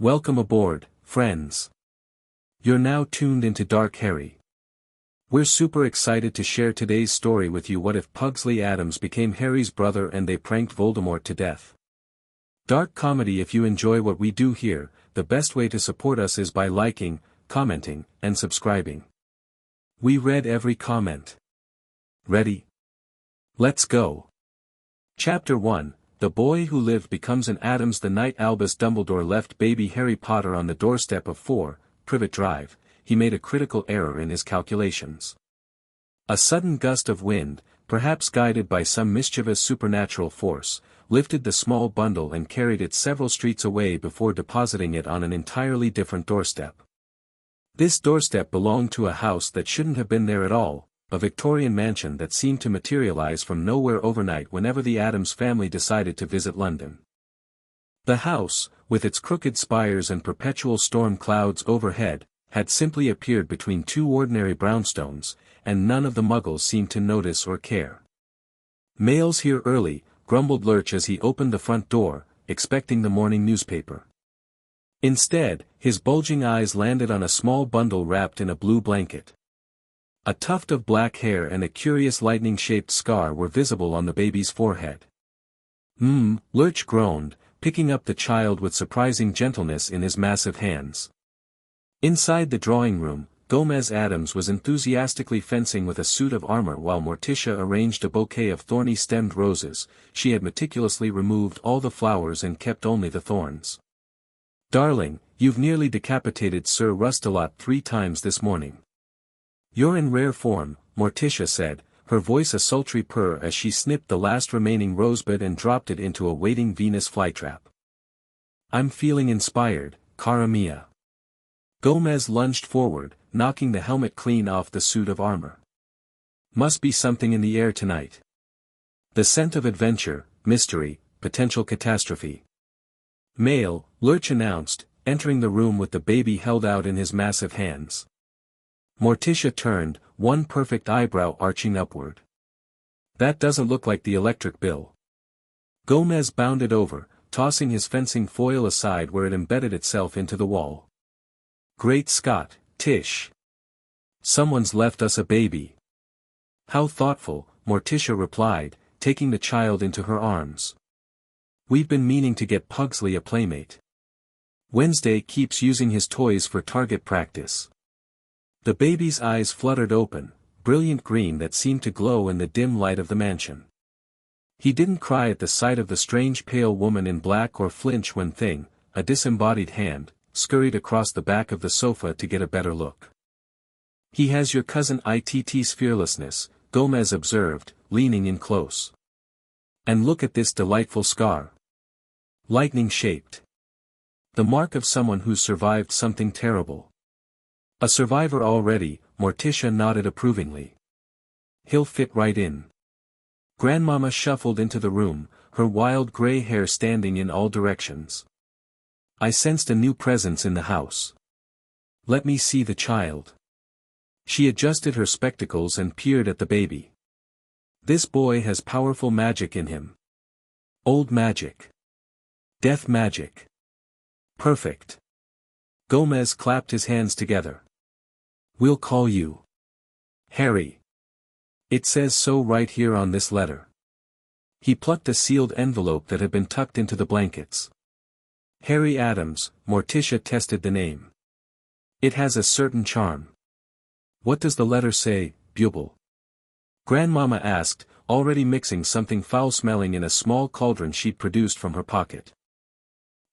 Welcome aboard, friends. You're now tuned into Dark Harry. We're super excited to share today's story with you. What if Pugsley Addams became Harry's brother and they pranked Voldemort to death? Dark comedy. If you enjoy what we do here, the best way to support us is by liking, commenting, and subscribing. We read every comment. Ready? Let's go. Chapter 1. The boy who lived becomes an Addams. The night Albus Dumbledore left baby Harry Potter on the doorstep of 4, Privet Drive, he made a critical error in his calculations. A sudden gust of wind, perhaps guided by some mischievous supernatural force, lifted the small bundle and carried it several streets away before depositing it on an entirely different doorstep. This doorstep belonged to a house that shouldn't have been there at all, a Victorian mansion that seemed to materialize from nowhere overnight whenever the Addams family decided to visit London. The house, with its crooked spires and perpetual storm clouds overhead, had simply appeared between two ordinary brownstones, and none of the Muggles seemed to notice or care. "Mail's here early," grumbled Lurch as he opened the front door, expecting the morning newspaper. Instead, his bulging eyes landed on a small bundle wrapped in a blue blanket. A tuft of black hair and a curious lightning-shaped scar were visible on the baby's forehead. Lurch groaned, picking up the child with surprising gentleness in his massive hands. Inside the drawing room, Gomez Addams was enthusiastically fencing with a suit of armor while Morticia arranged a bouquet of thorny-stemmed roses. She had meticulously removed all the flowers and kept only the thorns. "Darling, you've nearly decapitated Sir Rustalot 3 times this morning. You're in rare form," Morticia said, her voice a sultry purr as she snipped the last remaining rosebud and dropped it into a waiting Venus flytrap. "I'm feeling inspired, cara mia." Gomez lunged forward, knocking the helmet clean off the suit of armor. "Must be something in the air tonight. The scent of adventure, mystery, potential catastrophe." "Mail," Lurch announced, entering the room with the baby held out in his massive hands. Morticia turned, one perfect eyebrow arching upward. "That doesn't look like the electric bill." Gomez bounded over, tossing his fencing foil aside where it embedded itself into the wall. "Great Scott, Tish! Someone's left us a baby." "How thoughtful," Morticia replied, taking the child into her arms. "We've been meaning to get Pugsley a playmate. Wednesday keeps using his toys for target practice." The baby's eyes fluttered open, brilliant green that seemed to glow in the dim light of the mansion. He didn't cry at the sight of the strange pale woman in black or flinch when Thing, a disembodied hand, scurried across the back of the sofa to get a better look. "He has your cousin Itt's fearlessness," Gomez observed, leaning in close. "And look at this delightful scar. Lightning-shaped. The mark of someone who's survived something terrible." "A survivor already," Morticia nodded approvingly. "He'll fit right in." Grandmama shuffled into the room, her wild gray hair standing in all directions. "I sensed a new presence in the house. Let me see the child." She adjusted her spectacles and peered at the baby. "This boy has powerful magic in him. Old magic. Death magic. Perfect." Gomez clapped his hands together. "We'll call you Harry. It says so right here on this letter." He plucked a sealed envelope that had been tucked into the blankets. "Harry Addams," Morticia tested the name. "It has a certain charm." "What does the letter say, Bubble?" Grandmama asked, already mixing something foul-smelling in a small cauldron she'd produced from her pocket.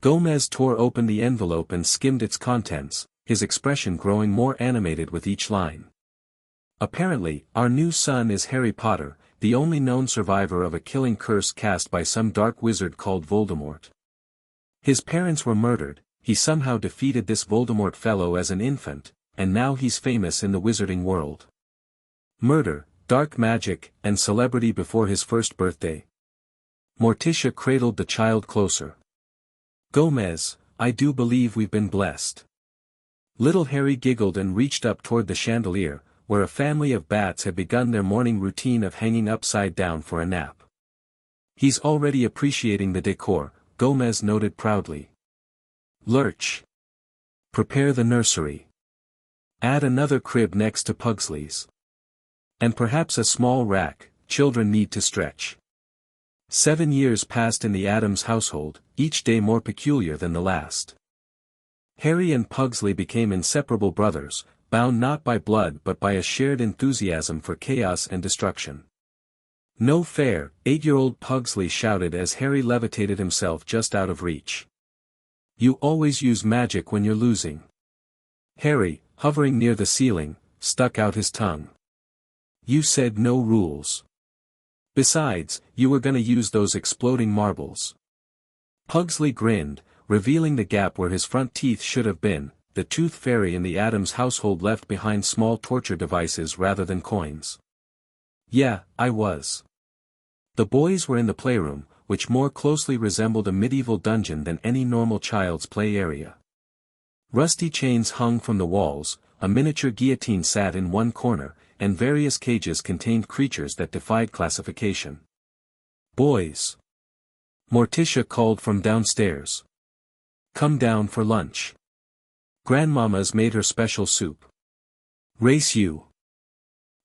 Gomez tore open the envelope and skimmed its contents, his expression growing more animated with each line. "Apparently, our new son is Harry Potter, the only known survivor of a killing curse cast by some dark wizard called Voldemort. His parents were murdered, he somehow defeated this Voldemort fellow as an infant, and now he's famous in the wizarding world. Murder, dark magic, and celebrity before his first birthday." Morticia cradled the child closer. "Gomez, I do believe we've been blessed." Little Harry giggled and reached up toward the chandelier, where a family of bats had begun their morning routine of hanging upside down for a nap. "He's already appreciating the decor," Gomez noted proudly. Lurch. Prepare the nursery. Add another crib next to Pugsley's. And perhaps a small rack, children need to stretch. 7 years passed in the Addams household, each day more peculiar than the last. Harry and Pugsley became inseparable brothers, bound not by blood but by a shared enthusiasm for chaos and destruction. "No fair," 8-year-old Pugsley shouted as Harry levitated himself just out of reach. "You always use magic when you're losing." Harry, hovering near the ceiling, stuck out his tongue. "You said no rules. Besides, you were gonna use those exploding marbles." Pugsley grinned, revealing the gap where his front teeth should have been. The tooth fairy in the Addams household left behind small torture devices rather than coins. "Yeah, I was." The boys were in the playroom, which more closely resembled a medieval dungeon than any normal child's play area. Rusty chains hung from the walls, a miniature guillotine sat in one corner, and various cages contained creatures that defied classification. "Boys!" Morticia called from downstairs. "Come down for lunch. Grandmama's made her special soup. Race you."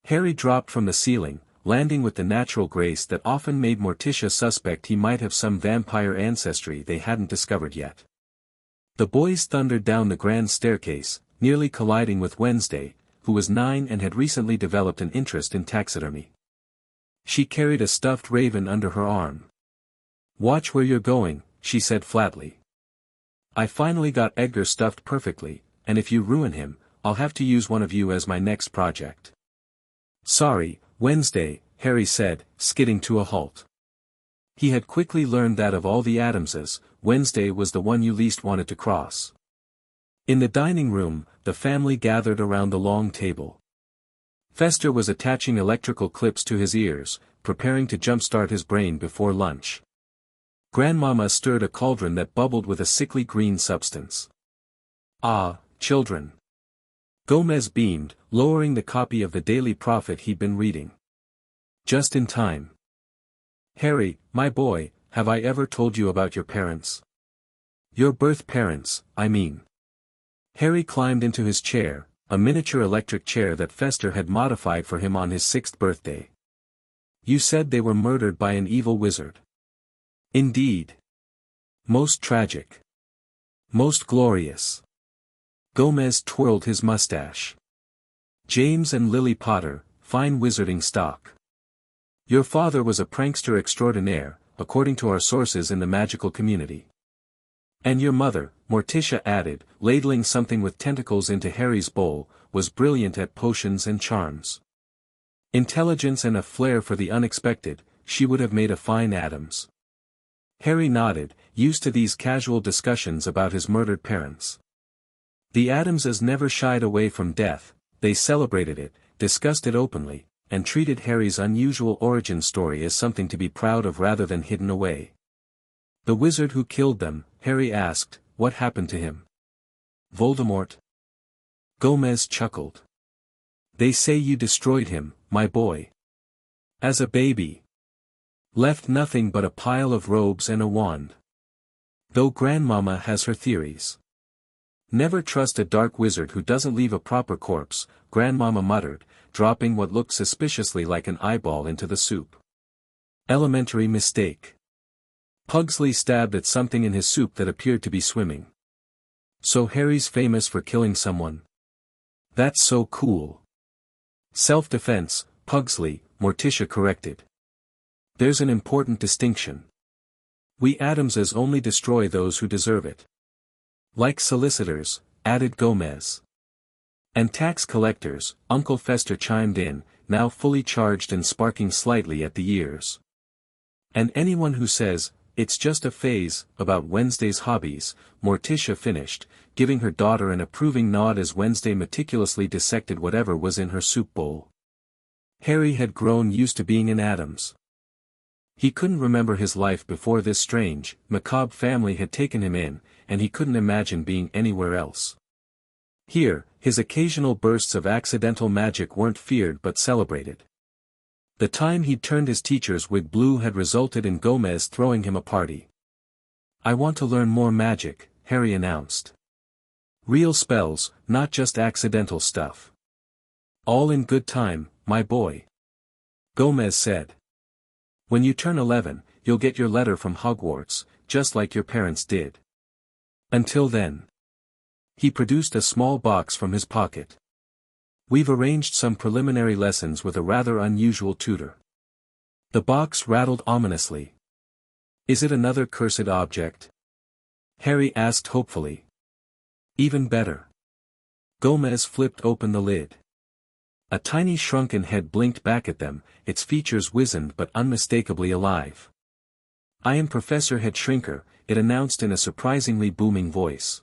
Harry dropped from the ceiling, landing with the natural grace that often made Morticia suspect he might have some vampire ancestry they hadn't discovered yet. The boys thundered down the grand staircase, nearly colliding with Wednesday, who was 9 and had recently developed an interest in taxidermy. She carried a stuffed raven under her arm. "Watch where you're going," she said flatly. "I finally got Edgar stuffed perfectly, and if you ruin him, I'll have to use one of you as my next project." "Sorry, Wednesday," Harry said, skidding to a halt. He had quickly learned that of all the Addamses, Wednesday was the one you least wanted to cross. In the dining room, the family gathered around the long table. Fester was attaching electrical clips to his ears, preparing to jumpstart his brain before lunch. Grandmama stirred a cauldron that bubbled with a sickly green substance. "Ah, children." Gomez beamed, lowering the copy of the Daily Prophet he'd been reading. "Just in time. Harry, my boy, have I ever told you about your parents? Your birth parents, I mean." Harry climbed into his chair, a miniature electric chair that Fester had modified for him on his 6th birthday. "You said they were murdered by an evil wizard." "Indeed. Most tragic. Most glorious." Gomez twirled his mustache. "James and Lily Potter, fine wizarding stock. Your father was a prankster extraordinaire, according to our sources in the magical community. And your mother," Morticia added, ladling something with tentacles into Harry's bowl, "was brilliant at potions and charms. Intelligence and a flair for the unexpected, she would have made a fine Addams." Harry nodded, used to these casual discussions about his murdered parents. The Addamses never shied away from death, they celebrated it, discussed it openly, and treated Harry's unusual origin story as something to be proud of rather than hidden away. "The wizard who killed them," Harry asked, "what happened to him?" "Voldemort." Gomez chuckled. "They say you destroyed him, my boy. As a baby. Left nothing but a pile of robes and a wand. Though Grandmama has her theories." "Never trust a dark wizard who doesn't leave a proper corpse," Grandmama muttered, dropping what looked suspiciously like an eyeball into the soup. "Elementary mistake." Pugsley stabbed at something in his soup that appeared to be swimming. "So Harry's famous for killing someone? That's so cool." "Self-defense, Pugsley," Morticia corrected. "There's an important distinction. We Addamses only destroy those who deserve it." "Like solicitors," added Gomez. "And tax collectors," Uncle Fester chimed in, now fully charged and sparking slightly at the ears. "And anyone who says, it's just a phase, about Wednesday's hobbies," Morticia finished, giving her daughter an approving nod as Wednesday meticulously dissected whatever was in her soup bowl. Harry had grown used to being in Addams. He couldn't remember his life before this strange, macabre family had taken him in, and he couldn't imagine being anywhere else. Here, his occasional bursts of accidental magic weren't feared but celebrated. The time he'd turned his teacher's wig blue had resulted in Gomez throwing him a party. "I want to learn more magic," Harry announced. Real spells, not just accidental stuff. All in good time, my boy. Gomez said. When you turn 11, you'll get your letter from Hogwarts, just like your parents did. Until then. He produced a small box from his pocket. We've arranged some preliminary lessons with a rather unusual tutor. The box rattled ominously. Is it another cursed object? Harry asked hopefully. Even better. Gomez flipped open the lid. A tiny shrunken head blinked back at them, its features wizened but unmistakably alive. I am Professor Head Shrinker, it announced in a surprisingly booming voice.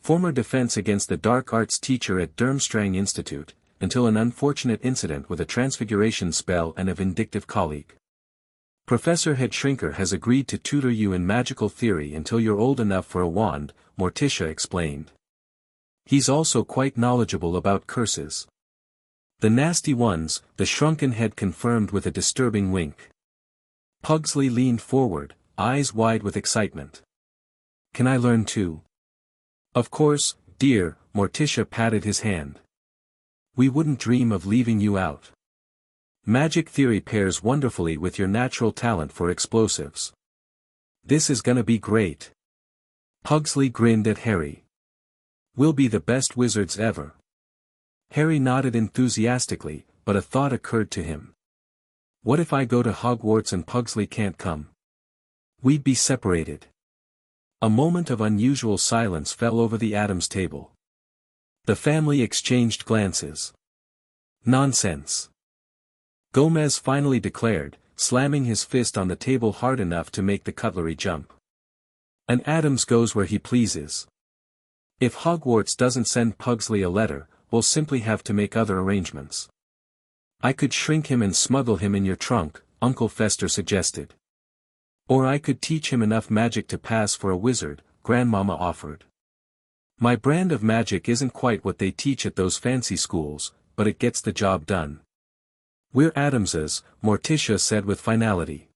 Former defense against the dark arts teacher at Durmstrang Institute, until an unfortunate incident with a transfiguration spell and a vindictive colleague. Professor Head Shrinker has agreed to tutor you in magical theory until you're old enough for a wand, Morticia explained. He's also quite knowledgeable about curses. The nasty ones, the shrunken head confirmed with a disturbing wink. Pugsley leaned forward, eyes wide with excitement. Can I learn too? Of course, dear, Morticia patted his hand. We wouldn't dream of leaving you out. Magic theory pairs wonderfully with your natural talent for explosives. This is gonna be great. Pugsley grinned at Harry. We'll be the best wizards ever. Harry nodded enthusiastically, but a thought occurred to him. What if I go to Hogwarts and Pugsley can't come? We'd be separated. A moment of unusual silence fell over the Addams table. The family exchanged glances. Nonsense. Gomez finally declared, slamming his fist on the table hard enough to make the cutlery jump. An Addams goes where he pleases. If Hogwarts doesn't send Pugsley a letter, we'll simply have to make other arrangements. I could shrink him and smuggle him in your trunk, Uncle Fester suggested. Or I could teach him enough magic to pass for a wizard, Grandmama offered. My brand of magic isn't quite what they teach at those fancy schools, but it gets the job done. We're Addamses, Morticia said with finality.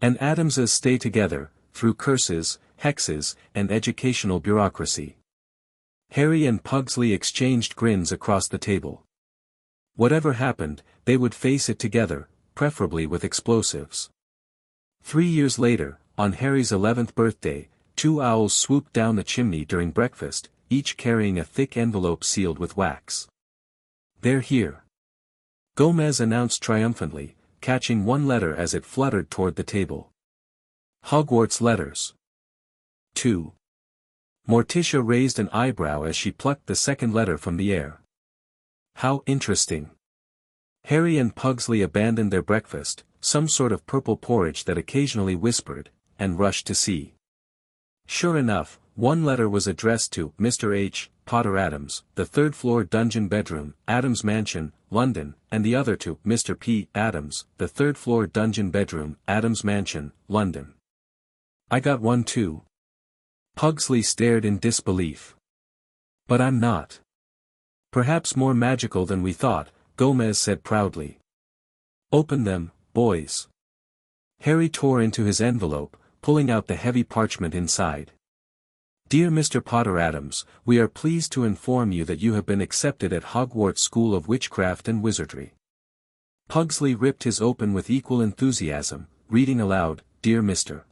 And Addamses stay together, through curses, hexes, and educational bureaucracy. Harry and Pugsley exchanged grins across the table. Whatever happened, they would face it together, preferably with explosives. 3 years later, on Harry's 11th birthday, 2 owls swooped down the chimney during breakfast, each carrying a thick envelope sealed with wax. They're here. Gomez announced triumphantly, catching one letter as it fluttered toward the table. Hogwarts letters. 2. Morticia raised an eyebrow as she plucked the second letter from the air. How interesting. Harry and Pugsley abandoned their breakfast, some sort of purple porridge that occasionally whispered, and rushed to see. Sure enough, one letter was addressed to Mr. H. Potter Addams, the third-floor dungeon bedroom, Addams Mansion, London, and the other to Mr. P. Addams, the third-floor dungeon bedroom, Addams Mansion, London. I got one too. Pugsley stared in disbelief. But I'm not. Perhaps more magical than we thought, Gomez said proudly. Open them, boys. Harry tore into his envelope, pulling out the heavy parchment inside. Dear Mr. Potter Addams, we are pleased to inform you that you have been accepted at Hogwarts School of Witchcraft and Wizardry. Pugsley ripped his open with equal enthusiasm, reading aloud, Dear Mr.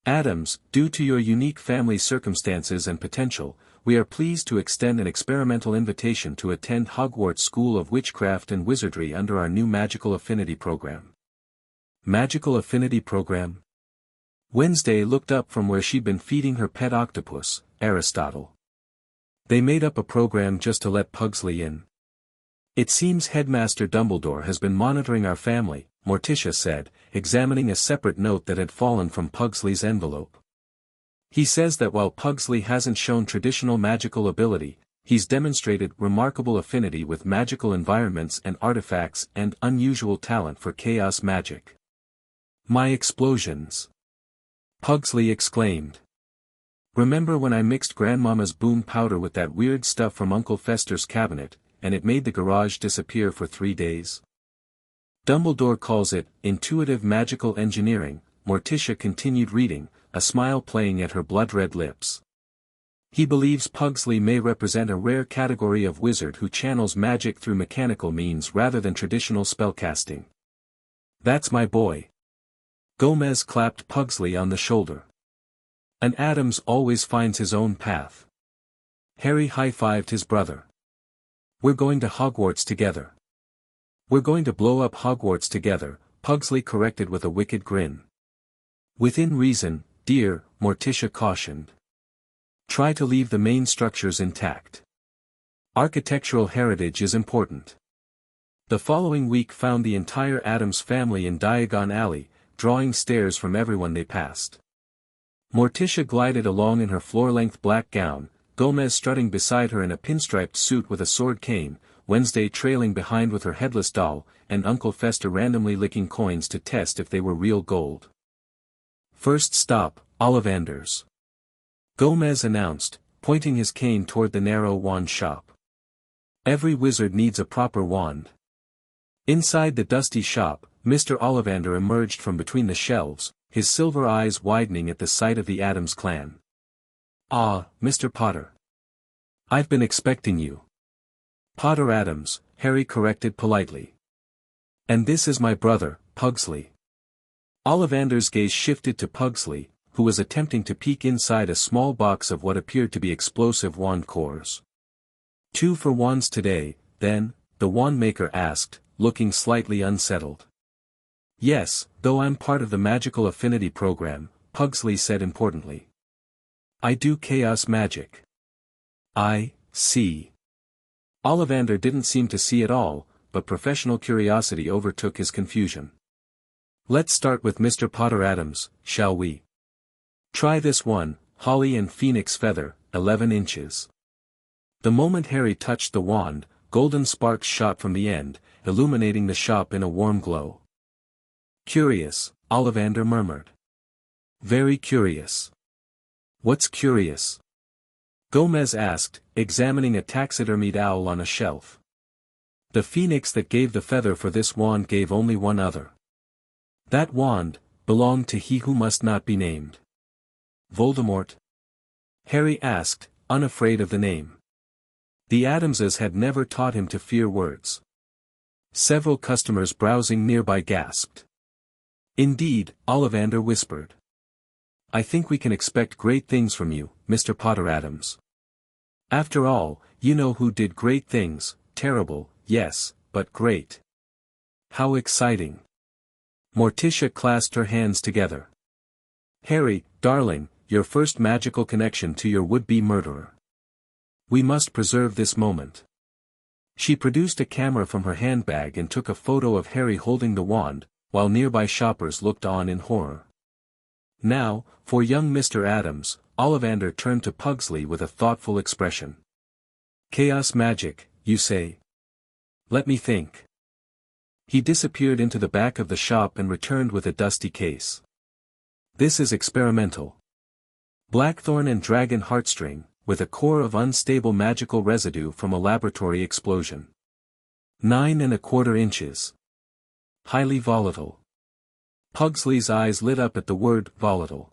Addams, due to your unique family circumstances and potential, we are pleased to extend an experimental invitation to attend Hogwarts School of Witchcraft and Wizardry under our new Magical Affinity Program. Magical Affinity Program? Wednesday looked up from where she'd been feeding her pet octopus, Aristotle. They made up a program just to let Pugsley in. It seems Headmaster Dumbledore has been monitoring our family, Morticia said, examining a separate note that had fallen from Pugsley's envelope. He says that while Pugsley hasn't shown traditional magical ability, he's demonstrated remarkable affinity with magical environments and artifacts and unusual talent for chaos magic. My explosions! Pugsley exclaimed. Remember when I mixed Grandmama's boom powder with that weird stuff from Uncle Fester's cabinet, and it made the garage disappear for 3 days? Dumbledore calls it intuitive magical engineering, Morticia continued reading, a smile playing at her blood-red lips. He believes Pugsley may represent a rare category of wizard who channels magic through mechanical means rather than traditional spellcasting. That's my boy. Gomez clapped Pugsley on the shoulder. An Addams always finds his own path. Harry high-fived his brother. We're going to Hogwarts together. We're going to blow up Hogwarts together, Pugsley corrected with a wicked grin. Within reason, dear, Morticia cautioned. Try to leave the main structures intact. Architectural heritage is important. The following week found the entire Addams family in Diagon Alley, drawing stares from everyone they passed. Morticia glided along in her floor-length black gown, Gomez strutting beside her in a pinstriped suit with a sword cane, Wednesday trailing behind with her headless doll, and Uncle Fester randomly licking coins to test if they were real gold. First stop, Ollivanders. Gomez announced, pointing his cane toward the narrow wand shop. Every wizard needs a proper wand. Inside the dusty shop, Mr. Ollivander emerged from between the shelves, his silver eyes widening at the sight of the Addams clan. Ah, Mr. Potter. I've been expecting you. Potter Addams, Harry corrected politely. And this is my brother, Pugsley. Ollivander's gaze shifted to Pugsley, who was attempting to peek inside a small box of what appeared to be explosive wand cores. 2 for wands today, then, the wand maker asked, looking slightly unsettled. Yes, though I'm part of the Magical Affinity program, Pugsley said importantly. I do chaos magic. I see. Ollivander didn't seem to see at all, but professional curiosity overtook his confusion. Let's start with Mr. Potter Addams, shall we? Try this one, Holly and Phoenix Feather, 11 inches. The moment Harry touched the wand, golden sparks shot from the end, illuminating the shop in a warm glow. Curious, Ollivander murmured. Very curious. What's curious? Gomez asked, examining a taxidermied owl on a shelf. The phoenix that gave the feather for this wand gave only one other. That wand belonged to he who must not be named. Voldemort? Harry asked, unafraid of the name. The Addamses had never taught him to fear words. Several customers browsing nearby gasped. Indeed, Ollivander whispered. I think we can expect great things from you, Mr. Potter Addams. After all, you know who did great things, terrible, yes, but great. How exciting. Morticia clasped her hands together. Harry, darling, your first magical connection to your would-be murderer. We must preserve this moment. She produced a camera from her handbag and took a photo of Harry holding the wand, while nearby shoppers looked on in horror. Now, for young Mr. Addams, Ollivander turned to Pugsley with a thoughtful expression. Chaos magic, you say? Let me think. He disappeared into the back of the shop and returned with a dusty case. This is experimental. Blackthorn and dragon heartstring, with a core of unstable magical residue from a laboratory explosion. 9 1/4 inches. Highly volatile. Pugsley's eyes lit up at the word volatile.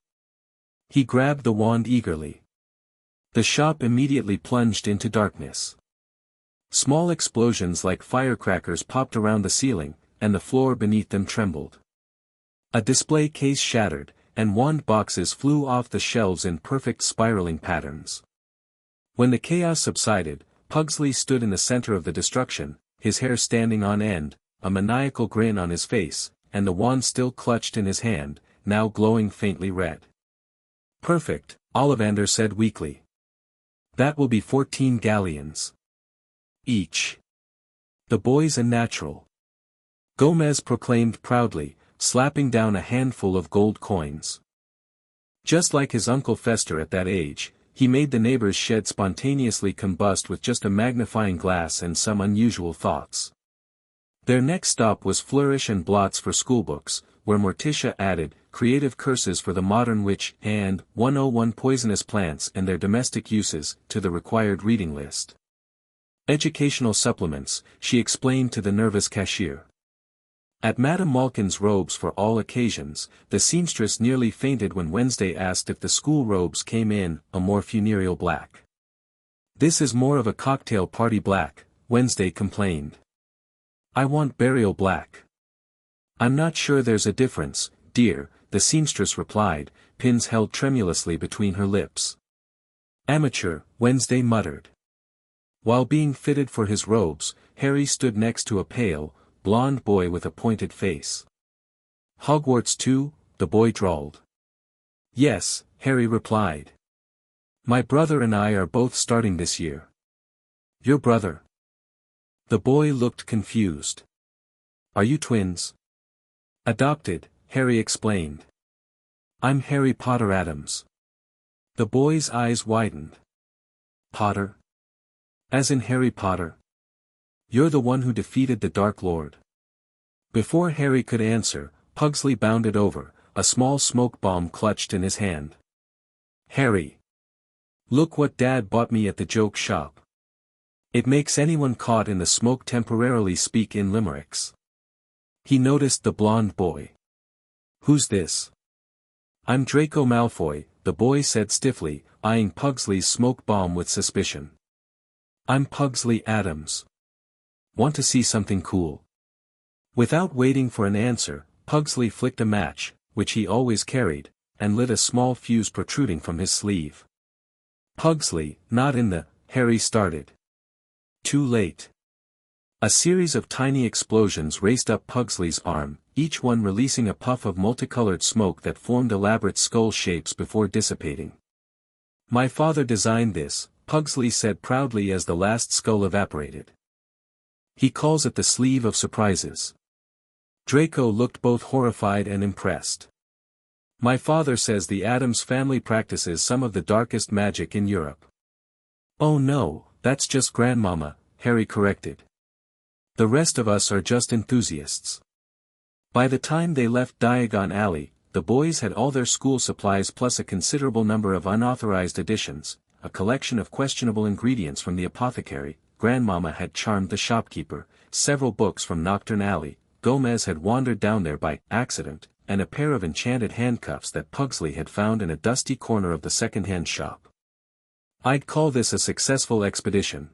He grabbed the wand eagerly. The shop immediately plunged into darkness. Small explosions like firecrackers popped around the ceiling, and the floor beneath them trembled. A display case shattered, and wand boxes flew off the shelves in perfect spiraling patterns. When the chaos subsided, Pugsley stood in the center of the destruction, his hair standing on end, a maniacal grin on his face, and the wand still clutched in his hand, now glowing faintly red. Perfect, Ollivander said weakly. That will be 14 galleons. Each. The boy's a natural. Gomez proclaimed proudly, slapping down a handful of gold coins. Just like his Uncle Fester at that age, he made the neighbor's shed spontaneously combust with just a magnifying glass and some unusual thoughts. Their next stop was Flourish and Blots for schoolbooks, where Morticia added, Creative Curses for the Modern Witch and 101 Poisonous Plants and Their Domestic Uses to the required reading list. Educational supplements, she explained to the nervous cashier. At Madame Malkin's robes for all occasions, the seamstress nearly fainted when Wednesday asked if the school robes came in a more funereal black. "This is more of a cocktail party black," Wednesday complained. "I want burial black." "I'm not sure there's a difference, dear," the seamstress replied, pins held tremulously between her lips. "Amateur," Wednesday muttered. While being fitted for his robes, Harry stood next to a pale, blonde boy with a pointed face. "Hogwarts too?" the boy drawled. "Yes," Harry replied. "My brother and I are both starting this year." "Your brother?" The boy looked confused. "Are you twins?" "Adopted," Harry explained. "I'm Harry Potter Addams." The boy's eyes widened. "Potter? As in Harry Potter? You're the one who defeated the Dark Lord?" Before Harry could answer, Pugsley bounded over, a small smoke bomb clutched in his hand. "Harry! Look what Dad bought me at the joke shop. It makes anyone caught in the smoke temporarily speak in limericks." He noticed the blonde boy. "Who's this?" "I'm Draco Malfoy," the boy said stiffly, eyeing Pugsley's smoke bomb with suspicion. "I'm Pugsley Addams. Want to see something cool?" Without waiting for an answer, Pugsley flicked a match, which he always carried, and lit a small fuse protruding from his sleeve. "Pugsley, not in the," Harry started. Too late. A series of tiny explosions raced up Pugsley's arm, each one releasing a puff of multicolored smoke that formed elaborate skull shapes before dissipating. "My father designed this," Pugsley said proudly as the last skull evaporated. "He calls it the Sleeve of Surprises." Draco looked both horrified and impressed. "My father says the Addams family practices some of the darkest magic in Europe." "Oh no, that's just Grandmama," Harry corrected. "The rest of us are just enthusiasts." By the time they left Diagon Alley, the boys had all their school supplies plus a considerable number of unauthorized additions, a collection of questionable ingredients from the apothecary. Grandmama had charmed the shopkeeper, several books from Nocturne Alley, Gomez had wandered down there by accident, and a pair of enchanted handcuffs that Pugsley had found in a dusty corner of the second-hand shop. "I'd call this a successful expedition,"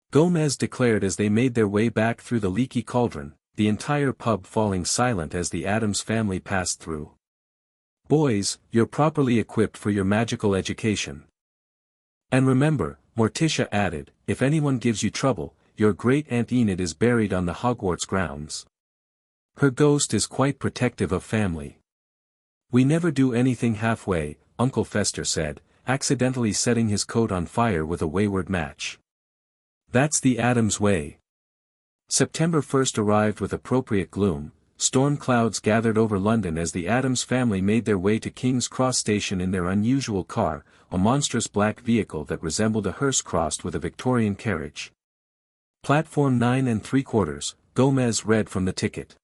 Gomez declared as they made their way back through the leaky cauldron, the entire pub falling silent as the Addams family passed through. "Boys, you're properly equipped for your magical education. And remember," Morticia added, "if anyone gives you trouble, your great-aunt Enid is buried on the Hogwarts grounds. Her ghost is quite protective of family." "We never do anything halfway," Uncle Fester said, accidentally setting his coat on fire with a wayward match. "That's the Addams way." September 1st arrived with appropriate gloom. Storm clouds gathered over London as the Addams family made their way to King's Cross Station in their unusual car, a monstrous black vehicle that resembled a hearse crossed with a Victorian carriage. "Platform 9 3/4, Gomez read from the ticket.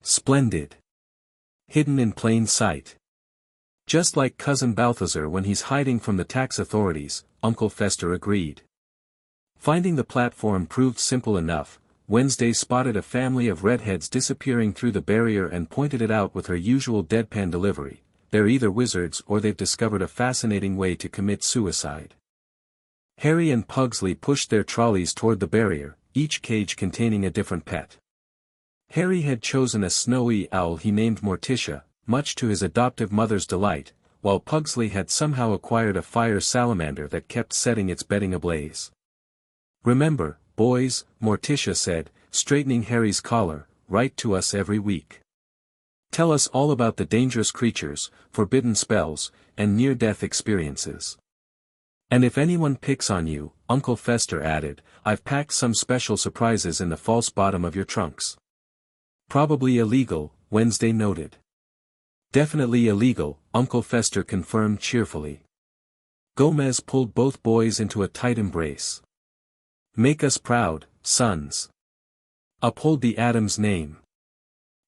"Splendid. Hidden in plain sight. Just like Cousin Balthazar when he's hiding from the tax authorities," Uncle Fester agreed. Finding the platform proved simple enough. Wednesday spotted a family of redheads disappearing through the barrier and pointed it out with her usual deadpan delivery. "They're either wizards or they've discovered a fascinating way to commit suicide." Harry and Pugsley pushed their trolleys toward the barrier, each cage containing a different pet. Harry had chosen a snowy owl he named Morticia, much to his adoptive mother's delight, while Pugsley had somehow acquired a fire salamander that kept setting its bedding ablaze. "Remember, boys," Morticia said, straightening Harry's collar, "write to us every week. Tell us all about the dangerous creatures, forbidden spells, and near-death experiences. And if anyone picks on you," Uncle Fester added, "I've packed some special surprises in the false bottom of your trunks." "Probably illegal," Wednesday noted. "Definitely illegal," Uncle Fester confirmed cheerfully. Gomez pulled both boys into a tight embrace. "Make us proud, sons. Uphold the Addams name.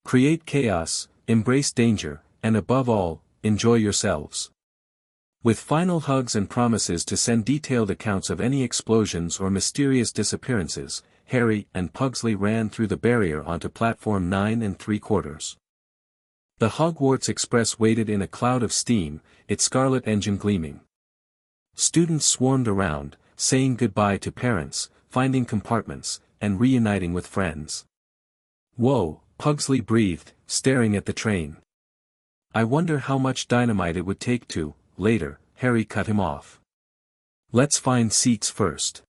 Create chaos, embrace danger, and above all, enjoy yourselves." With final hugs and promises to send detailed accounts of any explosions or mysterious disappearances, Harry and Pugsley ran through the barrier onto platform 9 3/4. The Hogwarts Express waited in a cloud of steam, its scarlet engine gleaming. Students swarmed around, saying goodbye to parents, finding compartments, and reuniting with friends. "Whoa," Pugsley breathed, staring at the train. "I wonder how much dynamite it would take to," later, Harry cut him off. "Let's find seats first."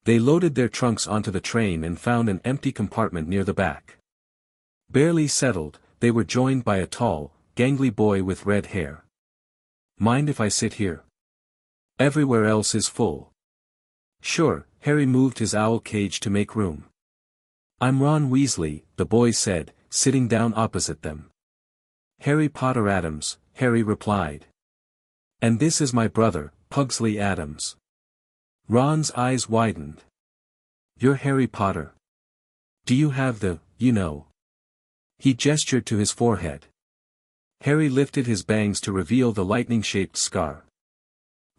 They loaded their trunks onto the train and found an empty compartment near the back. Barely settled, they were joined by a tall, gangly boy with red hair. "Mind if I sit here? Everywhere else is full." "Sure," Harry moved his owl cage to make room. "I'm Ron Weasley," the boy said, sitting down opposite them. "Harry Potter Addams," Harry replied. "And this is my brother, Pugsley Addams." Ron's eyes widened. "You're Harry Potter? Do you have the, you know?" He gestured to his forehead. Harry lifted his bangs to reveal the lightning-shaped scar.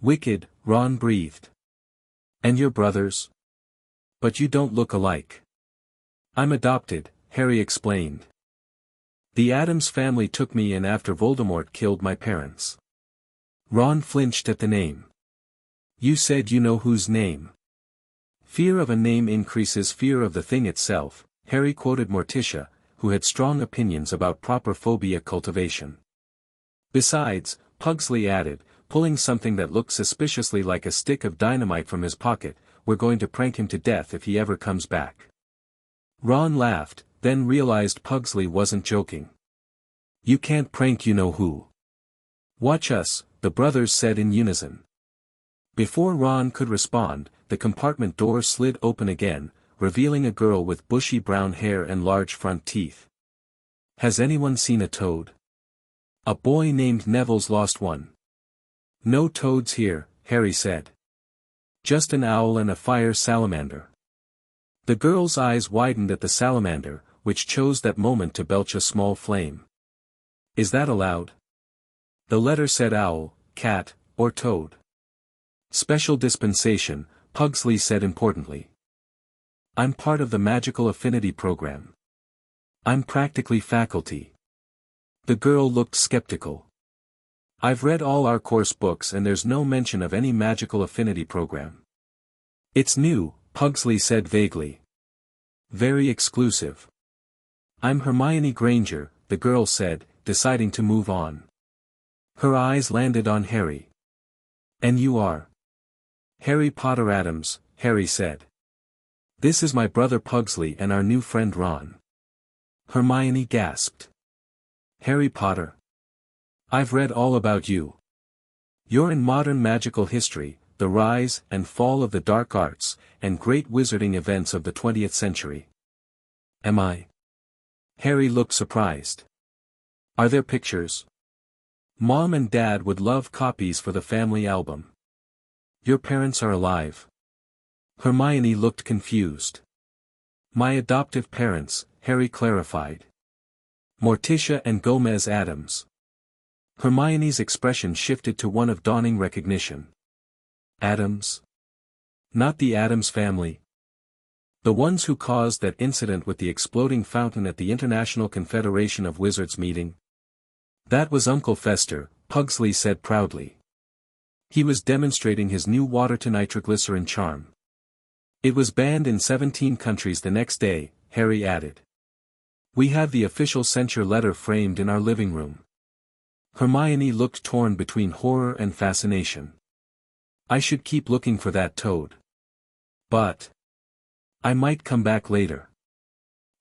"Wicked," Ron breathed. "And your brothers? But you don't look alike." "I'm adopted," Harry explained. "The Addams family took me in after Voldemort killed my parents." Ron flinched at the name. "You said you know whose name?" "Fear of a name increases fear of the thing itself," Harry quoted Morticia, who had strong opinions about proper phobia cultivation. "Besides," Pugsley added, pulling something that looked suspiciously like a stick of dynamite from his pocket, "we're going to prank him to death if he ever comes back." Ron laughed, then realized Pugsley wasn't joking. "You can't prank you-know-who." "Watch us," the brothers said in unison. Before Ron could respond, the compartment door slid open again, revealing a girl with bushy brown hair and large front teeth. "Has anyone seen a toad?" "A boy named Neville's lost one." "No toads here," Harry said. "Just an owl and a fire salamander." The girl's eyes widened at the salamander, which chose that moment to belch a small flame. "Is that allowed?" The letter said owl, cat, or toad. "Special dispensation," Pugsley said importantly. "I'm part of the Magical Affinity program. I'm practically faculty." The girl looked skeptical. "I've read all our course books and there's no mention of any Magical Affinity program." "It's new," Pugsley said vaguely. "Very exclusive." "I'm Hermione Granger," the girl said, deciding to move on. Her eyes landed on Harry. "And you are?" "Harry Potter Addams," Harry said. "This is my brother Pugsley and our new friend Ron." Hermione gasped. "Harry Potter? I've read all about you. You're in modern magical history, the rise and fall of the dark arts, and great wizarding events of the 20th century." "Am I?" Harry looked surprised. "Are there pictures? Mom and Dad would love copies for the family album." "Your parents are alive?" Hermione looked confused. "My adoptive parents," Harry clarified. "Morticia and Gomez Addams." Hermione's expression shifted to one of dawning recognition. "Addams? Not the Addams family? The ones who caused that incident with the exploding fountain at the International Confederation of Wizards meeting?" "That was Uncle Fester," Pugsley said proudly. "He was demonstrating his new water-to-nitroglycerin charm. It was banned in 17 countries the next day," Harry added. "We have the official censure letter framed in our living room." Hermione looked torn between horror and fascination. "I should keep looking for that toad. But I might come back later.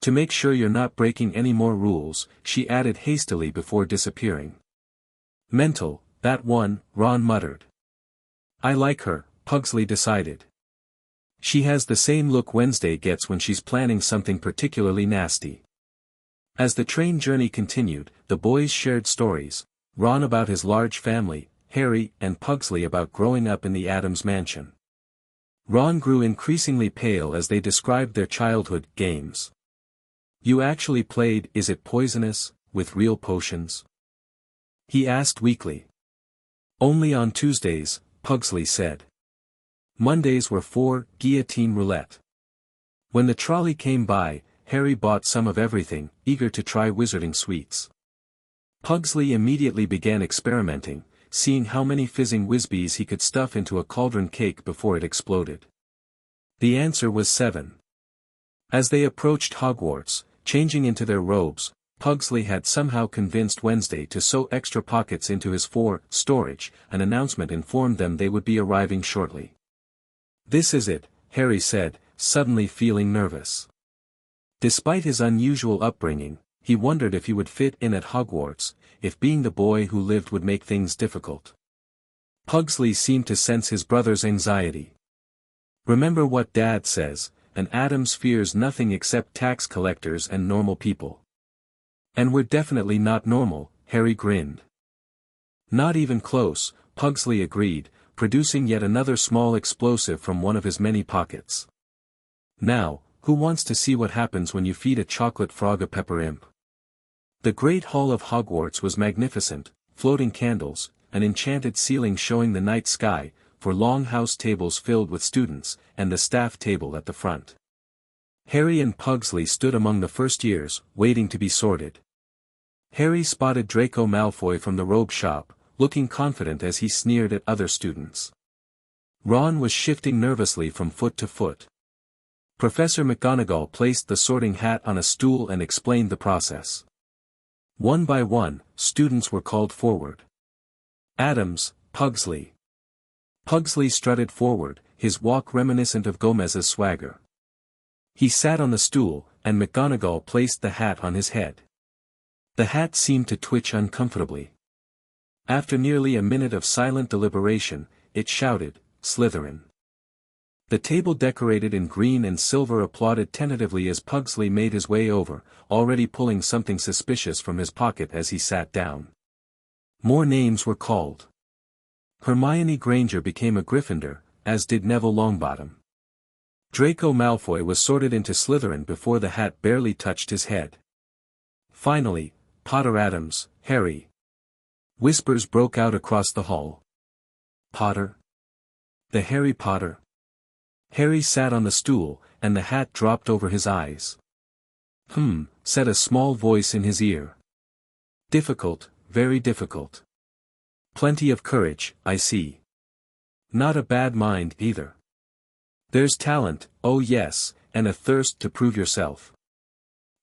To make sure you're not breaking any more rules," she added hastily before disappearing. "Mental, that one," Ron muttered. "I like her," Pugsley decided. "She has the same look Wednesday gets when she's planning something particularly nasty." As the train journey continued, the boys shared stories, Ron about his large family, Harry and Pugsley about growing up in the Addams mansion. Ron grew increasingly pale as they described their childhood games. "You actually played Is It Poisonous, with real potions?" he asked weakly. "Only on Tuesdays," Pugsley said. "Mondays were for guillotine roulette." When the trolley came by, Harry bought some of everything, eager to try wizarding sweets. Pugsley immediately began experimenting, seeing how many fizzing whizbees he could stuff into a cauldron cake before it exploded. The answer was 7. As they approached Hogwarts, changing into their robes, Pugsley had somehow convinced Wednesday to sew extra pockets into his storage. An announcement informed them they would be arriving shortly. "This is it," Harry said, suddenly feeling nervous. Despite his unusual upbringing, he wondered if he would fit in at Hogwarts, if being the boy who lived would make things difficult. Pugsley seemed to sense his brother's anxiety. "Remember what Dad says, an Addams fears nothing except tax collectors and normal people." "And we're definitely not normal," Harry grinned. "Not even close," Pugsley agreed, producing yet another small explosive from one of his many pockets. "Now, who wants to see what happens when you feed a chocolate frog a pepper imp?" The Great Hall of Hogwarts was magnificent, floating candles, an enchanted ceiling showing the night sky, for long house tables filled with students, and the staff table at the front. Harry and Pugsley stood among the first years, waiting to be sorted. Harry spotted Draco Malfoy from the robe shop, looking confident as he sneered at other students. Ron was shifting nervously from foot to foot. Professor McGonagall placed the sorting hat on a stool and explained the process. One by one, students were called forward. "Addams, Pugsley." Pugsley strutted forward, his walk reminiscent of Gomez's swagger. He sat on the stool, and McGonagall placed the hat on his head. The hat seemed to twitch uncomfortably. After nearly a minute of silent deliberation, it shouted, "Slytherin." The table decorated in green and silver applauded tentatively as Pugsley made his way over, already pulling something suspicious from his pocket as he sat down. More names were called. Hermione Granger became a Gryffindor, as did Neville Longbottom. Draco Malfoy was sorted into Slytherin before the hat barely touched his head. Finally, Potter Addams, Harry. Whispers broke out across the hall. "Potter? The Harry Potter?" Harry sat on the stool, and the hat dropped over his eyes. Said a small voice in his ear. "Difficult, very difficult. Plenty of courage, I see. Not a bad mind either. There's talent, oh yes, and a thirst to prove yourself.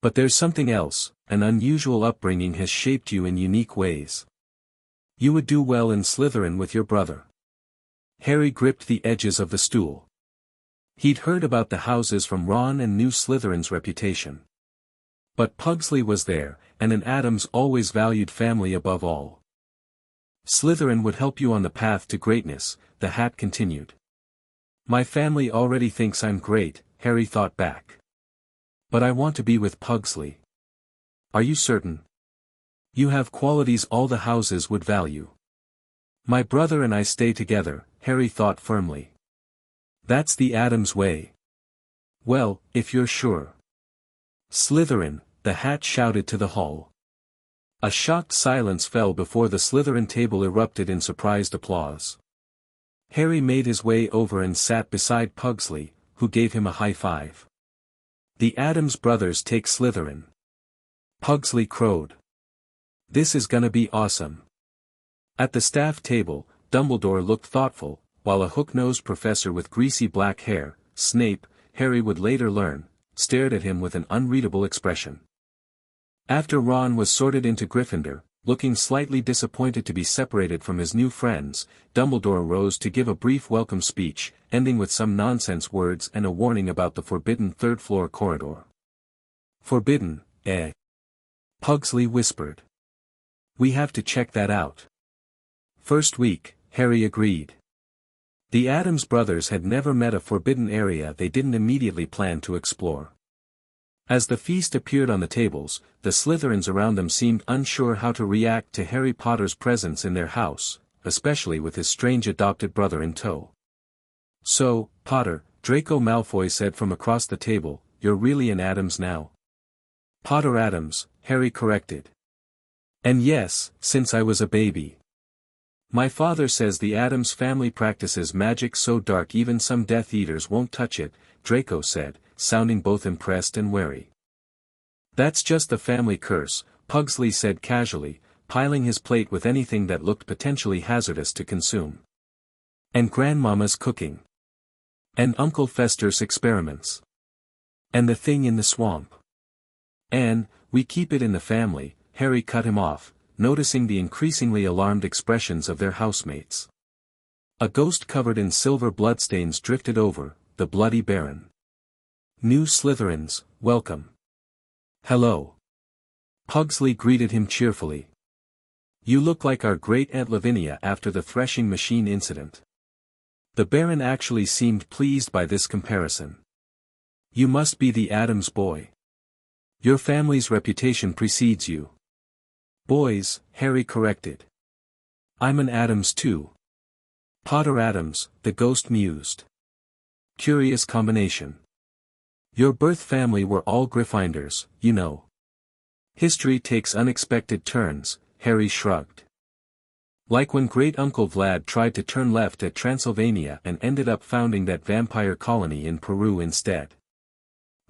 But there's something else, an unusual upbringing has shaped you in unique ways. You would do well in Slytherin with your brother." Harry gripped the edges of the stool. He'd heard about the houses from Ron and knew Slytherin's reputation. But Pugsley was there, and an Addams always valued family above all. "Slytherin would help you on the path to greatness," the hat continued. "My family already thinks I'm great," Harry thought back. "But I want to be with Pugsley." "Are you certain? You have qualities all the houses would value." "My brother and I stay together," Harry thought firmly. "That's the Addams way." "Well, if you're sure." "Slytherin," the hat shouted to the hall. A shocked silence fell before the Slytherin table erupted in surprised applause. Harry made his way over and sat beside Pugsley, who gave him a high five. "The Addams brothers take Slytherin." Pugsley crowed. "This is gonna be awesome." At the staff table, Dumbledore looked thoughtful, while a hook-nosed professor with greasy black hair, Snape, Harry would later learn, stared at him with an unreadable expression. After Ron was sorted into Gryffindor, looking slightly disappointed to be separated from his new friends, Dumbledore rose to give a brief welcome speech, ending with some nonsense words and a warning about the forbidden third-floor corridor. "Forbidden, eh?" Pugsley whispered. "We have to check that out." "First week," Harry agreed. The Addams brothers had never met a forbidden area they didn't immediately plan to explore. As the feast appeared on the tables, the Slytherins around them seemed unsure how to react to Harry Potter's presence in their house, especially with his strange adopted brother in tow. "So, Potter," Draco Malfoy said from across the table, "you're really an Addams now?" "Potter Addams," Harry corrected. "And yes, since I was a baby. My father says the Addams family practices magic so dark even some Death Eaters won't touch it," Draco said, sounding both impressed and wary. "That's just the family curse," Pugsley said casually, piling his plate with anything that looked potentially hazardous to consume. "And Grandmama's cooking. And Uncle Fester's experiments. And the thing in the swamp. And, we keep it in the family," Harry cut him off, noticing the increasingly alarmed expressions of their housemates. A ghost covered in silver bloodstains drifted over, the Bloody Baron. "New Slytherins, welcome." "Hello." Pugsley greeted him cheerfully. "You look like our great-aunt Lavinia after the threshing machine incident." The Baron actually seemed pleased by this comparison. "You must be the Addams boy. Your family's reputation precedes you." "Boys," Harry corrected. "I'm an Addams too." "Potter Addams," the ghost mused. "Curious combination. Your birth family were all Gryffindors, you know." "History takes unexpected turns," Harry shrugged. "Like when great-uncle Vlad tried to turn left at Transylvania and ended up founding that vampire colony in Peru instead."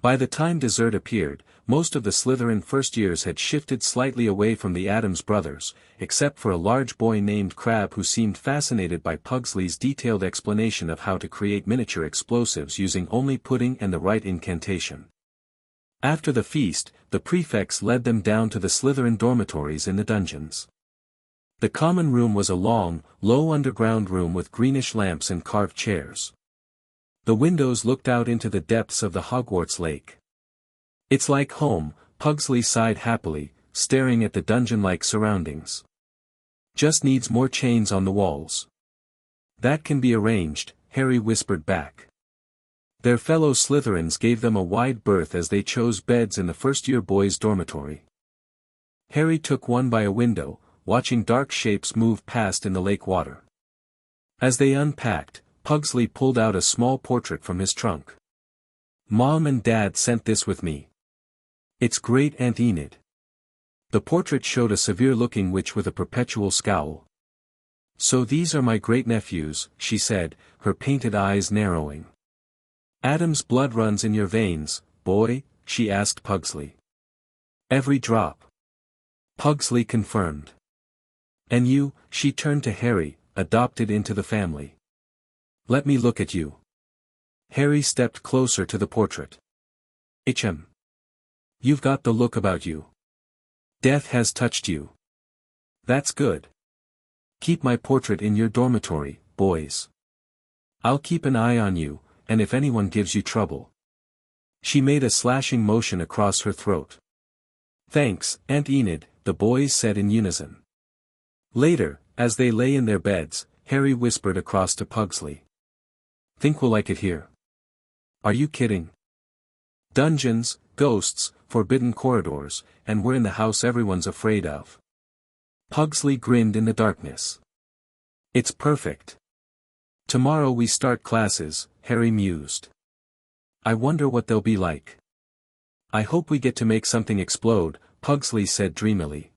By the time dessert appeared, most of the Slytherin first-years had shifted slightly away from the Addams brothers, except for a large boy named Crabbe who seemed fascinated by Pugsley's detailed explanation of how to create miniature explosives using only pudding and the right incantation. After the feast, the prefects led them down to the Slytherin dormitories in the dungeons. The common room was a long, low underground room with greenish lamps and carved chairs. The windows looked out into the depths of the Hogwarts lake. "It's like home," Pugsley sighed happily, staring at the dungeon-like surroundings. "Just needs more chains on the walls." "That can be arranged," Harry whispered back. Their fellow Slytherins gave them a wide berth as they chose beds in the first-year boys' dormitory. Harry took one by a window, watching dark shapes move past in the lake water. As they unpacked, Pugsley pulled out a small portrait from his trunk. "Mom and Dad sent this with me. It's Great Aunt Enid." The portrait showed a severe-looking witch with a perpetual scowl. "So these are my great-nephews," she said, her painted eyes narrowing. "Addams' blood runs in your veins, boy?" she asked Pugsley. "Every drop." Pugsley confirmed. "And you," she turned to Harry, "adopted into the family. Let me look at you." Harry stepped closer to the portrait. "Itchem. You've got the look about you. Death has touched you. That's good. Keep my portrait in your dormitory, boys. I'll keep an eye on you, and if anyone gives you trouble." She made a slashing motion across her throat. "Thanks, Aunt Enid," the boys said in unison. Later, as they lay in their beds, Harry whispered across to Pugsley. "Think we'll like it here?" "Are you kidding? Dungeons, ghosts, forbidden corridors, and we're in the house everyone's afraid of." Pugsley grinned in the darkness. "It's perfect. Tomorrow we start classes," Harry mused. "I wonder what they'll be like." "I hope we get to make something explode," Pugsley said dreamily.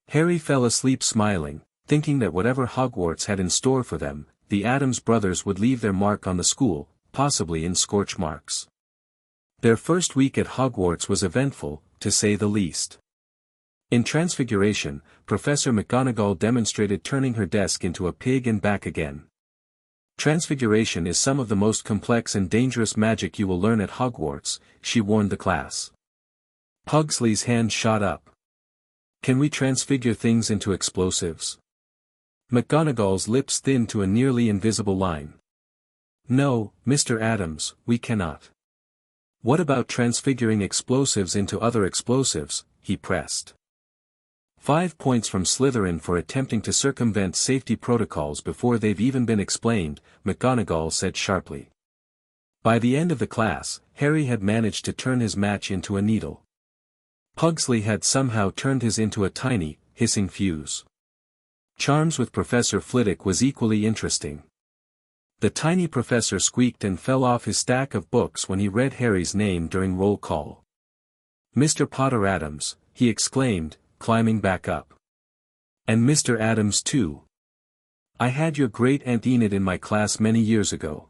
Harry fell asleep smiling, thinking that whatever Hogwarts had in store for them, the Addams brothers would leave their mark on the school, possibly in scorch marks. Their first week at Hogwarts was eventful, to say the least. In Transfiguration, Professor McGonagall demonstrated turning her desk into a pig and back again. Transfiguration is some of the most complex and dangerous magic you will learn at Hogwarts, she warned the class. Pugsley's hand shot up. "Can we transfigure things into explosives?" McGonagall's lips thinned to a nearly invisible line. "No, Mr. Addams, we cannot." "What about transfiguring explosives into other explosives?" he pressed. 5 points from Slytherin for attempting to circumvent safety protocols before they've even been explained, McGonagall said sharply. By the end of the class, Harry had managed to turn his match into a needle. Pugsley had somehow turned his into a tiny, hissing fuse. Charms with Professor Flitwick was equally interesting. The tiny professor squeaked and fell off his stack of books when he read Harry's name during roll call. "Mr. Potter Addams," he exclaimed, climbing back up. "And Mr. Addams too. I had your great Aunt Enid in my class many years ago."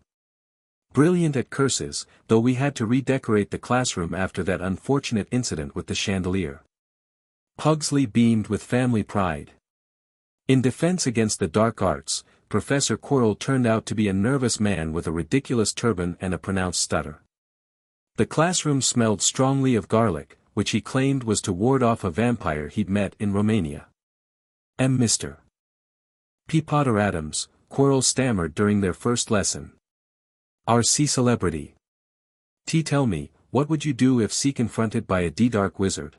Brilliant at curses, though we had to redecorate the classroom after that unfortunate incident with the chandelier. Pugsley beamed with family pride. In defense against the dark arts, Professor Quirrell turned out to be a nervous man with a ridiculous turban and a pronounced stutter. The classroom smelled strongly of garlic, which he claimed was to ward off a vampire he'd met in Romania. Mr. P. Potter Addams, Quirrell stammered during their first lesson. Our C celebrity. Tell me, what would you do if C confronted by a D-dark wizard?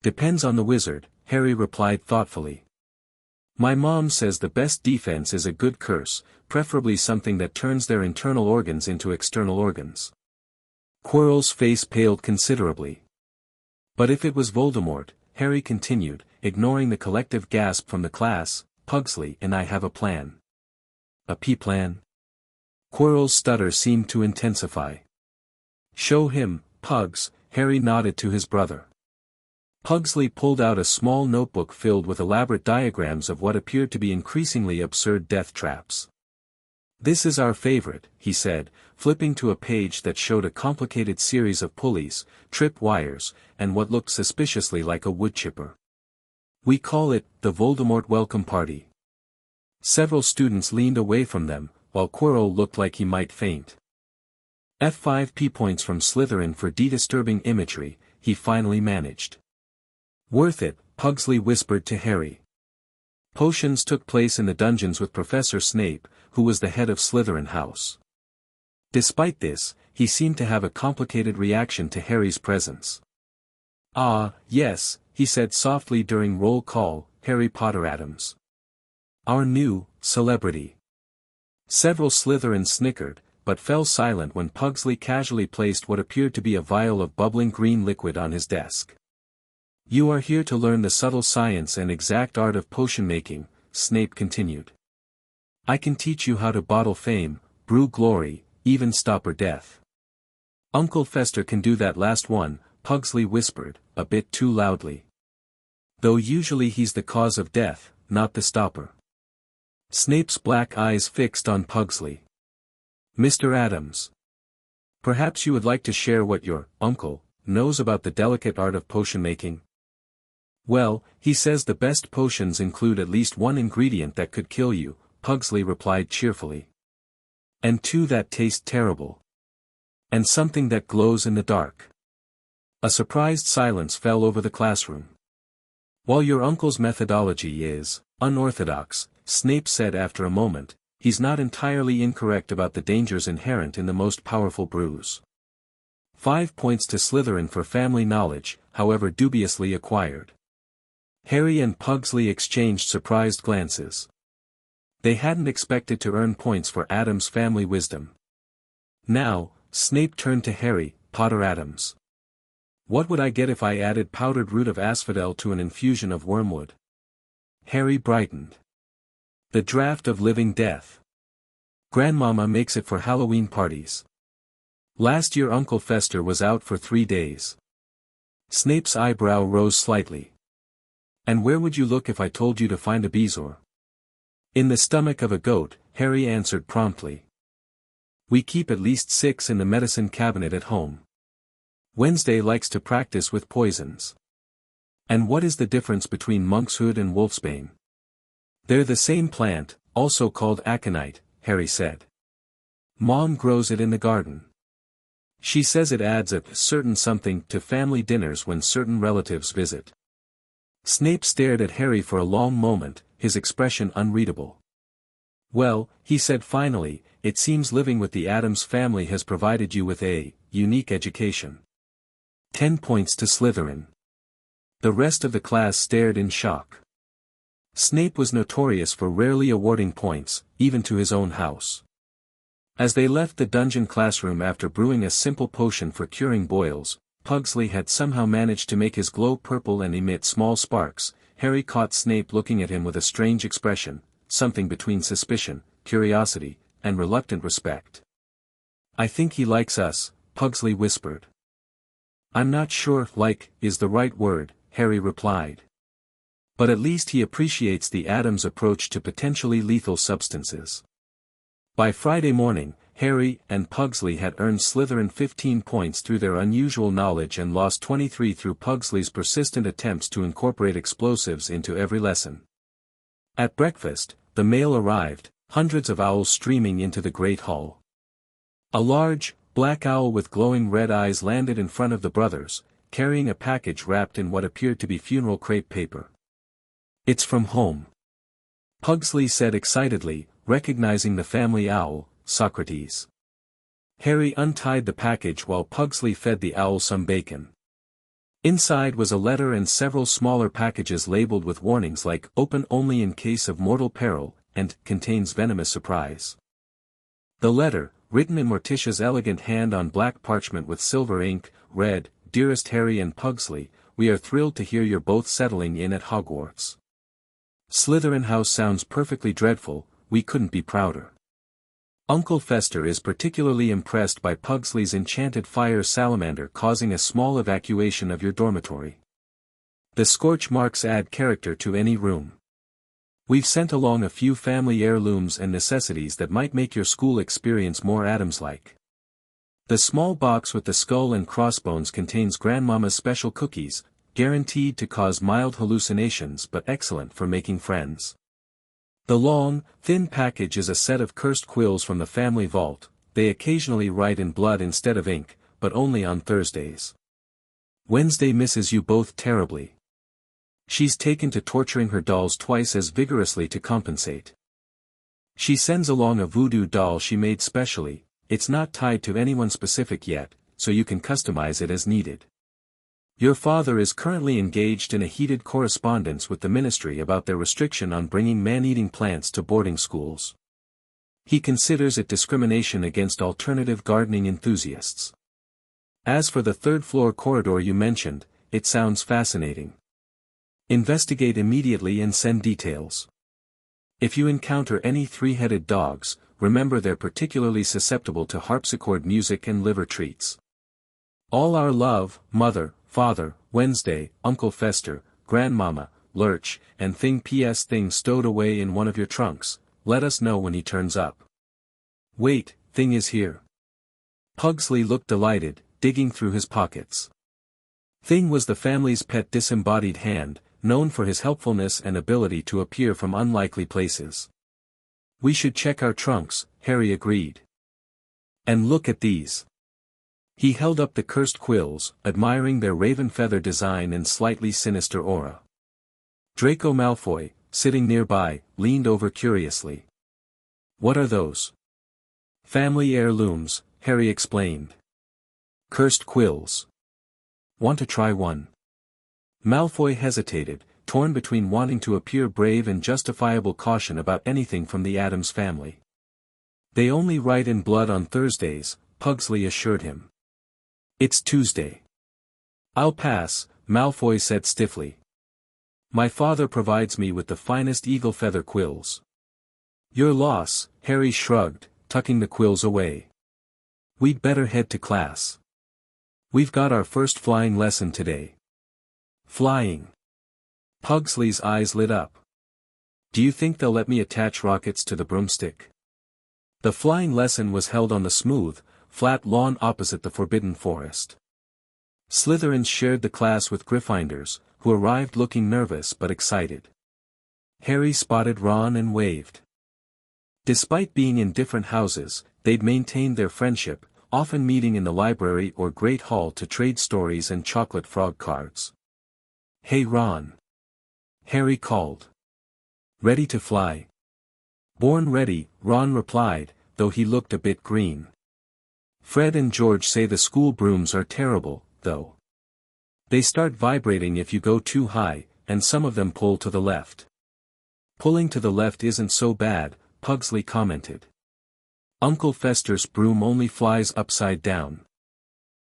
Depends on the wizard, Harry replied thoughtfully. My mom says the best defense is a good curse, preferably something that turns their internal organs into external organs. Quirrell's face paled considerably. But if it was Voldemort, Harry continued, ignoring the collective gasp from the class, Pugsley and I have a plan. A P-plan? Quirrell's stutter seemed to intensify. Show him, Pugs, Harry nodded to his brother. Pugsley pulled out a small notebook filled with elaborate diagrams of what appeared to be increasingly absurd death traps. This is our favorite, he said, flipping to a page that showed a complicated series of pulleys, trip wires, and what looked suspiciously like a wood chipper. We call it, the Voldemort Welcome Party. Several students leaned away from them, while Quirrell looked like he might faint. F5 P-points from Slytherin for disturbing imagery, he finally managed. Worth it, Pugsley whispered to Harry. Potions took place in the dungeons with Professor Snape, who was the head of Slytherin House. Despite this, he seemed to have a complicated reaction to Harry's presence. Ah, yes, he said softly during roll call, Harry Potter Addams. Our new celebrity. Several Slytherins snickered, but fell silent when Pugsley casually placed what appeared to be a vial of bubbling green liquid on his desk. You are here to learn the subtle science and exact art of potion making, Snape continued. I can teach you how to bottle fame, brew glory, even stopper death. Uncle Fester can do that last one, Pugsley whispered, a bit too loudly. Though usually he's the cause of death, not the stopper. Snape's black eyes fixed on Pugsley. Mr. Addams. Perhaps you would like to share what your uncle knows about the delicate art of potion making? Well, he says the best potions include at least one ingredient that could kill you, Pugsley replied cheerfully. And two that taste terrible. And something that glows in the dark. A surprised silence fell over the classroom. While your uncle's methodology is unorthodox, Snape said after a moment, he's not entirely incorrect about the dangers inherent in the most powerful brews. 5 points to Slytherin for family knowledge, however dubiously acquired. Harry and Pugsley exchanged surprised glances. They hadn't expected to earn points for Addams' family wisdom. Now, Snape turned to Harry, Potter Addams. What would I get if I added powdered root of asphodel to an infusion of wormwood? Harry brightened. The draft of living death. Grandmama makes it for Halloween parties. Last year Uncle Fester was out for 3 days. Snape's eyebrow rose slightly. And where would you look if I told you to find a bezoar? In the stomach of a goat, Harry answered promptly. We keep at least 6 in the medicine cabinet at home. Wednesday likes to practice with poisons. And what is the difference between monkshood and wolfsbane? They're the same plant, also called aconite, Harry said. Mom grows it in the garden. She says it adds a certain something to family dinners when certain relatives visit. Snape stared at Harry for a long moment, his expression unreadable. Well, he said finally, it seems living with the Addams family has provided you with a unique education. 10 points to Slytherin. The rest of the class stared in shock. Snape was notorious for rarely awarding points, even to his own house. As they left the dungeon classroom after brewing a simple potion for curing boils, Pugsley had somehow managed to make his glow purple and emit small sparks. Harry caught Snape looking at him with a strange expression, something between suspicion, curiosity, and reluctant respect. I think he likes us, Pugsley whispered. I'm not sure like is the right word, Harry replied. But at least he appreciates the Addams approach to potentially lethal substances. By Friday morning, Harry and Pugsley had earned Slytherin 15 points through their unusual knowledge and lost 23 through Pugsley's persistent attempts to incorporate explosives into every lesson. At breakfast, the mail arrived, hundreds of owls streaming into the great hall. A large, black owl with glowing red eyes landed in front of the brothers, carrying a package wrapped in what appeared to be funeral crepe paper. "It's from home," Pugsley said excitedly, recognizing the family owl, Socrates. Harry untied the package while Pugsley fed the owl some bacon. Inside was a letter and several smaller packages labeled with warnings like "Open only in case of mortal peril," and "Contains venomous surprise." The letter, written in Morticia's elegant hand on black parchment with silver ink, read, "Dearest Harry and Pugsley, we are thrilled to hear you're both settling in at Hogwarts. Slytherin House sounds perfectly dreadful, we couldn't be prouder. Uncle Fester is particularly impressed by Pugsley's enchanted fire salamander causing a small evacuation of your dormitory. The scorch marks add character to any room. We've sent along a few family heirlooms and necessities that might make your school experience more Addams-like. The small box with the skull and crossbones contains Grandmama's special cookies, guaranteed to cause mild hallucinations but excellent for making friends. The long, thin package is a set of cursed quills from the family vault. They occasionally write in blood instead of ink, but only on Thursdays. Wednesday misses you both terribly. She's taken to torturing her dolls twice as vigorously to compensate. She sends along a voodoo doll she made specially. It's not tied to anyone specific yet, so you can customize it as needed. Your father is currently engaged in a heated correspondence with the ministry about their restriction on bringing man-eating plants to boarding schools. He considers it discrimination against alternative gardening enthusiasts. As for the third-floor corridor you mentioned, it sounds fascinating. Investigate immediately and send details. If you encounter any three-headed dogs, remember they're particularly susceptible to harpsichord music and liver treats. All our love, Mother, Father, Wednesday, Uncle Fester, Grandmama, Lurch, and Thing. P.S. Thing stowed away in one of your trunks. Let us know when he turns up. Wait, Thing is here. Pugsley looked delighted, digging through his pockets. Thing was the family's pet disembodied hand, known for his helpfulness and ability to appear from unlikely places. We should check our trunks, Harry agreed. And look at these. He held up the cursed quills, admiring their raven feather design and slightly sinister aura. Draco Malfoy, sitting nearby, leaned over curiously. What are those? Family heirlooms, Harry explained. Cursed quills. Want to try one? Malfoy hesitated, torn between wanting to appear brave and justifiable caution about anything from the Addams family. They only write in blood on Thursdays, Pugsley assured him. It's Tuesday. I'll pass, Malfoy said stiffly. My father provides me with the finest eagle feather quills. Your loss, Harry shrugged, tucking the quills away. We'd better head to class. We've got our first flying lesson today. Flying. Pugsley's eyes lit up. Do you think they'll let me attach rockets to the broomstick? The flying lesson was held on the smooth, flat lawn opposite the Forbidden Forest. Slytherins shared the class with Gryffindors, who arrived looking nervous but excited. Harry spotted Ron and waved. Despite being in different houses, they'd maintained their friendship, often meeting in the library or Great Hall to trade stories and chocolate frog cards. Hey Ron. Harry called. Ready to fly? Born ready, Ron replied, though he looked a bit green. Fred and George say the school brooms are terrible, though. They start vibrating if you go too high, and some of them pull to the left. Pulling to the left isn't so bad, Pugsley commented. Uncle Fester's broom only flies upside down.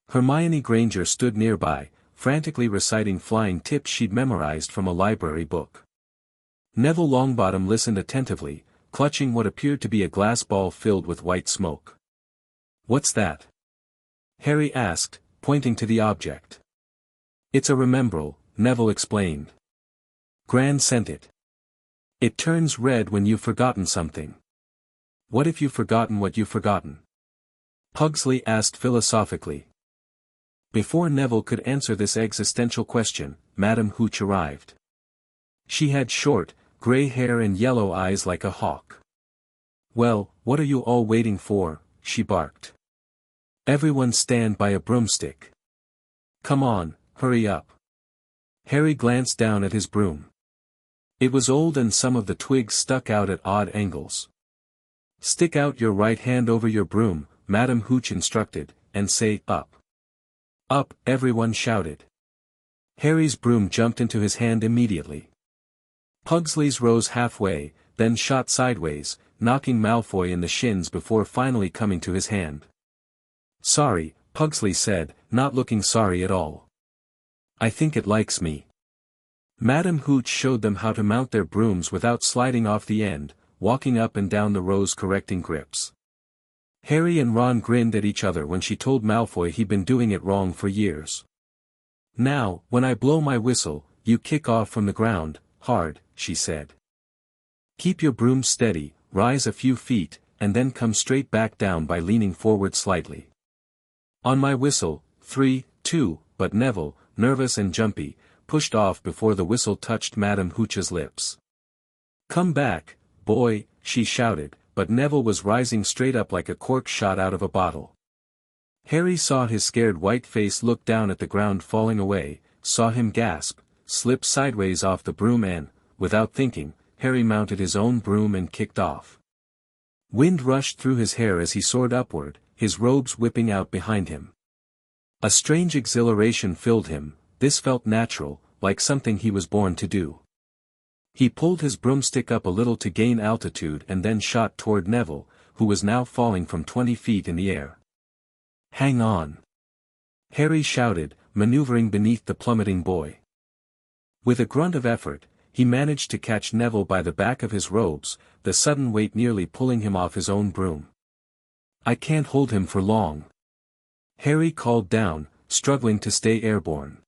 Hermione Granger stood nearby, frantically reciting flying tips she'd memorized from a library book. Neville Longbottom listened attentively, clutching what appeared to be a glass ball filled with white smoke. What's that? Harry asked, pointing to the object. It's a remembrall, Neville explained. Gran sent it. It turns red when you've forgotten something. What if you've forgotten what you've forgotten? Pugsley asked philosophically. Before Neville could answer this existential question, Madame Hooch arrived. She had short, grey hair and yellow eyes like a hawk. "Well, what are you all waiting for?" she barked. "Everyone stand by a broomstick. Come on, hurry up." Harry glanced down at his broom. It was old and some of the twigs stuck out at odd angles. "Stick out your right hand over your broom," Madame Hooch instructed, "and say, 'Up.'" "Up," everyone shouted. Harry's broom jumped into his hand immediately. Pugsley's rose halfway, then shot sideways, knocking Malfoy in the shins before finally coming to his hand. "Sorry," Pugsley said, not looking sorry at all. "I think it likes me." Madame Hooch showed them how to mount their brooms without sliding off the end, walking up and down the rows correcting grips. Harry and Ron grinned at each other when she told Malfoy he'd been doing it wrong for years. "Now, when I blow my whistle, you kick off from the ground, hard," she said. "Keep your broom steady, rise a few feet, and then come straight back down by leaning forward slightly. On my whistle, 3, 2, but Neville, nervous and jumpy, pushed off before the whistle touched Madame Hooch's lips. "Come back, boy," she shouted, but Neville was rising straight up like a cork shot out of a bottle. Harry saw his scared white face look down at the ground falling away, saw him gasp, slip sideways off the broom and, without thinking, Harry mounted his own broom and kicked off. Wind rushed through his hair as he soared upward, his robes whipping out behind him. A strange exhilaration filled him, this felt natural, like something he was born to do. He pulled his broomstick up a little to gain altitude and then shot toward Neville, who was now falling from 20 feet in the air. "Hang on!" Harry shouted, maneuvering beneath the plummeting boy. With a grunt of effort, he managed to catch Neville by the back of his robes, the sudden weight nearly pulling him off his own broom. "I can't hold him for long," Harry called down, struggling to stay airborne.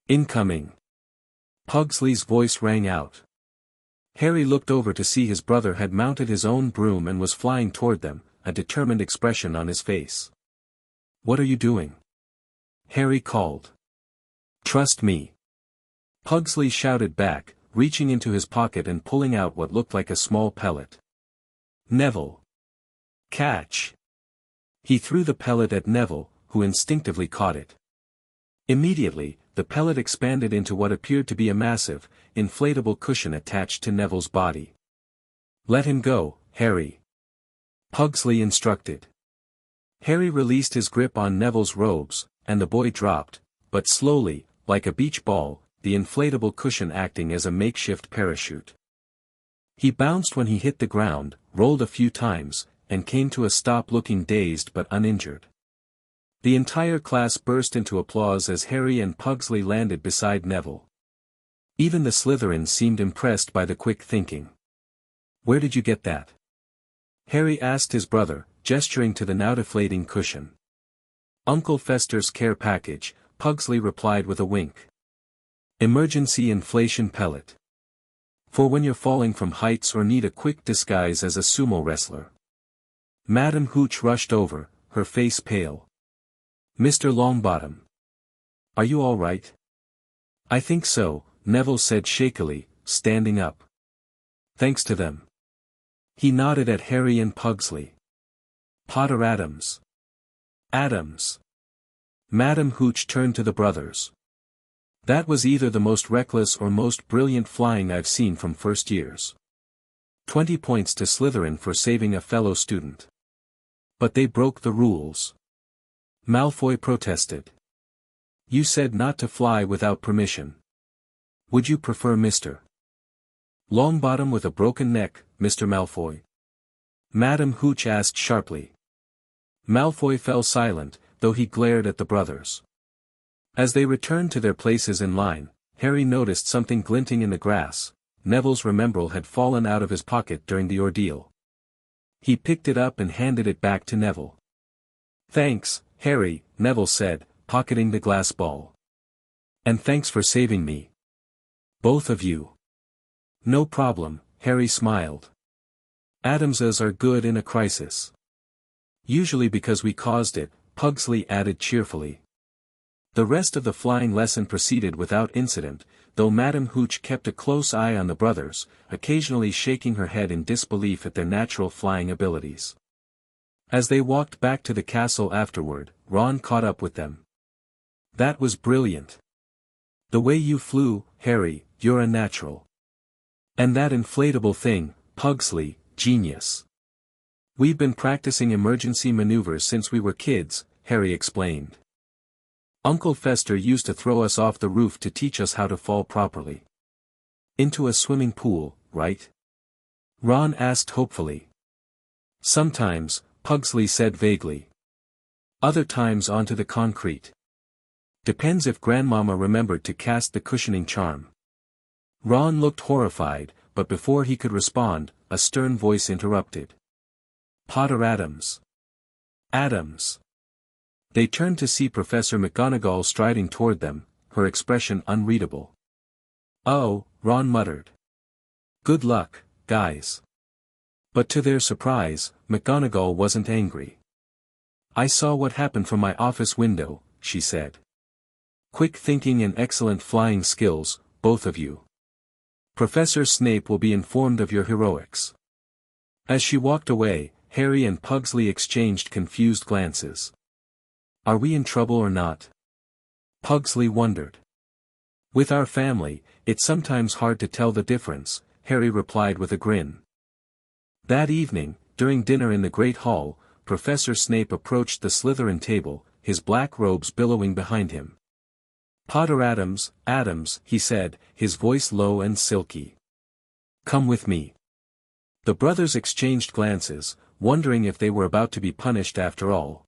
"Incoming!" Pugsley's voice rang out. Harry looked over to see his brother had mounted his own broom and was flying toward them, a determined expression on his face. "What are you doing?" Harry called. "Trust me." Pugsley shouted back, reaching into his pocket and pulling out what looked like a small pellet. "Neville! Catch!" He threw the pellet at Neville, who instinctively caught it. Immediately, the pellet expanded into what appeared to be a massive, inflatable cushion attached to Neville's body. "Let him go, Harry," Pugsley instructed. Harry released his grip on Neville's robes, and the boy dropped, but slowly, like a beach ball, the inflatable cushion acting as a makeshift parachute. He bounced when he hit the ground, rolled a few times, and came to a stop looking dazed but uninjured. The entire class burst into applause as Harry and Pugsley landed beside Neville. Even the Slytherins seemed impressed by the quick thinking. "Where did you get that?" Harry asked his brother, gesturing to the now deflating cushion. "Uncle Fester's care package," Pugsley replied with a wink. "Emergency inflation pellet. For when you're falling from heights or need a quick disguise as a sumo wrestler." Madame Hooch rushed over, her face pale. "Mr. Longbottom. Are you all right?" "I think so," Neville said shakily, standing up. "Thanks to them." He nodded at Harry and Pugsley. "Potter Addams." "Addams." Madame Hooch turned to the brothers. "That was either the most reckless or most brilliant flying I've seen from first years. 20 points to Slytherin for saving a fellow student. But they broke the rules." Malfoy protested. "You said not to fly without permission. Would you prefer Mr. Longbottom with a broken neck, Mr. Malfoy?" Madame Hooch asked sharply. Malfoy fell silent, though he glared at the brothers. As they returned to their places in line, Harry noticed something glinting in the grass. Neville's remembrall had fallen out of his pocket during the ordeal. He picked it up and handed it back to Neville. "Thanks, Harry," Neville said, pocketing the glass ball. "And thanks for saving me. Both of you." "No problem," Harry smiled. "Adamses are good in a crisis." Usually because we caused it, Pugsley added cheerfully. The rest of the flying lesson proceeded without incident, though Madame Hooch kept a close eye on the brothers, occasionally shaking her head in disbelief at their natural flying abilities. As they walked back to the castle afterward, Ron caught up with them. "That was brilliant. The way you flew, Harry, you're a natural. And that inflatable thing, Pugsley, genius. We've been practicing emergency maneuvers since we were kids," Harry explained. "Uncle Fester used to throw us off the roof to teach us how to fall properly." "Into a swimming pool, right?" Ron asked hopefully. "Sometimes," Pugsley said vaguely. "Other times onto the concrete. Depends if Grandmama remembered to cast the cushioning charm." Ron looked horrified, but before he could respond, a stern voice interrupted. "Potter Addams. Addams." They turned to see Professor McGonagall striding toward them, her expression unreadable. "Oh," Ron muttered. "Good luck, guys." But to their surprise, McGonagall wasn't angry. "I saw what happened from my office window," she said. "Quick thinking and excellent flying skills, both of you. Professor Snape will be informed of your heroics." As she walked away, Harry and Pugsley exchanged confused glances. "Are we in trouble or not?" Pugsley wondered. "With our family, it's sometimes hard to tell the difference," Harry replied with a grin. That evening, during dinner in the Great Hall, Professor Snape approached the Slytherin table, his black robes billowing behind him. "Potter Addams, Addams," he said, his voice low and silky. "Come with me." The brothers exchanged glances, wondering if they were about to be punished after all.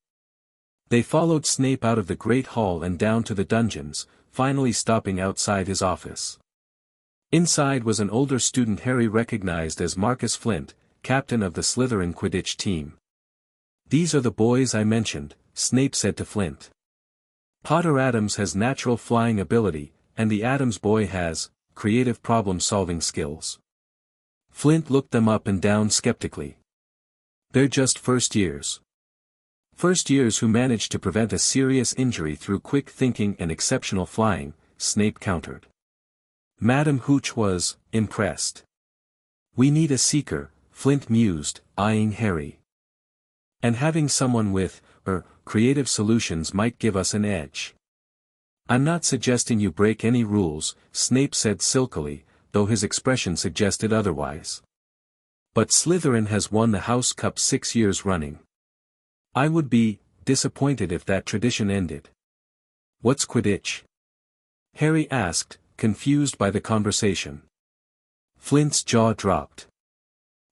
They followed Snape out of the Great Hall and down to the dungeons, finally stopping outside his office. Inside was an older student Harry recognized as Marcus Flint, captain of the Slytherin Quidditch team. "These are the boys I mentioned," Snape said to Flint. "Potter Addams has natural flying ability, and the Addams boy has creative problem-solving skills." Flint looked them up and down skeptically. "They're just first years. First years who managed to prevent a serious injury through quick thinking and exceptional flying," Snape countered. Madame Hooch was impressed. "We need a seeker," Flint mused, eyeing Harry. "And having someone with creative solutions might give us an edge." "I'm not suggesting you break any rules," Snape said silkily, though his expression suggested otherwise. "But Slytherin has won the House Cup 6 years running. I would be disappointed if that tradition ended." "What's Quidditch?" Harry asked, confused by the conversation. Flint's jaw dropped.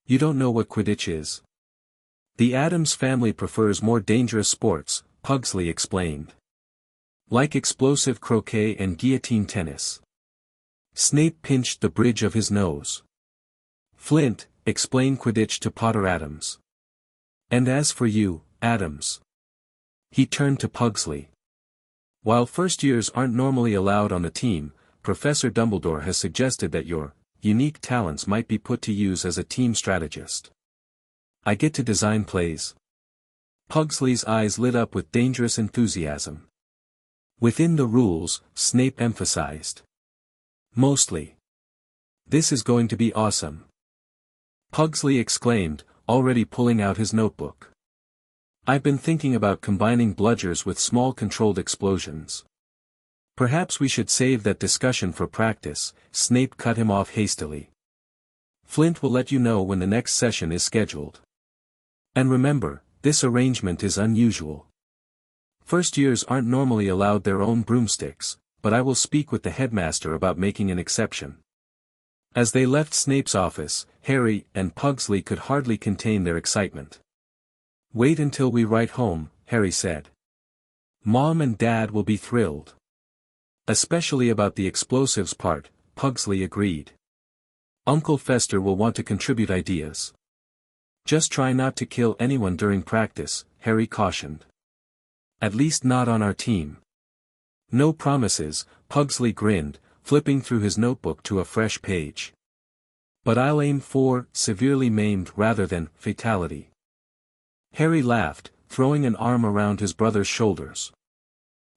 "You don't know what Quidditch is?" "The Addams family prefers more dangerous sports," Pugsley explained. "Like explosive croquet and guillotine tennis." Snape pinched the bridge of his nose. "Flint, explain Quidditch to Potter Addams. And as for you, Addams." He turned to Pugsley. "While first years aren't normally allowed on the team, Professor Dumbledore has suggested that your unique talents might be put to use as a team strategist. I get to design plays." Pugsley's eyes lit up with dangerous enthusiasm. "Within the rules," Snape emphasized. "Mostly. This is going to be awesome." Pugsley exclaimed, already pulling out his notebook. "I've been thinking about combining bludgers with small controlled explosions." "Perhaps we should save that discussion for practice," Snape cut him off hastily. "Flint will let you know when the next session is scheduled. And remember, this arrangement is unusual. First years aren't normally allowed their own broomsticks, but I will speak with the headmaster about making an exception." As they left Snape's office, Harry and Pugsley could hardly contain their excitement. "Wait until we write home," Harry said. "Mom and Dad will be thrilled." "Especially about the explosives part," Pugsley agreed. "Uncle Fester will want to contribute ideas." "Just try not to kill anyone during practice," Harry cautioned. "At least not on our team." "No promises," Pugsley grinned, flipping through his notebook to a fresh page. "But I'll aim for severely maimed rather than fatality." Harry laughed, throwing an arm around his brother's shoulders.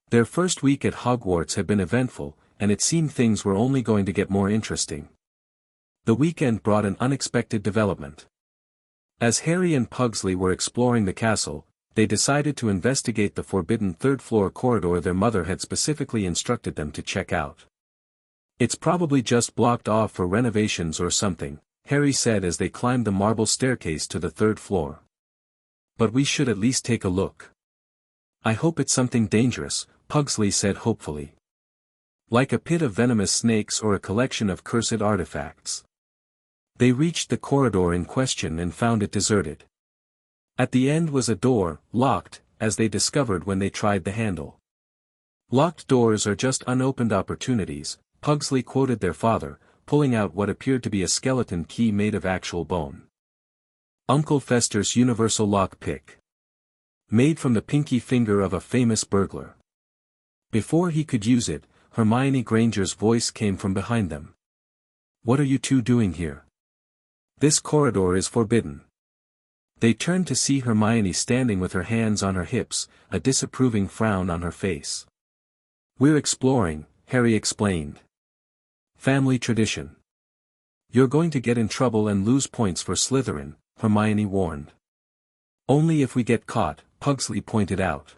Their first week at Hogwarts had been eventful, and it seemed things were only going to get more interesting. The weekend brought an unexpected development. As Harry and Pugsley were exploring the castle, they decided to investigate the forbidden third-floor corridor their mother had specifically instructed them to check out. "It's probably just blocked off for renovations or something," Harry said as they climbed the marble staircase to the third floor. "But we should at least take a look." "I hope it's something dangerous," Pugsley said hopefully. "Like a pit of venomous snakes or a collection of cursed artifacts." They reached the corridor in question and found it deserted. At the end was a door, locked, as they discovered when they tried the handle. "Locked doors are just unopened opportunities," Pugsley quoted their father, pulling out what appeared to be a skeleton key made of actual bone. "Uncle Fester's universal lock pick. Made from the pinky finger of a famous burglar." Before he could use it, Hermione Granger's voice came from behind them. "What are you two doing here? This corridor is forbidden." They turned to see Hermione standing with her hands on her hips, a disapproving frown on her face. "We're exploring," Harry explained. "Family tradition." "You're going to get in trouble and lose points for Slytherin," Hermione warned. "Only if we get caught," Pugsley pointed out.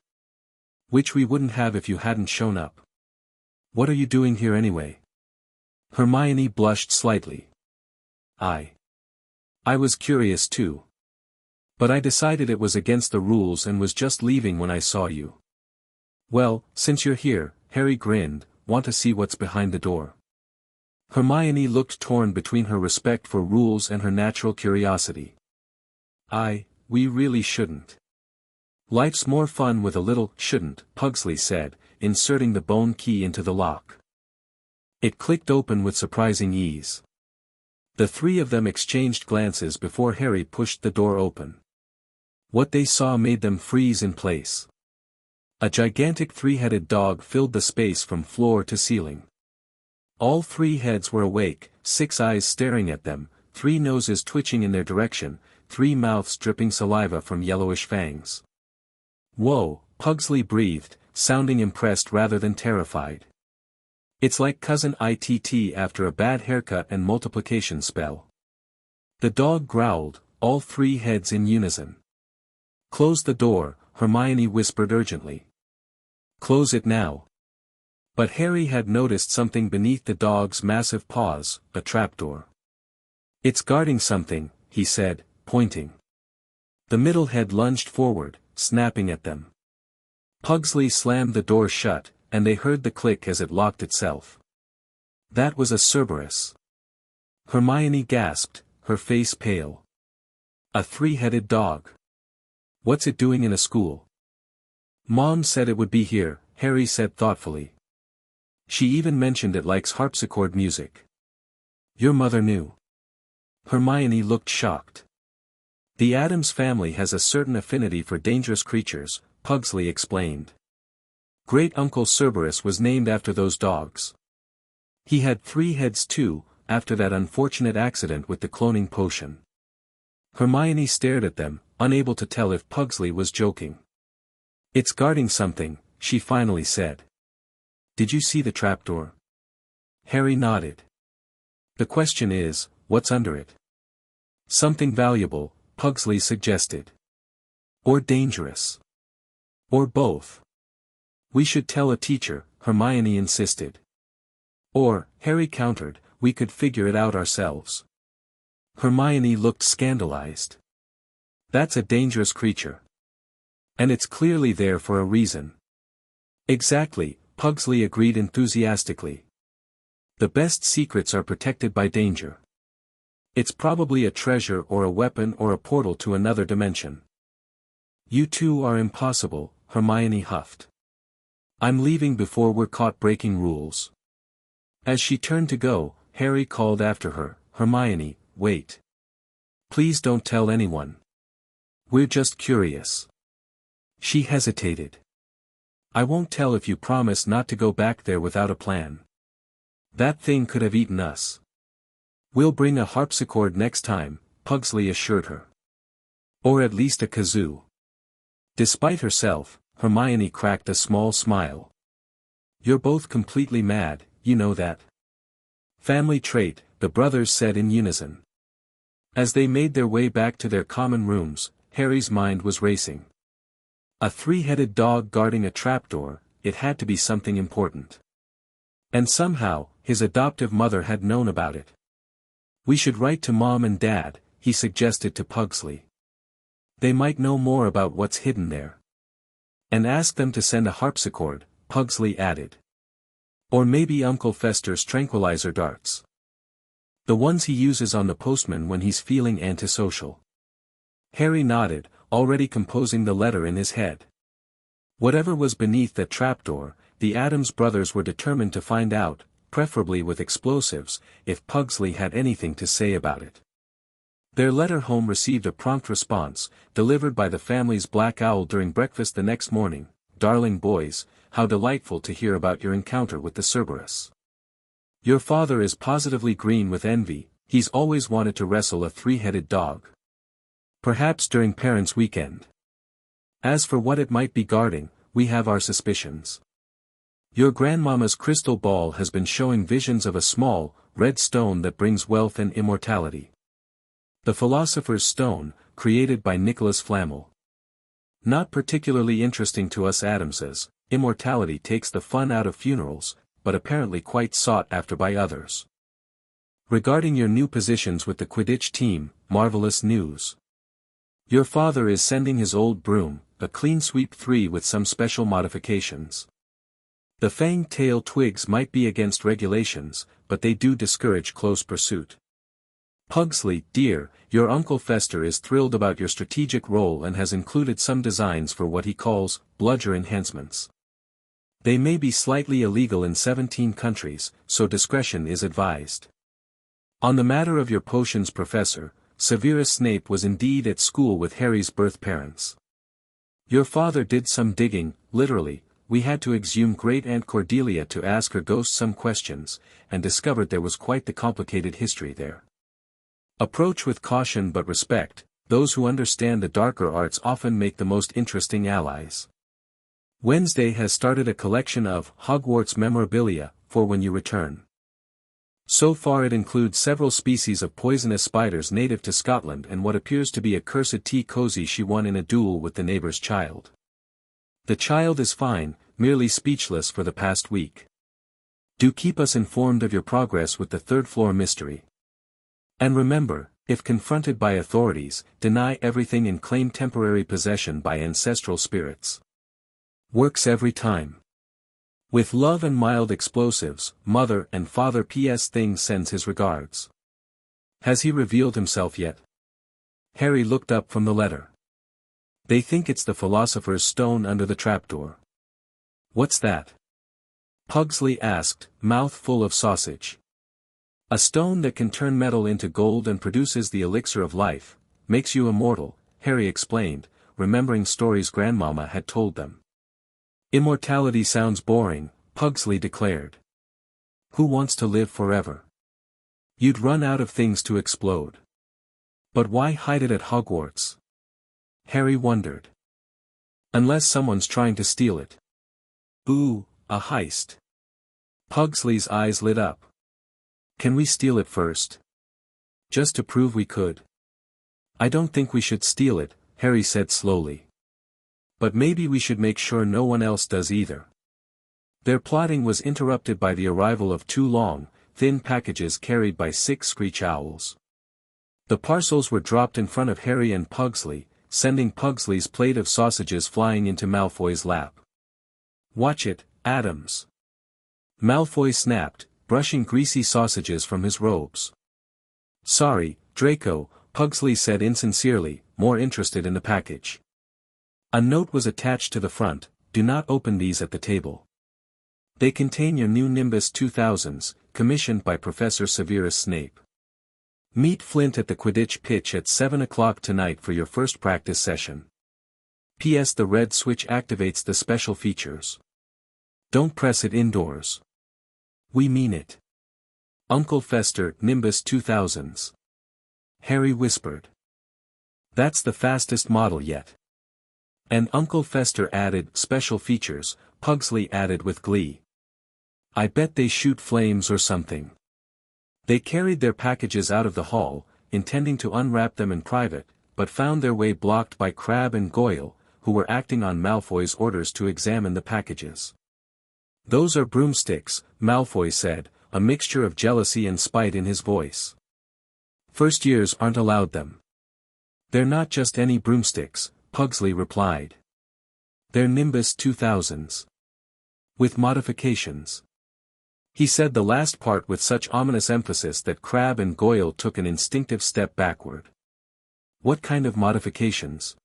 "Which we wouldn't have if you hadn't shown up." "What are you doing here anyway?" Hermione blushed slightly. I was curious too. But I decided it was against the rules and was just leaving when I saw you." "Well, since you're here," Harry grinned, "want to see what's behind the door?" Hermione looked torn between her respect for rules and her natural curiosity. We really shouldn't." "Life's more fun with a little shouldn't," Pugsley said, inserting the bone key into the lock. It clicked open with surprising ease. The three of them exchanged glances before Harry pushed the door open. What they saw made them freeze in place. A gigantic three-headed dog filled the space from floor to ceiling. All three heads were awake, 6 eyes staring at them, 3 noses twitching in their direction, 3 mouths dripping saliva from yellowish fangs. "Whoa," Pugsley breathed, sounding impressed rather than terrified. "It's like cousin Itt after a bad haircut and multiplication spell." The dog growled, all 3 heads in unison. "Close the door," Hermione whispered urgently. "Close it now." But Harry had noticed something beneath the dog's massive paws, a trapdoor. "It's guarding something," he said, pointing. The middle head lunged forward, snapping at them. Pugsley slammed the door shut, and they heard the click as it locked itself. That was a Cerberus. Hermione gasped, her face pale. "A 3-headed dog. What's it doing in a school?" "Mom said it would be here," Harry said thoughtfully. "She even mentioned it likes harpsichord music." "Your mother knew?" Hermione looked shocked. "The Addams family has a certain affinity for dangerous creatures," Pugsley explained. "Great-Uncle Cerberus was named after those dogs. He had 3 heads too, after that unfortunate accident with the cloning potion." Hermione stared at them, unable to tell if Pugsley was joking. "It's guarding something," she finally said. "Did you see the trapdoor?" Harry nodded. "The question is, what's under it?" "Something valuable," Pugsley suggested. "Or dangerous. Or both." "We should tell a teacher," Hermione insisted. "Or," Harry countered, "we could figure it out ourselves." Hermione looked scandalized. "That's a dangerous creature. And it's clearly there for a reason." "Exactly," Pugsley agreed enthusiastically. "The best secrets are protected by danger. It's probably a treasure or a weapon or a portal to another dimension." "You two are impossible," Hermione huffed. "I'm leaving before we're caught breaking rules." As she turned to go, Harry called after her, "Hermione, wait. Please don't tell anyone. We're just curious." She hesitated. "I won't tell if you promise not to go back there without a plan. That thing could have eaten us." "We'll bring a harpsichord next time," Pugsley assured her. "Or at least a kazoo." Despite herself, Hermione cracked a small smile. "You're both completely mad, you know that." "Family trait," the brothers said in unison. As they made their way back to their common rooms, Harry's mind was racing. A three-headed dog guarding a trapdoor, it had to be something important. And somehow, his adoptive mother had known about it. "We should write to Mom and Dad," he suggested to Pugsley. "They might know more about what's hidden there." "And ask them to send a harpsichord," Pugsley added. "Or maybe Uncle Fester's tranquilizer darts. The ones he uses on the postman when he's feeling antisocial." Harry nodded, already composing the letter in his head. Whatever was beneath that trapdoor, the Addams brothers were determined to find out, preferably with explosives, if Pugsley had anything to say about it. Their letter home received a prompt response, delivered by the family's black owl during breakfast the next morning. "Darling boys, how delightful to hear about your encounter with the Cerberus. Your father is positively green with envy, he's always wanted to wrestle a three-headed dog. Perhaps during Parents' Weekend. As for what it might be guarding, we have our suspicions. Your grandmama's crystal ball has been showing visions of a small, red stone that brings wealth and immortality. The Philosopher's Stone, created by Nicholas Flamel. Not particularly interesting to us Addamses, immortality takes the fun out of funerals, but apparently quite sought after by others. Regarding your new positions with the Quidditch team, marvelous news. Your father is sending his old broom, a clean sweep 3 with some special modifications. The fanged tail twigs might be against regulations, but they do discourage close pursuit. Pugsley, dear, your Uncle Fester is thrilled about your strategic role and has included some designs for what he calls bludger enhancements. They may be slightly illegal in 17 countries, so discretion is advised. On the matter of your potions professor, Severus Snape was indeed at school with Harry's birth parents. Your father did some digging, literally. We had to exhume Great Aunt Cordelia to ask her ghost some questions, and discovered there was quite the complicated history there. Approach with caution but respect, those who understand the darker arts often make the most interesting allies. Wednesday has started a collection of Hogwarts memorabilia, for when you return. So far it includes several species of poisonous spiders native to Scotland and what appears to be a cursed tea cozy she won in a duel with the neighbor's child. The child is fine, merely speechless for the past week. Do keep us informed of your progress with the third-floor mystery. And remember, if confronted by authorities, deny everything and claim temporary possession by ancestral spirits. Works every time. With love and mild explosives, Mother and Father. P.S. Thing sends his regards. Has he revealed himself yet? Harry looked up from the letter. They think it's the Philosopher's Stone under the trapdoor. What's that? Pugsley asked, mouth full of sausage. A stone that can turn metal into gold and produces the elixir of life, makes you immortal, Harry explained, remembering stories grandmama had told them. Immortality sounds boring, Pugsley declared. Who wants to live forever? You'd run out of things to explode. But why hide it at Hogwarts? Harry wondered. Unless someone's trying to steal it. Ooh, a heist. Pugsley's eyes lit up. Can we steal it first? Just to prove we could. I don't think we should steal it, Harry said slowly. But maybe we should make sure no one else does either. Their plotting was interrupted by the arrival of 2 long, thin packages carried by 6 screech owls. The parcels were dropped in front of Harry and Pugsley, sending Pugsley's plate of sausages flying into Malfoy's lap. Watch it, Addams. Malfoy snapped, brushing greasy sausages from his robes. Sorry, Draco, Pugsley said insincerely, more interested in the package. A note was attached to the front, do not open these at the table. They contain your new Nimbus 2000s, commissioned by Professor Severus Snape. Meet Flint at the Quidditch pitch at 7 o'clock tonight for your first practice session. P.S. The red switch activates the special features. Don't press it indoors. We mean it. Uncle Fester, Nimbus 2000s. Harry whispered. That's the fastest model yet. And Uncle Fester added, special features, Pugsley added with glee. I bet they shoot flames or something. They carried their packages out of the hall, intending to unwrap them in private, but found their way blocked by Crabbe and Goyle, who were acting on Malfoy's orders to examine the packages. Those are broomsticks, Malfoy said, a mixture of jealousy and spite in his voice. First years aren't allowed them. They're not just any broomsticks, Pugsley replied. They're Nimbus 2000s. With modifications. He said the last part with such ominous emphasis that Crabbe and Goyle took an instinctive step backward. What kind of modifications?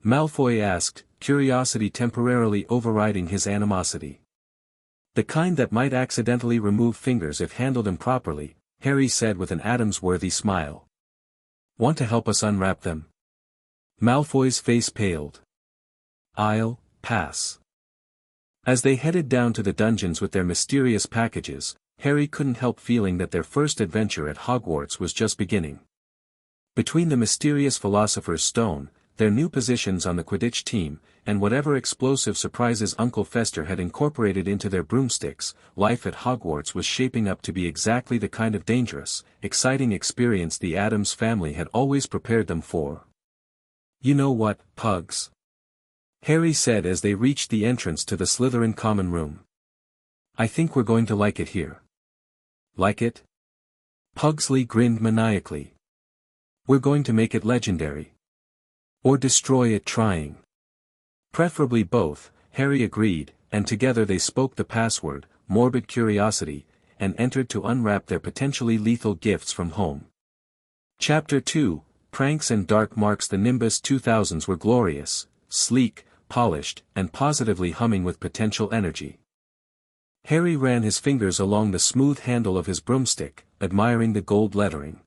Malfoy asked, curiosity temporarily overriding his animosity. The kind that might accidentally remove fingers if handled improperly, Harry said with an Addams-worthy smile. Want to help us unwrap them? Malfoy's face paled. I'll pass. As they headed down to the dungeons with their mysterious packages, Harry couldn't help feeling that their first adventure at Hogwarts was just beginning. Between the mysterious Philosopher's Stone, their new positions on the Quidditch team, and whatever explosive surprises Uncle Fester had incorporated into their broomsticks, life at Hogwarts was shaping up to be exactly the kind of dangerous, exciting experience the Addams family had always prepared them for. You know what, Pugs? Harry said as they reached the entrance to the Slytherin common room. I think we're going to like it here. Like it? Pugsley grinned maniacally. We're going to make it legendary. Or destroy it trying. Preferably both, Harry agreed, and together they spoke the password, morbid curiosity, and entered to unwrap their potentially lethal gifts from home. Chapter 2, Pranks and Dark Marks. The Nimbus 2000s were glorious, sleek, polished, and positively humming with potential energy. Harry ran his fingers along the smooth handle of his broomstick, admiring the gold lettering.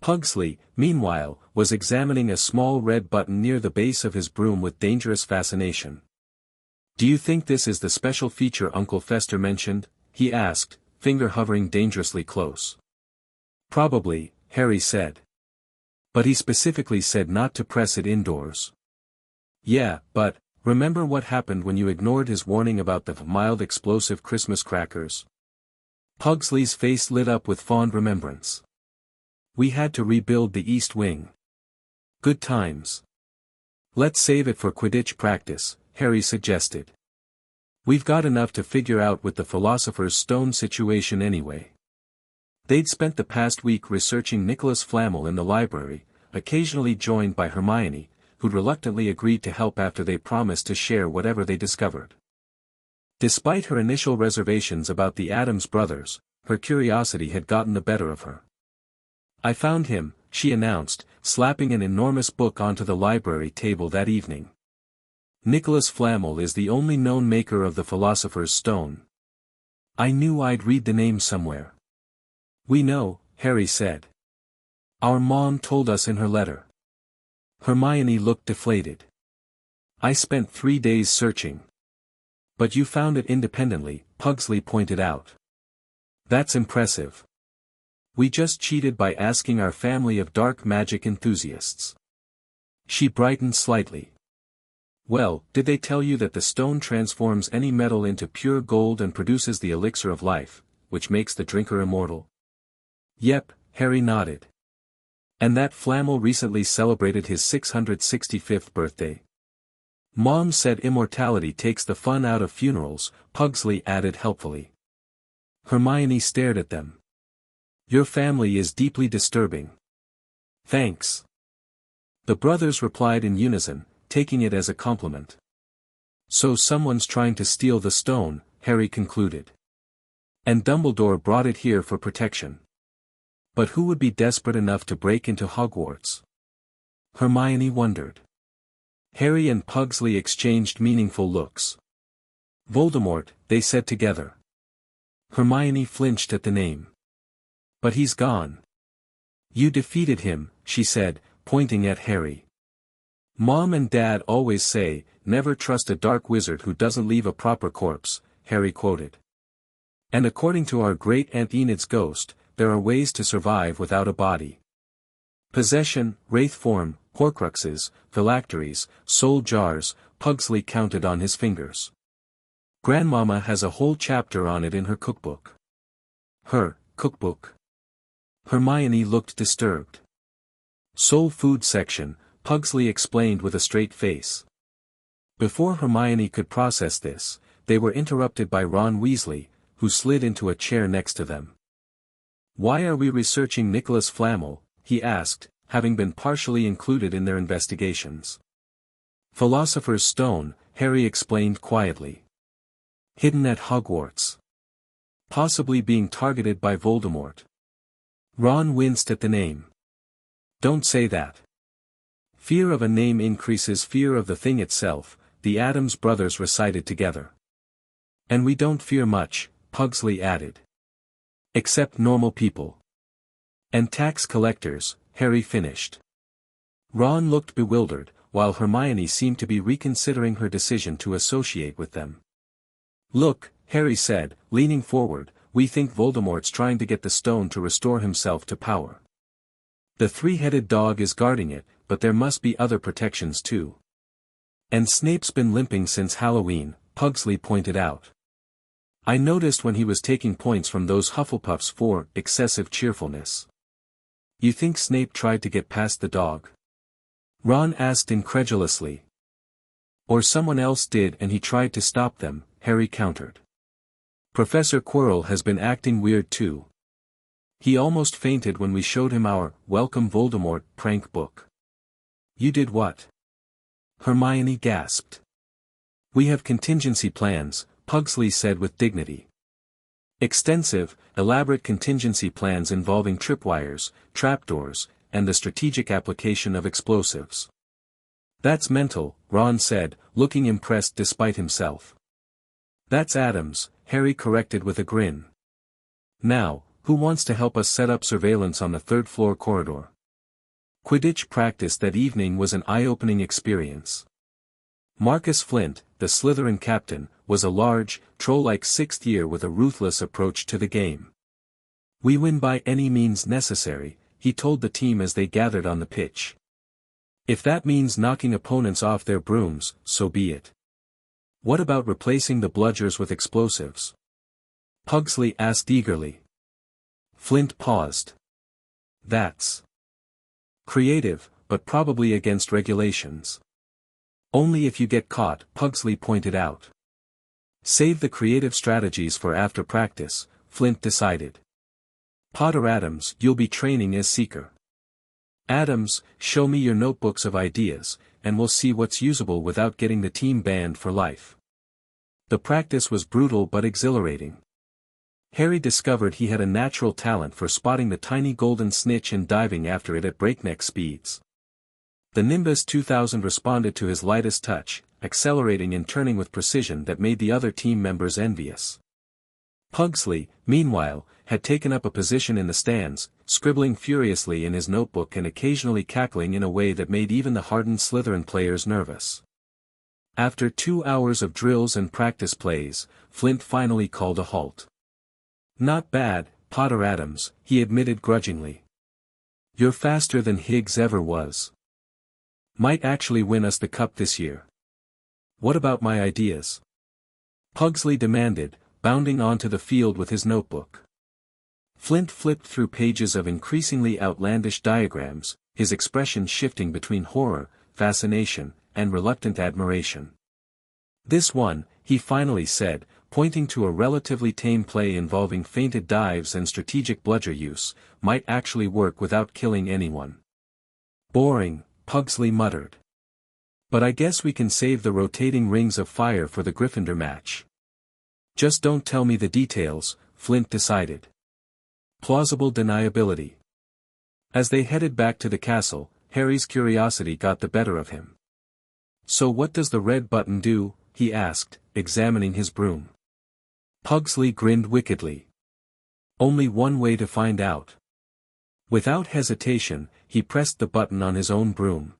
Pugsley, meanwhile, was examining a small red button near the base of his broom with dangerous fascination. Do you think this is the special feature Uncle Fester mentioned? He asked, finger hovering dangerously close. Probably, Harry said. But he specifically said not to press it indoors. Yeah, but, remember what happened when you ignored his warning about the mild explosive Christmas crackers? Pugsley's face lit up with fond remembrance. We had to rebuild the East Wing. Good times. Let's save it for Quidditch practice, Harry suggested. We've got enough to figure out with the Philosopher's Stone situation anyway. They'd spent the past week researching Nicholas Flamel in the library, occasionally joined by Hermione, who'd reluctantly agreed to help after they promised to share whatever they discovered. Despite her initial reservations about the Addams brothers, her curiosity had gotten the better of her. I found him, she announced, slapping an enormous book onto the library table that evening. Nicholas Flamel is the only known maker of the Philosopher's Stone. I knew I'd read the name somewhere. We know, Harry said. Our mom told us in her letter. Hermione looked deflated. I spent 3 days searching. But you found it independently, Pugsley pointed out. That's impressive. We just cheated by asking our family of dark magic enthusiasts. She brightened slightly. Well, did they tell you that the stone transforms any metal into pure gold and produces the elixir of life, which makes the drinker immortal? Yep, Harry nodded. And that Flamel recently celebrated his 665th birthday. Mom said immortality takes the fun out of funerals, Pugsley added helpfully. Hermione stared at them. Your family is deeply disturbing. Thanks. The brothers replied in unison, taking it as a compliment. So someone's trying to steal the stone, Harry concluded. And Dumbledore brought it here for protection. But who would be desperate enough to break into Hogwarts? Hermione wondered. Harry and Pugsley exchanged meaningful looks. Voldemort, they said together. Hermione flinched at the name. But he's gone. You defeated him, she said, pointing at Harry. Mom and Dad always say, never trust a dark wizard who doesn't leave a proper corpse, Harry quoted. And according to our great Aunt Enid's ghost, there are ways to survive without a body. Possession, wraith form, horcruxes, phylacteries, soul jars, Pugsley counted on his fingers. Grandmama has a whole chapter on it in her cookbook. Her cookbook? Hermione looked disturbed. Soul food section, Pugsley explained with a straight face. Before Hermione could process this, they were interrupted by Ron Weasley, who slid into a chair next to them. "Why are we researching Nicholas Flamel?" he asked, having been partially included in their investigations. "Philosopher's Stone," Harry explained quietly. "Hidden at Hogwarts. Possibly being targeted by Voldemort." Ron winced at the name. "Don't say that. Fear of a name increases fear of the thing itself," the Addams brothers recited together. "And we don't fear much," Pugsley added. "Except normal people. And tax collectors," Harry finished. Ron looked bewildered, while Hermione seemed to be reconsidering her decision to associate with them. "Look," Harry said, leaning forward, "we think Voldemort's trying to get the stone to restore himself to power. The three-headed dog is guarding it, but there must be other protections too. And Snape's been limping since Halloween," Pugsley pointed out. "I noticed when he was taking points from those Hufflepuffs for excessive cheerfulness." "You think Snape tried to get past the dog?" Ron asked incredulously. "Or someone else did and he tried to stop them," Harry countered. "Professor Quirrell has been acting weird too. He almost fainted when we showed him our Welcome Voldemort prank book." "You did what?" Hermione gasped. "We have contingency plans," Pugsley said with dignity. "Extensive, elaborate contingency plans involving tripwires, trapdoors, and the strategic application of explosives." "That's mental," Ron said, looking impressed despite himself. "That's Addams," Harry corrected with a grin. "Now, who wants to help us set up surveillance on the third-floor corridor?" Quidditch practice that evening was an eye-opening experience. Marcus Flint, the Slytherin captain, was a large, troll-like sixth year with a ruthless approach to the game. "We win by any means necessary," he told the team as they gathered on the pitch. "If that means knocking opponents off their brooms, so be it." "What about replacing the bludgers with explosives?" Pugsley asked eagerly. Flint paused. "That's creative, but probably against regulations." "Only if you get caught," Pugsley pointed out. "Save the creative strategies for after practice," Flint decided. "Potter Addams, you'll be training as Seeker. Addams, show me your notebooks of ideas, and we'll see what's usable without getting the team banned for life." The practice was brutal but exhilarating. Harry discovered he had a natural talent for spotting the tiny golden snitch and diving after it at breakneck speeds. The Nimbus 2000 responded to his lightest touch, accelerating and turning with precision that made the other team members envious. Pugsley, meanwhile, had taken up a position in the stands, scribbling furiously in his notebook and occasionally cackling in a way that made even the hardened Slytherin players nervous. After 2 hours of drills and practice plays, Flint finally called a halt. "Not bad, Potter Addams," he admitted grudgingly. "You're faster than Higgs ever was. Might actually win us the cup this year." "What about my ideas?" Pugsley demanded, bounding onto the field with his notebook. Flint flipped through pages of increasingly outlandish diagrams, his expression shifting between horror, fascination, and reluctant admiration. "This one," he finally said, pointing to a relatively tame play involving feinted dives and strategic bludger use, might actually work without killing anyone. "Boring," Pugsley muttered. "But I guess we can save the rotating rings of fire for the Gryffindor match." "Just don't tell me the details," Flint decided. Plausible deniability. As they headed back to the castle, Harry's curiosity got the better of him. "So what does the red button do?" he asked, examining his broom. Pugsley grinned wickedly. "Only one way to find out." Without hesitation, he pressed the button on his own broom.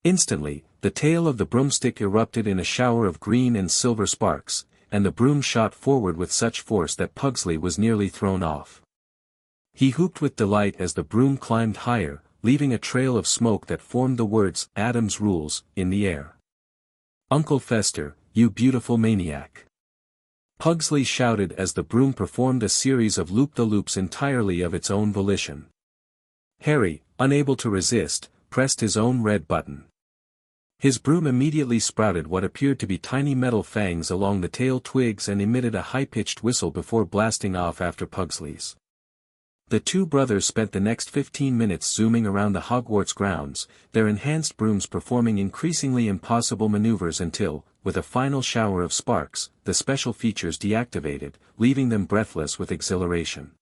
Instantly, the tail of the broomstick erupted in a shower of green and silver sparks, and the broom shot forward with such force that Pugsley was nearly thrown off. He whooped with delight as the broom climbed higher, leaving a trail of smoke that formed the words, "Addams rules," in the air. "Uncle Fester, you beautiful maniac!" Pugsley shouted as the broom performed a series of loop-the-loops entirely of its own volition. Harry, unable to resist, pressed his own red button. His broom immediately sprouted what appeared to be tiny metal fangs along the tail twigs and emitted a high-pitched whistle before blasting off after Pugsley's. The two brothers spent the next 15 minutes zooming around the Hogwarts grounds, their enhanced brooms performing increasingly impossible maneuvers until, with a final shower of sparks, the special features deactivated, leaving them breathless with exhilaration.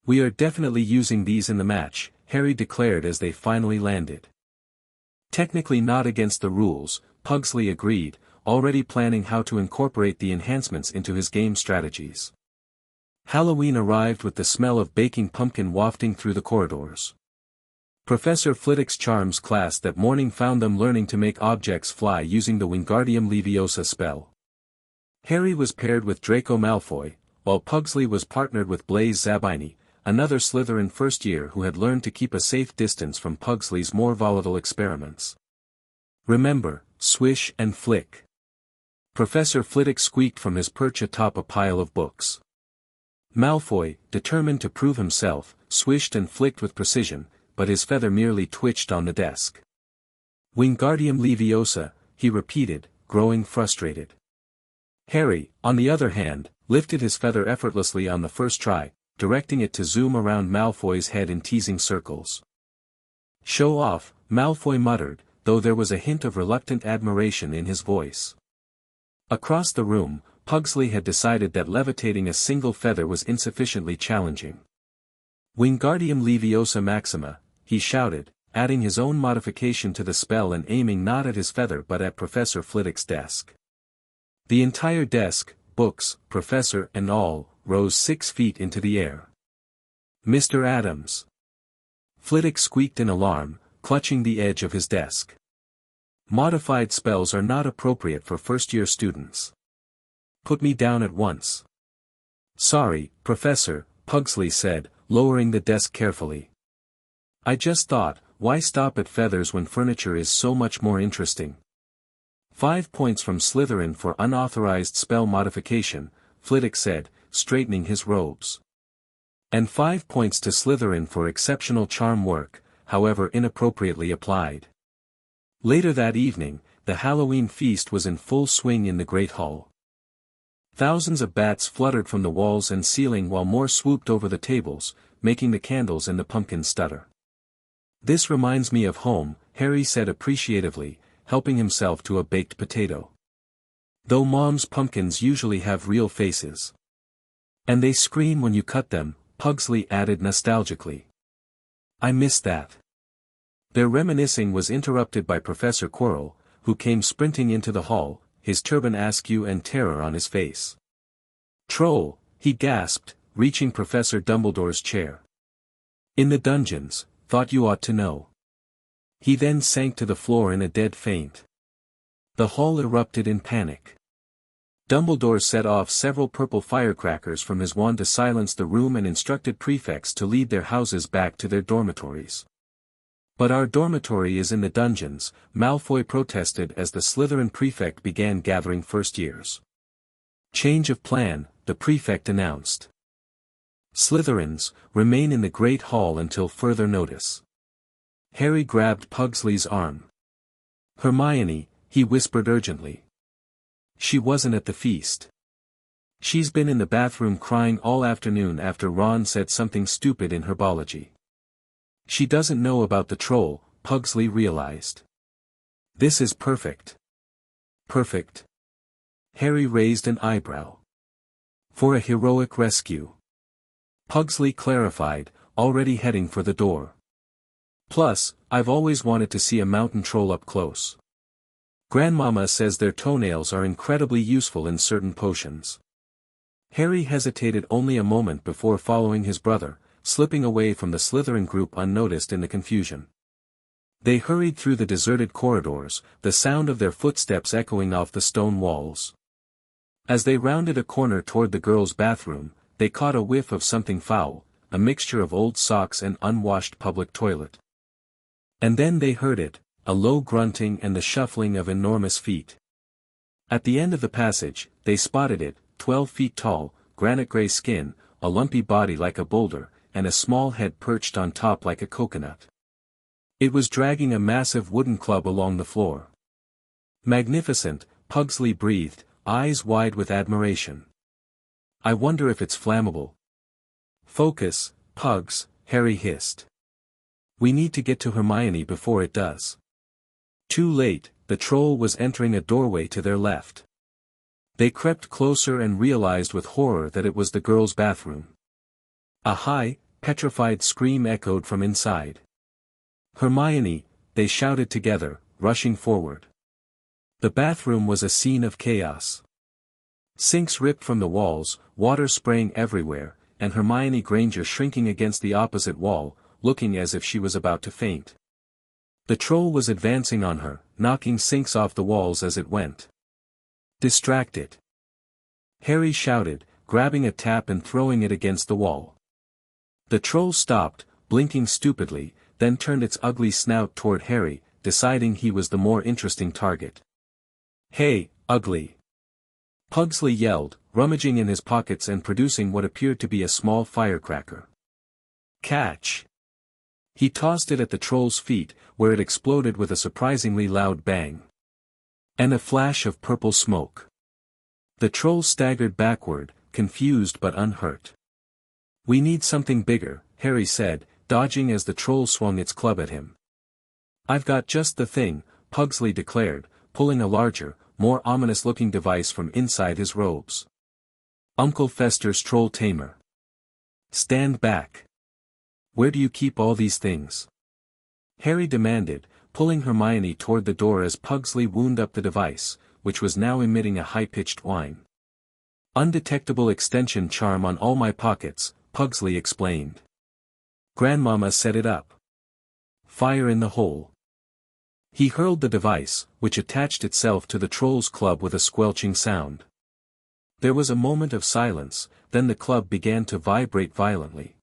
"We are definitely using these in the match," Harry declared as they finally landed. "Technically not against the rules," Pugsley agreed, already planning how to incorporate the enhancements into his game strategies. Halloween arrived with the smell of baking pumpkin wafting through the corridors. Professor Flitwick's charms class that morning found them learning to make objects fly using the Wingardium Leviosa spell. Harry was paired with Draco Malfoy, while Pugsley was partnered with Blaise Zabini, another Slytherin first year who had learned to keep a safe distance from Pugsley's more volatile experiments. "Remember, swish and flick." Professor Flitwick squeaked from his perch atop a pile of books. Malfoy, determined to prove himself, swished and flicked with precision, but his feather merely twitched on the desk. "Wingardium Leviosa," he repeated, growing frustrated. Harry, on the other hand, lifted his feather effortlessly on the first try, directing it to zoom around Malfoy's head in teasing circles. "Show off," Malfoy muttered, though there was a hint of reluctant admiration in his voice. Across the room, Pugsley had decided that levitating a single feather was insufficiently challenging. "Wingardium Leviosa Maxima," he shouted, adding his own modification to the spell and aiming not at his feather but at Professor Flitwick's desk. The entire desk, books, professor and all, rose 6 feet into the air. "Mr. Addams!" Flitwick squeaked in alarm, clutching the edge of his desk. "Modified spells are not appropriate for first-year students. Put me down at once." "Sorry, Professor," Pugsley said, lowering the desk carefully. "I just thought, why stop at feathers when furniture is so much more interesting?" 5 points from Slytherin for unauthorized spell modification, Flitwick said, straightening his robes. "And 5 points to Slytherin for exceptional charm work, however inappropriately applied." Later that evening, the Halloween feast was in full swing in the Great Hall. Thousands of bats fluttered from the walls and ceiling while more swooped over the tables, making the candles and the pumpkins stutter. "This reminds me of home," Harry said appreciatively, helping himself to a baked potato. "Though Mom's pumpkins usually have real faces. And they scream when you cut them," Pugsley added nostalgically. "I miss that." Their reminiscing was interrupted by Professor Quirrell, who came sprinting into the hall, his turban askew and terror on his face. "Troll," he gasped, reaching Professor Dumbledore's chair. "In the dungeons, thought you ought to know." He then sank to the floor in a dead faint. The hall erupted in panic. Dumbledore set off several purple firecrackers from his wand to silence the room and instructed prefects to lead their houses back to their dormitories. "But our dormitory is in the dungeons," Malfoy protested as the Slytherin prefect began gathering first years. "Change of plan," the prefect announced. "Slytherins, remain in the Great Hall until further notice." Harry grabbed Pugsley's arm. "Hermione," he whispered urgently. "She wasn't at the feast. She's been in the bathroom crying all afternoon after Ron said something stupid in herbology. She doesn't know about the troll," Pugsley realized. "This is perfect." "Perfect?" Harry raised an eyebrow. "For a heroic rescue," Pugsley clarified, already heading for the door. "Plus, I've always wanted to see a mountain troll up close. Grandmama says their toenails are incredibly useful in certain potions." Harry hesitated only a moment before following his brother, slipping away from the Slytherin group unnoticed in the confusion. They hurried through the deserted corridors, the sound of their footsteps echoing off the stone walls. As they rounded a corner toward the girls' bathroom, they caught a whiff of something foul, a mixture of old socks and unwashed public toilet. And then they heard it, a low grunting and the shuffling of enormous feet. At the end of the passage, they spotted it, 12 feet tall, granite-gray skin, a lumpy body like a boulder, and a small head perched on top like a coconut. It was dragging a massive wooden club along the floor. Magnificent, Pugsley breathed, eyes wide with admiration. I wonder if it's flammable. Focus, Pugs, Harry hissed. We need to get to Hermione before it does. Too late, the troll was entering a doorway to their left. They crept closer and realized with horror that it was the girls' bathroom. A high, petrified scream echoed from inside. Hermione, they shouted together, rushing forward. The bathroom was a scene of chaos. Sinks ripped from the walls, water spraying everywhere, and Hermione Granger shrinking against the opposite wall, looking as if she was about to faint. The troll was advancing on her, knocking sinks off the walls as it went. Distract it! Harry shouted, grabbing a tap and throwing it against the wall. The troll stopped, blinking stupidly, then turned its ugly snout toward Harry, deciding he was the more interesting target. Hey, ugly! Pugsley yelled, rummaging in his pockets and producing what appeared to be a small firecracker. Catch! He tossed it at the troll's feet, where it exploded with a surprisingly loud bang. And a flash of purple smoke. The troll staggered backward, confused but unhurt. We need something bigger, Harry said, dodging as the troll swung its club at him. I've got just the thing, Pugsley declared, pulling a larger, more ominous-looking device from inside his robes. Uncle Fester's troll tamer. Stand back. Where do you keep all these things? Harry demanded, pulling Hermione toward the door as Pugsley wound up the device, which was now emitting a high-pitched whine. Undetectable extension charm on all my pockets, Pugsley explained. Grandmama set it up. Fire in the hole. He hurled the device, which attached itself to the troll's club with a squelching sound. There was a moment of silence, then the club began to vibrate violently.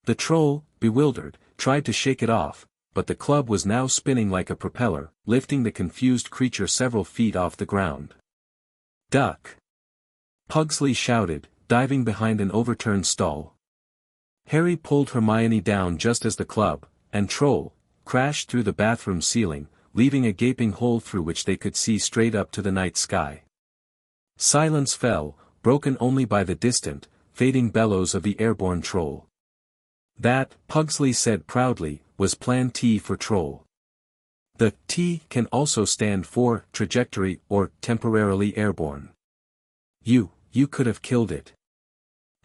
The troll, bewildered, tried to shake it off, but the club was now spinning like a propeller, lifting the confused creature several feet off the ground. Duck! Pugsley shouted, diving behind an overturned stall. Harry pulled Hermione down just as the club, and troll, crashed through the bathroom ceiling, leaving a gaping hole through which they could see straight up to the night sky. Silence fell, broken only by the distant, fading bellows of the airborne troll. That, Pugsley said proudly, was Plan T for troll. The T can also stand for trajectory or temporarily airborne. You could have killed it.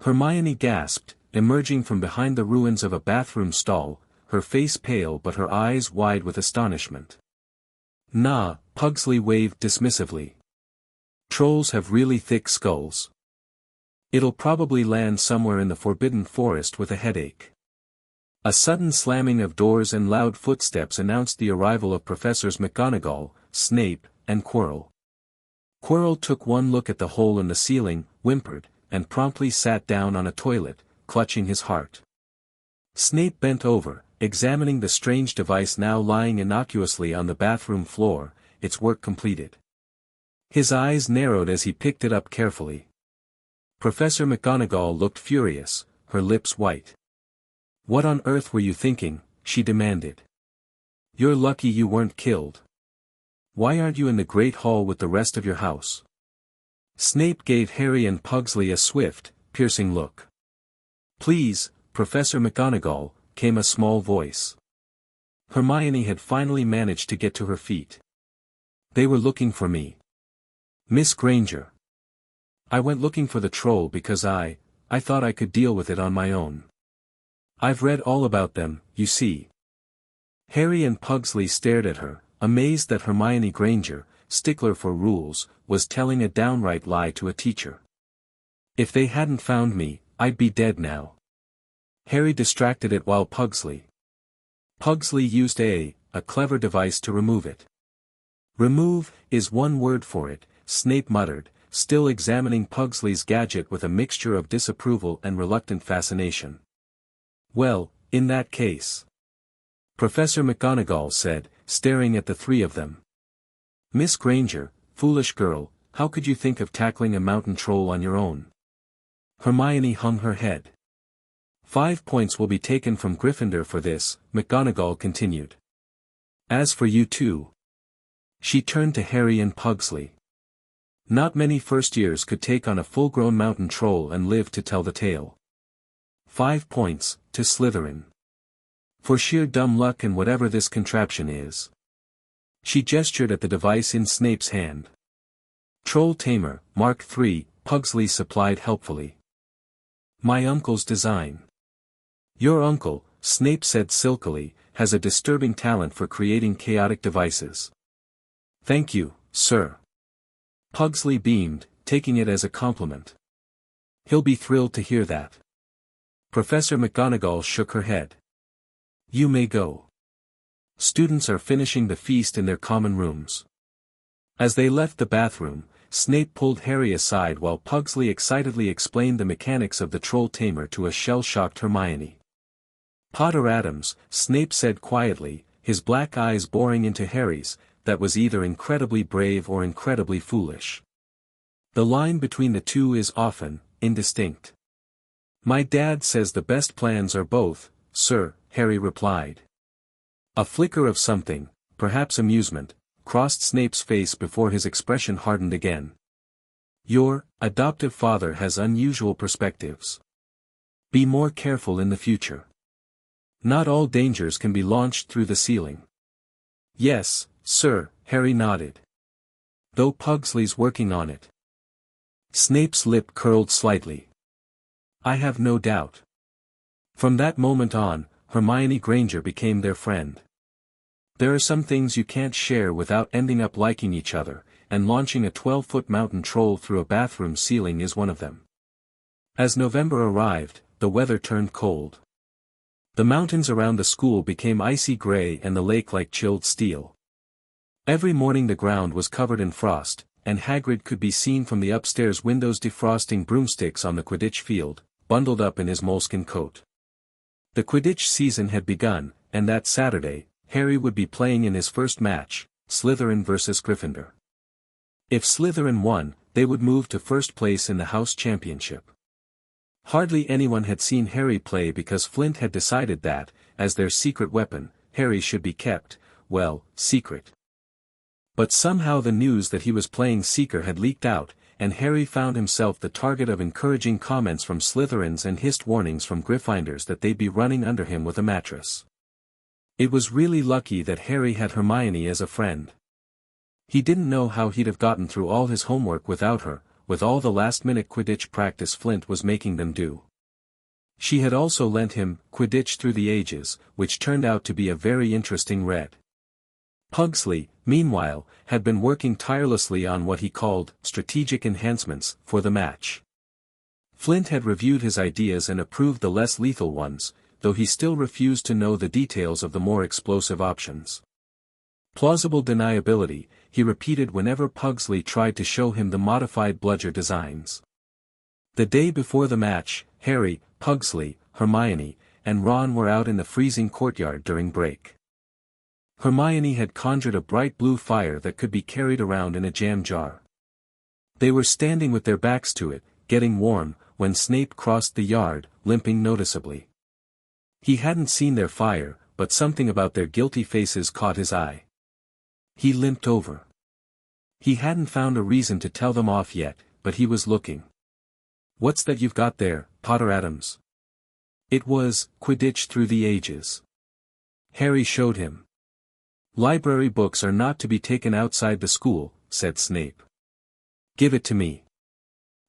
Hermione gasped, emerging from behind the ruins of a bathroom stall, her face pale but her eyes wide with astonishment. Nah, Pugsley waved dismissively. Trolls have really thick skulls. It'll probably land somewhere in the Forbidden Forest with a headache. A sudden slamming of doors and loud footsteps announced the arrival of Professors McGonagall, Snape, and Quirrell. Quirrell took one look at the hole in the ceiling, whimpered, and promptly sat down on a toilet, clutching his heart. Snape bent over, examining the strange device now lying innocuously on the bathroom floor, its work completed. His eyes narrowed as he picked it up carefully. Professor McGonagall looked furious, her lips white. What on earth were you thinking? She demanded. You're lucky you weren't killed. Why aren't you in the Great Hall with the rest of your house? Snape gave Harry and Pugsley a swift, piercing look. Please, Professor McGonagall, came a small voice. Hermione had finally managed to get to her feet. They were looking for me. Miss Granger. I went looking for the troll because I thought I could deal with it on my own. I've read all about them, you see. Harry and Pugsley stared at her, amazed that Hermione Granger, stickler for rules, was telling a downright lie to a teacher. If they hadn't found me, I'd be dead now. Harry distracted it while Pugsley used a clever device to remove it. Remove is one word for it, Snape muttered, still examining Pugsley's gadget with a mixture of disapproval and reluctant fascination. Well, in that case. Professor McGonagall said, staring at the three of them. Miss Granger, foolish girl, how could you think of tackling a mountain troll on your own? Hermione hung her head. 5 points will be taken from Gryffindor for this, McGonagall continued. As for you two. She turned to Harry and Pugsley. Not many first years could take on a full-grown mountain troll and live to tell the tale. 5 points, to Slytherin. For sheer dumb luck and whatever this contraption is. She gestured at the device in Snape's hand. Troll Tamer, Mark III, Pugsley supplied helpfully. My uncle's design. Your uncle, Snape said silkily, has a disturbing talent for creating chaotic devices. Thank you, sir. Pugsley beamed, taking it as a compliment. He'll be thrilled to hear that. Professor McGonagall shook her head. You may go. Students are finishing the feast in their common rooms. As they left the bathroom, Snape pulled Harry aside while Pugsley excitedly explained the mechanics of the Troll Tamer to a shell-shocked Hermione. Potter Addams, Snape said quietly, his black eyes boring into Harry's, that was either incredibly brave or incredibly foolish. The line between the two is often indistinct. My dad says the best plans are both, sir, Harry replied. A flicker of something, perhaps amusement, crossed Snape's face before his expression hardened again. Your adoptive father has unusual perspectives. Be more careful in the future. Not all dangers can be launched through the ceiling. Yes, sir, Harry nodded. Though Pugsley's working on it. Snape's lip curled slightly. I have no doubt. From that moment on, Hermione Granger became their friend. There are some things you can't share without ending up liking each other, and launching a 12-foot mountain troll through a bathroom ceiling is one of them. As November arrived, the weather turned cold. The mountains around the school became icy gray and the lake like chilled steel. Every morning the ground was covered in frost, and Hagrid could be seen from the upstairs windows defrosting broomsticks on the Quidditch field, bundled up in his moleskin coat. The Quidditch season had begun, and that Saturday, Harry would be playing in his first match, Slytherin versus Gryffindor. If Slytherin won, they would move to first place in the house championship. Hardly anyone had seen Harry play because Flint had decided that, as their secret weapon, Harry should be kept, well, secret. But somehow the news that he was playing Seeker had leaked out, and Harry found himself the target of encouraging comments from Slytherins and hissed warnings from Gryffindors that they'd be running under him with a mattress. It was really lucky that Harry had Hermione as a friend. He didn't know how he'd have gotten through all his homework without her, with all the last-minute Quidditch practice Flint was making them do. She had also lent him Quidditch Through the Ages, which turned out to be a very interesting read. Pugsley, meanwhile, had been working tirelessly on what he called strategic enhancements for the match. Flint had reviewed his ideas and approved the less lethal ones, though he still refused to know the details of the more explosive options. Plausible deniability, he repeated whenever Pugsley tried to show him the modified bludger designs. The day before the match, Harry, Pugsley, Hermione, and Ron were out in the freezing courtyard during break. Hermione had conjured a bright blue fire that could be carried around in a jam jar. They were standing with their backs to it, getting warm, when Snape crossed the yard, limping noticeably. He hadn't seen their fire, but something about their guilty faces caught his eye. He limped over. He hadn't found a reason to tell them off yet, but he was looking. What's that you've got there, Potter Addams? It was Quidditch Through the Ages. Harry showed him. Library books are not to be taken outside the school, said Snape. Give it to me.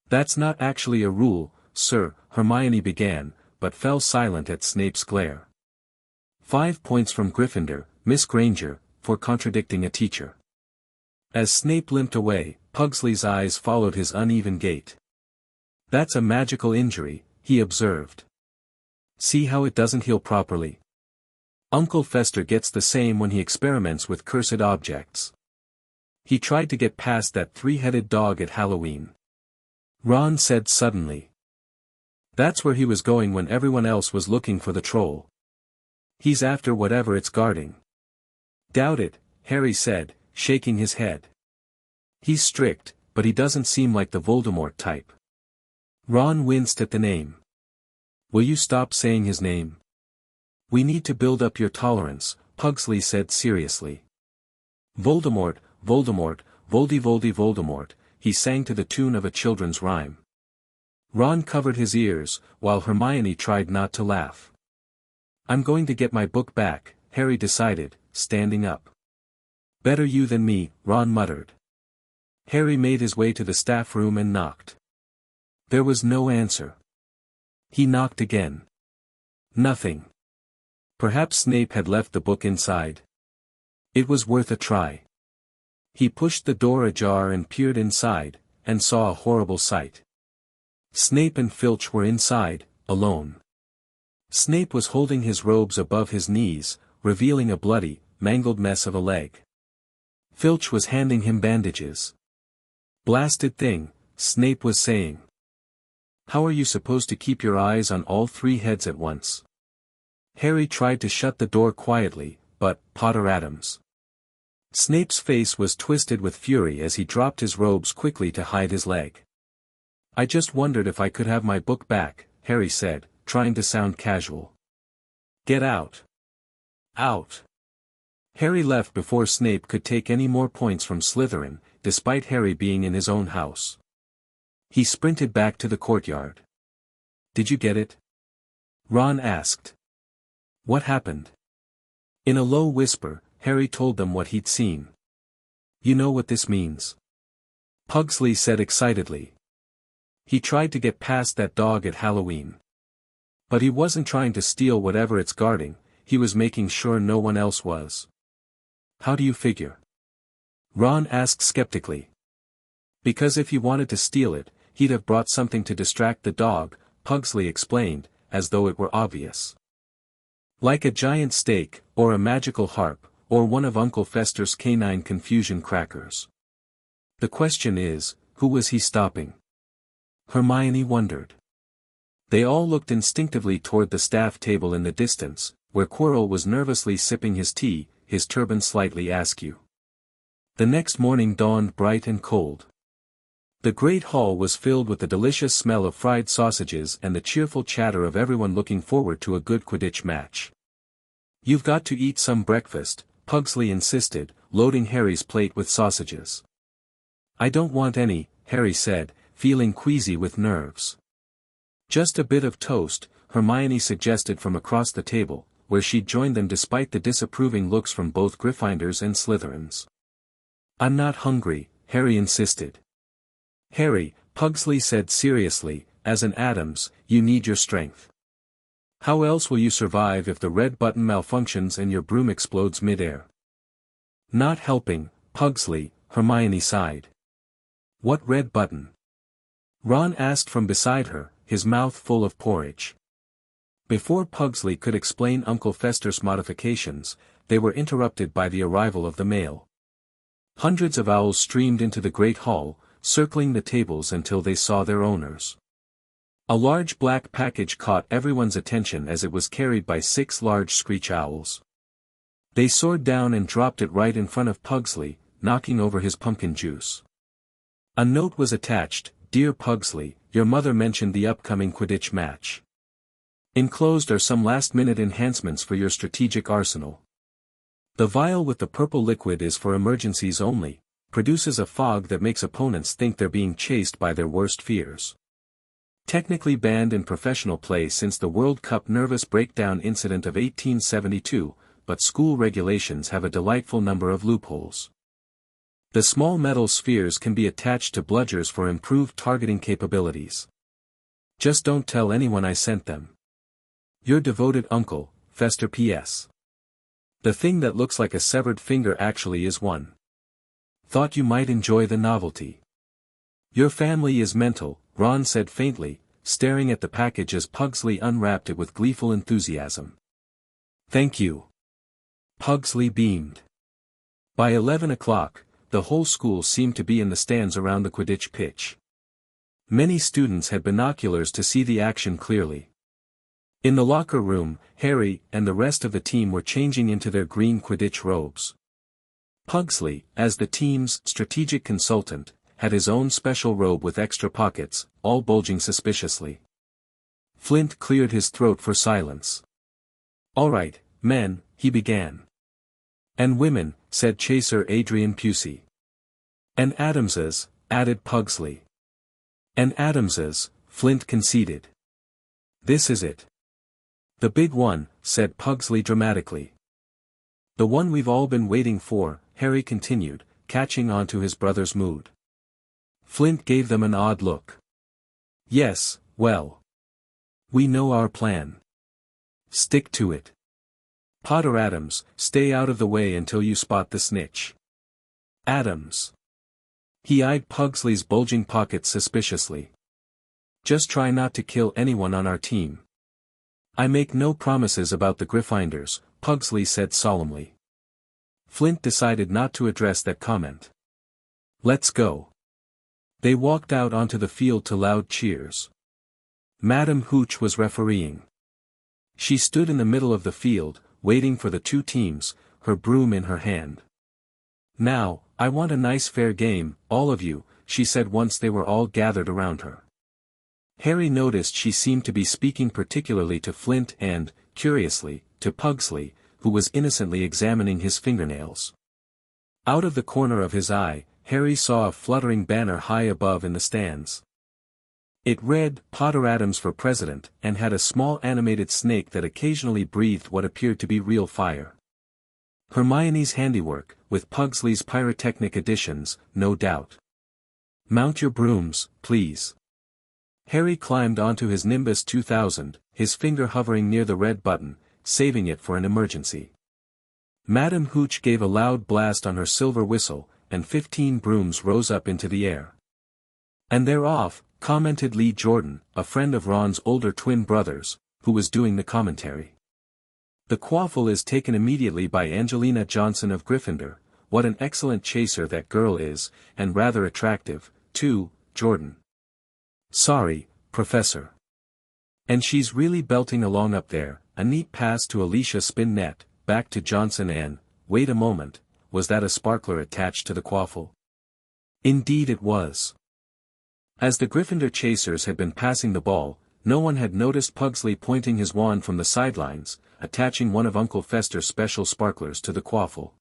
That's not actually a rule, sir, Hermione began, but fell silent at Snape's glare. 5 points from Gryffindor, Miss Granger, for contradicting a teacher. As Snape limped away, Pugsley's eyes followed his uneven gait. That's a magical injury, he observed. See how it doesn't heal properly? Uncle Fester gets the same when he experiments with cursed objects. He tried to get past that three-headed dog at Halloween. Ron said suddenly. That's where he was going when everyone else was looking for the troll. He's after whatever it's guarding. Doubt it, Harry said, shaking his head. He's strict, but he doesn't seem like the Voldemort type. Ron winced at the name. Will you stop saying his name? We need to build up your tolerance, Pugsley said seriously. Voldemort, Voldemort, Voldemort, he sang to the tune of a children's rhyme. Ron covered his ears, while Hermione tried not to laugh. I'm going to get my book back, Harry decided, standing up. Better you than me, Ron muttered. Harry made his way to the staff room and knocked. There was no answer. He knocked again. Nothing. Perhaps Snape had left the book inside. It was worth a try. He pushed the door ajar and peered inside, and saw a horrible sight. Snape and Filch were inside, alone. Snape was holding his robes above his knees, revealing a bloody, mangled mess of a leg. Filch was handing him bandages. Blasted thing, Snape was saying. How are you supposed to keep your eyes on all three heads at once? Harry tried to shut the door quietly, but, Potter Addams. Snape's face was twisted with fury as he dropped his robes quickly to hide his leg. I just wondered if I could have my book back, Harry said, trying to sound casual. Get out. Out. Harry left before Snape could take any more points from Slytherin, despite Harry being in his own house. He sprinted back to the courtyard. Did you get it? Ron asked. What happened? In a low whisper, Harry told them what he'd seen. You know what this means? Pugsley said excitedly. He tried to get past that dog at Halloween. But he wasn't trying to steal whatever it's guarding, he was making sure no one else was. How do you figure? Ron asked skeptically. Because if he wanted to steal it, he'd have brought something to distract the dog, Pugsley explained, as though it were obvious. Like a giant steak, or a magical harp, or one of Uncle Fester's canine confusion crackers. The question is, who was he stopping? Hermione wondered. They all looked instinctively toward the staff table in the distance, where Quirrell was nervously sipping his tea, his turban slightly askew. The next morning dawned bright and cold. The great hall was filled with the delicious smell of fried sausages and the cheerful chatter of everyone looking forward to a good Quidditch match. You've got to eat some breakfast, Pugsley insisted, loading Harry's plate with sausages. I don't want any, Harry said, feeling queasy with nerves. Just a bit of toast, Hermione suggested from across the table, where she'd joined them despite the disapproving looks from both Gryffindors and Slytherins. I'm not hungry, Harry insisted. Harry, Pugsley said seriously, as an Addams, you need your strength. How else will you survive if the red button malfunctions and your broom explodes mid-air? Not helping, Pugsley, Hermione sighed. What red button? Ron asked from beside her, his mouth full of porridge. Before Pugsley could explain Uncle Fester's modifications, they were interrupted by the arrival of the mail. Hundreds of owls streamed into the great hall, circling the tables until they saw their owners. A large black package caught everyone's attention as it was carried by 6 large screech owls. They soared down and dropped it right in front of Pugsley, knocking over his pumpkin juice. A note was attached, Dear Pugsley, your mother mentioned the upcoming Quidditch match. Enclosed are some last-minute enhancements for your strategic arsenal. The vial with the purple liquid is for emergencies only, produces a fog that makes opponents think they're being chased by their worst fears. Technically banned in professional play since the World Cup nervous breakdown incident of 1872, but school regulations have a delightful number of loopholes. The small metal spheres can be attached to bludgers for improved targeting capabilities. Just don't tell anyone I sent them. Your devoted uncle, Fester P.S. The thing that looks like a severed finger actually is one. Thought you might enjoy the novelty. Your family is mental, Ron said faintly, staring at the package as Pugsley unwrapped it with gleeful enthusiasm. Thank you. Pugsley beamed. By 11 o'clock, the whole school seemed to be in the stands around the Quidditch pitch. Many students had binoculars to see the action clearly. In the locker room, Harry and the rest of the team were changing into their green Quidditch robes. Pugsley, as the team's strategic consultant, had his own special robe with extra pockets, all bulging suspiciously. Flint cleared his throat for silence. "All right, men," he began. "And women," said Chaser Adrian Pusey. "And Addamses," added Pugsley. "And Addamses," Flint conceded. "This is it. The big one," said Pugsley dramatically. "The one we've all been waiting for," Harry continued, catching on to his brother's mood. Flint gave them an odd look. "Yes, well. We know our plan. Stick to it. Potter Addams, stay out of the way until you spot the snitch. Addams." He eyed Pugsley's bulging pockets suspiciously. "Just try not to kill anyone on our team." "I make no promises about the Gryffindors," Pugsley said solemnly. Flint decided not to address that comment. "Let's go." They walked out onto the field to loud cheers. Madame Hooch was refereeing. She stood in the middle of the field, waiting for the two teams, her broom in her hand. "Now, I want a nice fair game, all of you," she said once they were all gathered around her. Harry noticed she seemed to be speaking particularly to Flint and, curiously, to Pugsley, who was innocently examining his fingernails. Out of the corner of his eye, Harry saw a fluttering banner high above in the stands. It read, "Potter Addams for President," and had a small animated snake that occasionally breathed what appeared to be real fire. Hermione's handiwork, with Pugsley's pyrotechnic additions, no doubt. "Mount your brooms, please." Harry climbed onto his Nimbus 2000, his finger hovering near the red button, saving it for an emergency. Madame Hooch gave a loud blast on her silver whistle, and 15 brooms rose up into the air. "And they're off," commented Lee Jordan, a friend of Ron's older twin brothers, who was doing the commentary. "The quaffle is taken immediately by Angelina Johnson of Gryffindor. What an excellent chaser that girl is, and rather attractive, too, Jordan." "Sorry, Professor." "And she's really belting along up there." A neat pass to Alicia Spinnet, back to Johnson and, wait a moment, was that a sparkler attached to the quaffle? Indeed it was. As the Gryffindor chasers had been passing the ball, no one had noticed Pugsley pointing his wand from the sidelines, attaching one of Uncle Fester's special sparklers to the quaffle.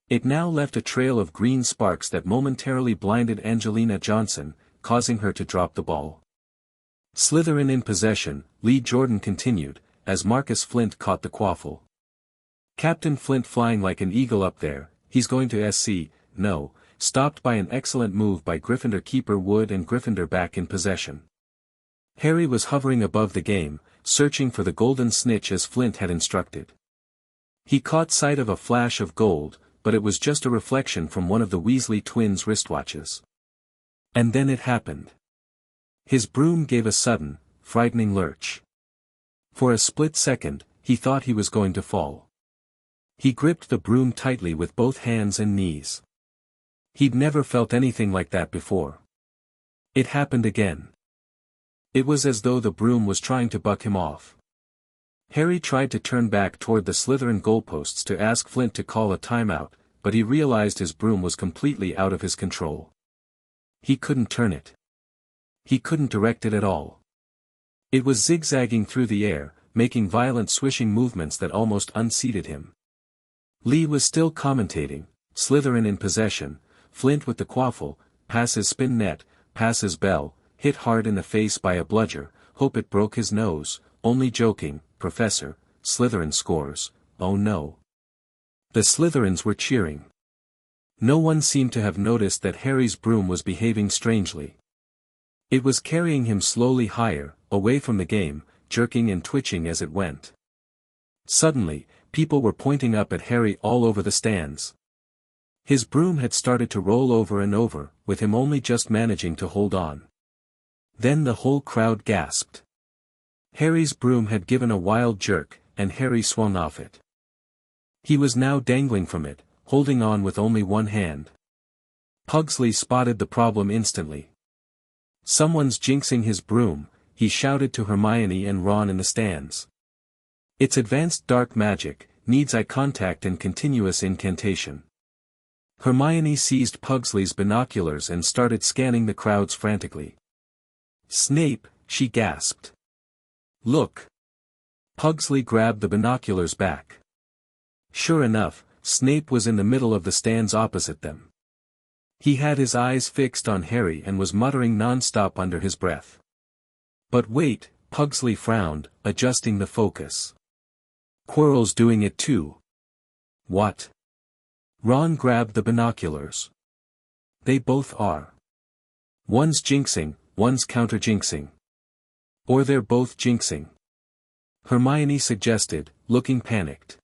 It now left a trail of green sparks that momentarily blinded Angelina Johnson, causing her to drop the ball. "Slytherin in possession," Lee Jordan continued, as Marcus Flint caught the quaffle. "Captain Flint flying like an eagle up there, he's going to SC, no, stopped by an excellent move by Gryffindor keeper Wood and Gryffindor back in possession." Harry was hovering above the game, searching for the golden snitch as Flint had instructed. He caught sight of a flash of gold, but it was just a reflection from one of the Weasley twins' wristwatches. And then it happened. His broom gave a sudden, frightening lurch. For a split second, he thought he was going to fall. He gripped the broom tightly with both hands and knees. He'd never felt anything like that before. It happened again. It was as though the broom was trying to buck him off. Harry tried to turn back toward the Slytherin goalposts to ask Flint to call a timeout, but he realized his broom was completely out of his control. He couldn't turn it. He couldn't direct it at all. It was zigzagging through the air, making violent swishing movements that almost unseated him. Lee was still commentating, "Slytherin in possession, Flint with the quaffle, passes Spinnet, passes Bell, hit hard in the face by a bludger, hope it broke his nose, only joking, Professor, Slytherin scores, oh no." The Slytherins were cheering. No one seemed to have noticed that Harry's broom was behaving strangely. It was carrying him slowly higher, away from the game, jerking and twitching as it went. Suddenly, people were pointing up at Harry all over the stands. His broom had started to roll over and over, with him only just managing to hold on. Then the whole crowd gasped. Harry's broom had given a wild jerk, and Harry swung off it. He was now dangling from it, holding on with only one hand. Pugsley spotted the problem instantly. "Someone's jinxing his broom," he shouted to Hermione and Ron in the stands. It's advanced dark magic, needs eye contact and continuous incantation. Hermione seized Pugsley's binoculars and started scanning the crowds frantically. Snape, she gasped. Look. Pugsley grabbed the binoculars back. Sure enough, Snape was in the middle of the stands opposite them. He had his eyes fixed on Harry and was muttering non-stop under his breath. But wait, Pugsley frowned, adjusting the focus. Quirrell's doing it too. What? Ron grabbed the binoculars. They both are. One's jinxing, one's counter-jinxing. Or they're both jinxing. Hermione suggested, looking panicked.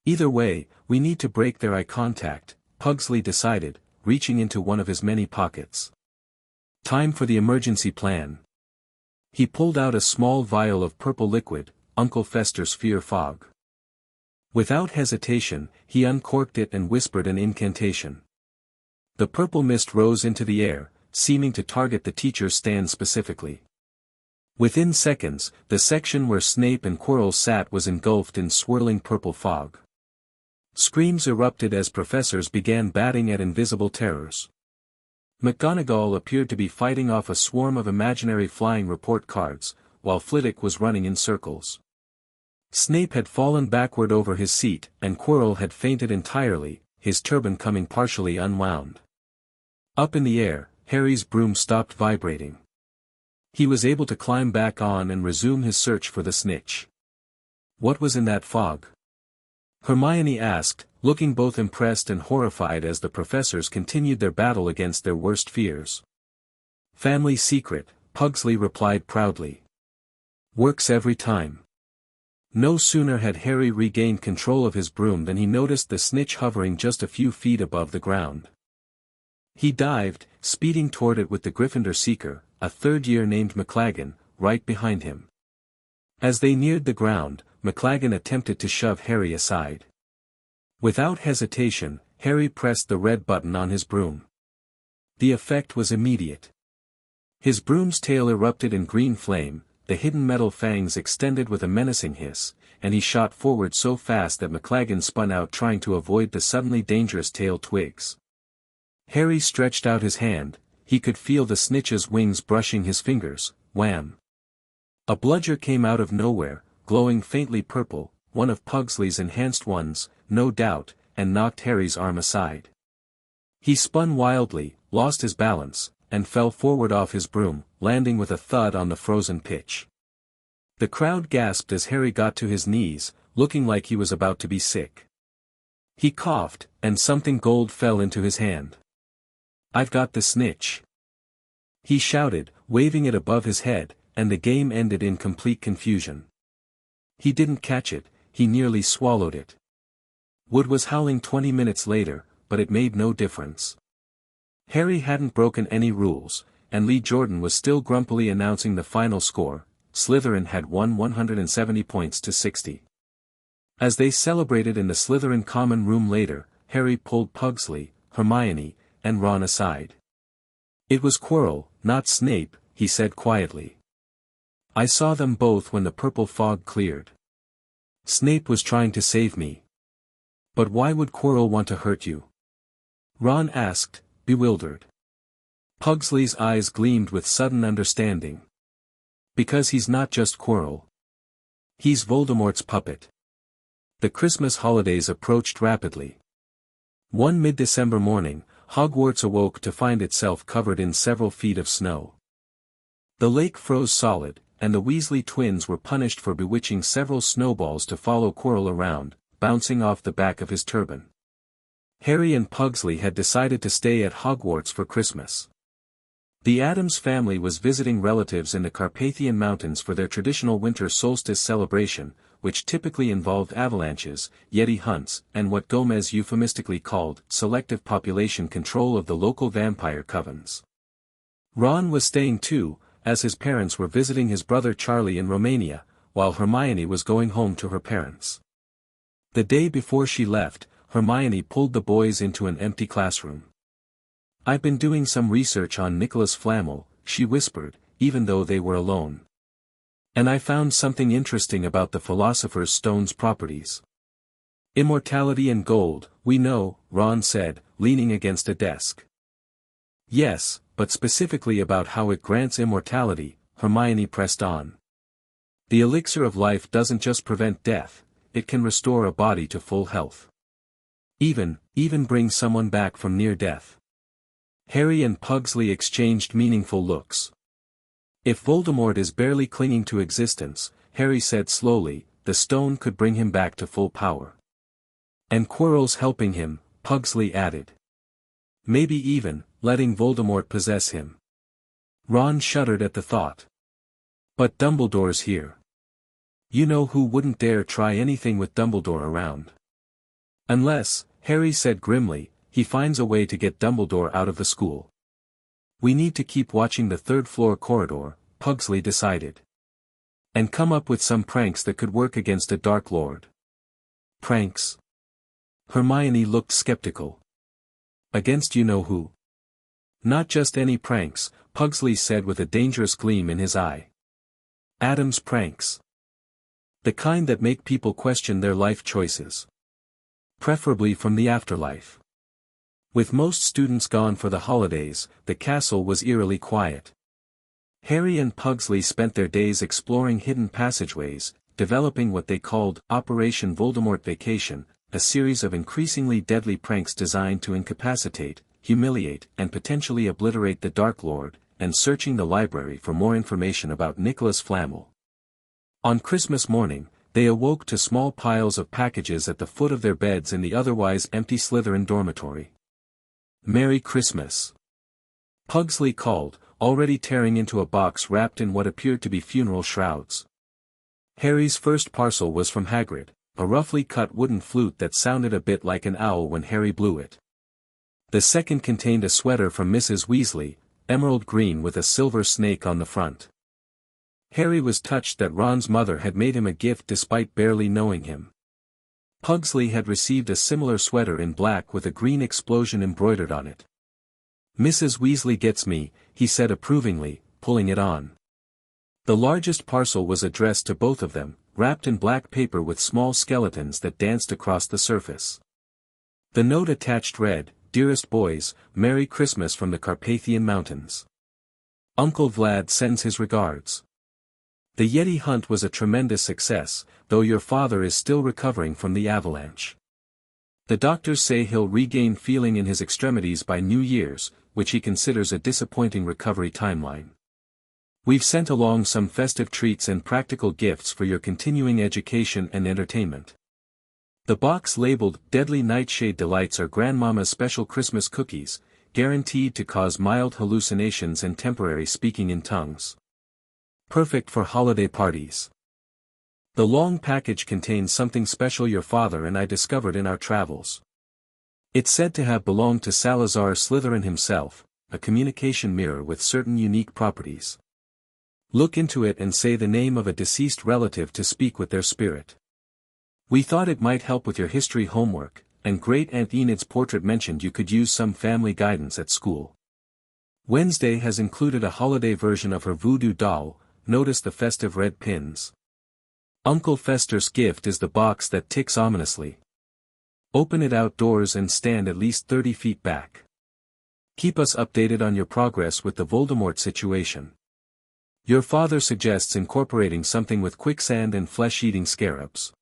Either way, we need to break their eye contact, Pugsley decided, reaching into one of his many pockets. Time for the emergency plan. He pulled out a small vial of purple liquid, Uncle Fester's fear fog. Without hesitation, he uncorked it and whispered an incantation. The purple mist rose into the air, seeming to target the teacher's stand specifically. Within seconds, the section where Snape and Quirrell sat was engulfed in swirling purple fog. Screams erupted as professors began batting at invisible terrors. McGonagall appeared to be fighting off a swarm of imaginary flying report cards, while Flitwick was running in circles. Snape had fallen backward over his seat, and Quirrell had fainted entirely, his turban coming partially unwound. Up in the air, Harry's broom stopped vibrating. He was able to climb back on and resume his search for the snitch. What was in that fog? Hermione asked, looking both impressed and horrified as the professors continued their battle against their worst fears. Family secret, Pugsley replied proudly. Works every time. No sooner had Harry regained control of his broom than he noticed the snitch hovering just a few feet above the ground. He dived, speeding toward it with the Gryffindor Seeker, a third-year named McLaggen, right behind him. As they neared the ground, McLaggen attempted to shove Harry aside. Without hesitation, Harry pressed the red button on his broom. The effect was immediate. His broom's tail erupted in green flame, the hidden metal fangs extended with a menacing hiss, and he shot forward so fast that McLaggen spun out trying to avoid the suddenly dangerous tail twigs. Harry stretched out his hand, he could feel the snitch's wings brushing his fingers, wham! A bludger came out of nowhere, glowing faintly purple, one of Pugsley's enhanced ones, no doubt, and knocked Harry's arm aside. He spun wildly, lost his balance, and fell forward off his broom, landing with a thud on the frozen pitch. The crowd gasped as Harry got to his knees, looking like he was about to be sick. He coughed, and something gold fell into his hand. I've got the snitch. He shouted, waving it above his head, and the game ended in complete confusion. He didn't catch it, he nearly swallowed it. Wood was howling 20 minutes later, but it made no difference. Harry hadn't broken any rules, and Lee Jordan was still grumpily announcing the final score. Slytherin had won 170 points to 60. As they celebrated in the Slytherin common room later, Harry pulled Pugsley, Hermione, and Ron aside. It was Quirrell, not Snape, he said quietly. I saw them both when the purple fog cleared. Snape was trying to save me. But why would Quirrell want to hurt you? Ron asked, bewildered. Pugsley's eyes gleamed with sudden understanding. Because he's not just Quirrell. He's Voldemort's puppet. The Christmas holidays approached rapidly. One mid-December morning, Hogwarts awoke to find itself covered in several feet of snow. The lake froze solid, and the Weasley twins were punished for bewitching several snowballs to follow Quirrell around, bouncing off the back of his turban. Harry and Pugsley had decided to stay at Hogwarts for Christmas. The Addams family was visiting relatives in the Carpathian Mountains for their traditional winter solstice celebration, which typically involved avalanches, yeti hunts, and what Gomez euphemistically called selective population control of the local vampire covens. Ron was staying too, as his parents were visiting his brother Charlie in Romania, while Hermione was going home to her parents. The day before she left, Hermione pulled the boys into an empty classroom. I've been doing some research on Nicholas Flamel, she whispered, even though they were alone. And I found something interesting about the Philosopher's Stone's properties. Immortality and gold, we know, Ron said, leaning against a desk. Yes, but specifically about how it grants immortality, Hermione pressed on. The elixir of life doesn't just prevent death, it can restore a body to full health. Even bring someone back from near death. Harry and Pugsley exchanged meaningful looks. If Voldemort is barely clinging to existence, Harry said slowly, the stone could bring him back to full power. And Quirrell's helping him, Pugsley added. Maybe even, letting Voldemort possess him. Ron shuddered at the thought. But Dumbledore's here. You know who wouldn't dare try anything with Dumbledore around. Unless, Harry said grimly, he finds a way to get Dumbledore out of the school. We need to keep watching the third-floor corridor, Pugsley decided. And come up with some pranks that could work against a Dark Lord. Pranks? Hermione looked skeptical. Against you-know-who? Not just any pranks, Pugsley said with a dangerous gleam in his eye. Addams pranks. The kind that make people question their life choices. Preferably from the afterlife. With most students gone for the holidays, the castle was eerily quiet. Harry and Pugsley spent their days exploring hidden passageways, developing what they called Operation Voldemort Vacation, a series of increasingly deadly pranks designed to incapacitate, humiliate, and potentially obliterate the Dark Lord, and searching the library for more information about Nicholas Flamel. On Christmas morning, they awoke to small piles of packages at the foot of their beds in the otherwise empty Slytherin dormitory. Merry Christmas! Pugsley called, already tearing into a box wrapped in what appeared to be funeral shrouds. Harry's first parcel was from Hagrid, a roughly cut wooden flute that sounded a bit like an owl when Harry blew it. The second contained a sweater from Mrs. Weasley, emerald green with a silver snake on the front. Harry was touched that Ron's mother had made him a gift despite barely knowing him. Pugsley had received a similar sweater in black with a green explosion embroidered on it. Mrs. Weasley gets me, he said approvingly, pulling it on. The largest parcel was addressed to both of them, wrapped in black paper with small skeletons that danced across the surface. The note attached read, "Dearest boys, Merry Christmas from the Carpathian Mountains. Uncle Vlad sends his regards. The Yeti hunt was a tremendous success, though your father is still recovering from the avalanche. The doctors say he'll regain feeling in his extremities by New Year's, which he considers a disappointing recovery timeline. We've sent along some festive treats and practical gifts for your continuing education and entertainment. The box labeled Deadly Nightshade Delights are Grandmama's special Christmas cookies, guaranteed to cause mild hallucinations and temporary speaking in tongues. Perfect for holiday parties. The long package contains something special your father and I discovered in our travels. It's said to have belonged to Salazar Slytherin himself, a communication mirror with certain unique properties. Look into it and say the name of a deceased relative to speak with their spirit. We thought it might help with your history homework, and Great Aunt Enid's portrait mentioned you could use some family guidance at school. Wednesday has included a holiday version of her voodoo doll, notice the festive red pins. Uncle Fester's gift is the box that ticks ominously. Open it outdoors and stand at least 30 feet back. Keep us updated on your progress with the Voldemort situation. Your father suggests incorporating something with quicksand and flesh-eating scarabs.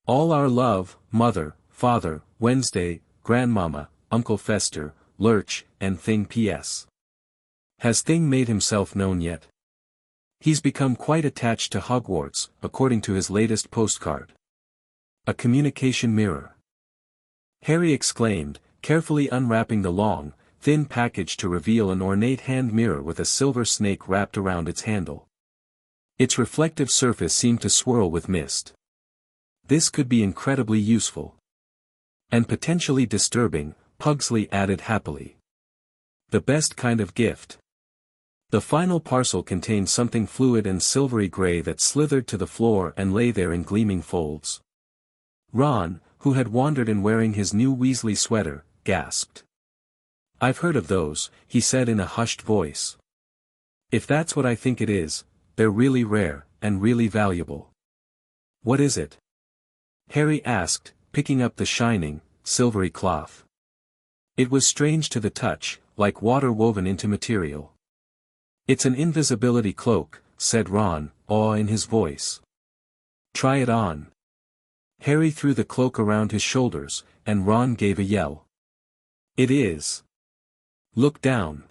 All our love, Mother, Father, Wednesday, Grandmama, Uncle Fester, Lurch, and Thing P.S. Has Thing made himself known yet? He's become quite attached to Hogwarts, according to his latest postcard. A communication mirror. Harry exclaimed, carefully unwrapping the long, thin package to reveal an ornate hand mirror with a silver snake wrapped around its handle. Its reflective surface seemed to swirl with mist. This could be incredibly useful. And potentially disturbing, Pugsley added happily. The best kind of gift. The final parcel contained something fluid and silvery gray that slithered to the floor and lay there in gleaming folds. Ron, who had wandered in wearing his new Weasley sweater, gasped. I've heard of those, he said in a hushed voice. If that's what I think it is, they're really rare, and really valuable. What is it? Harry asked, picking up the shining, silvery cloth. It was strange to the touch, like water woven into material. It's an invisibility cloak, said Ron, awe in his voice. Try it on. Harry threw the cloak around his shoulders, and Ron gave a yell. It is. Look down.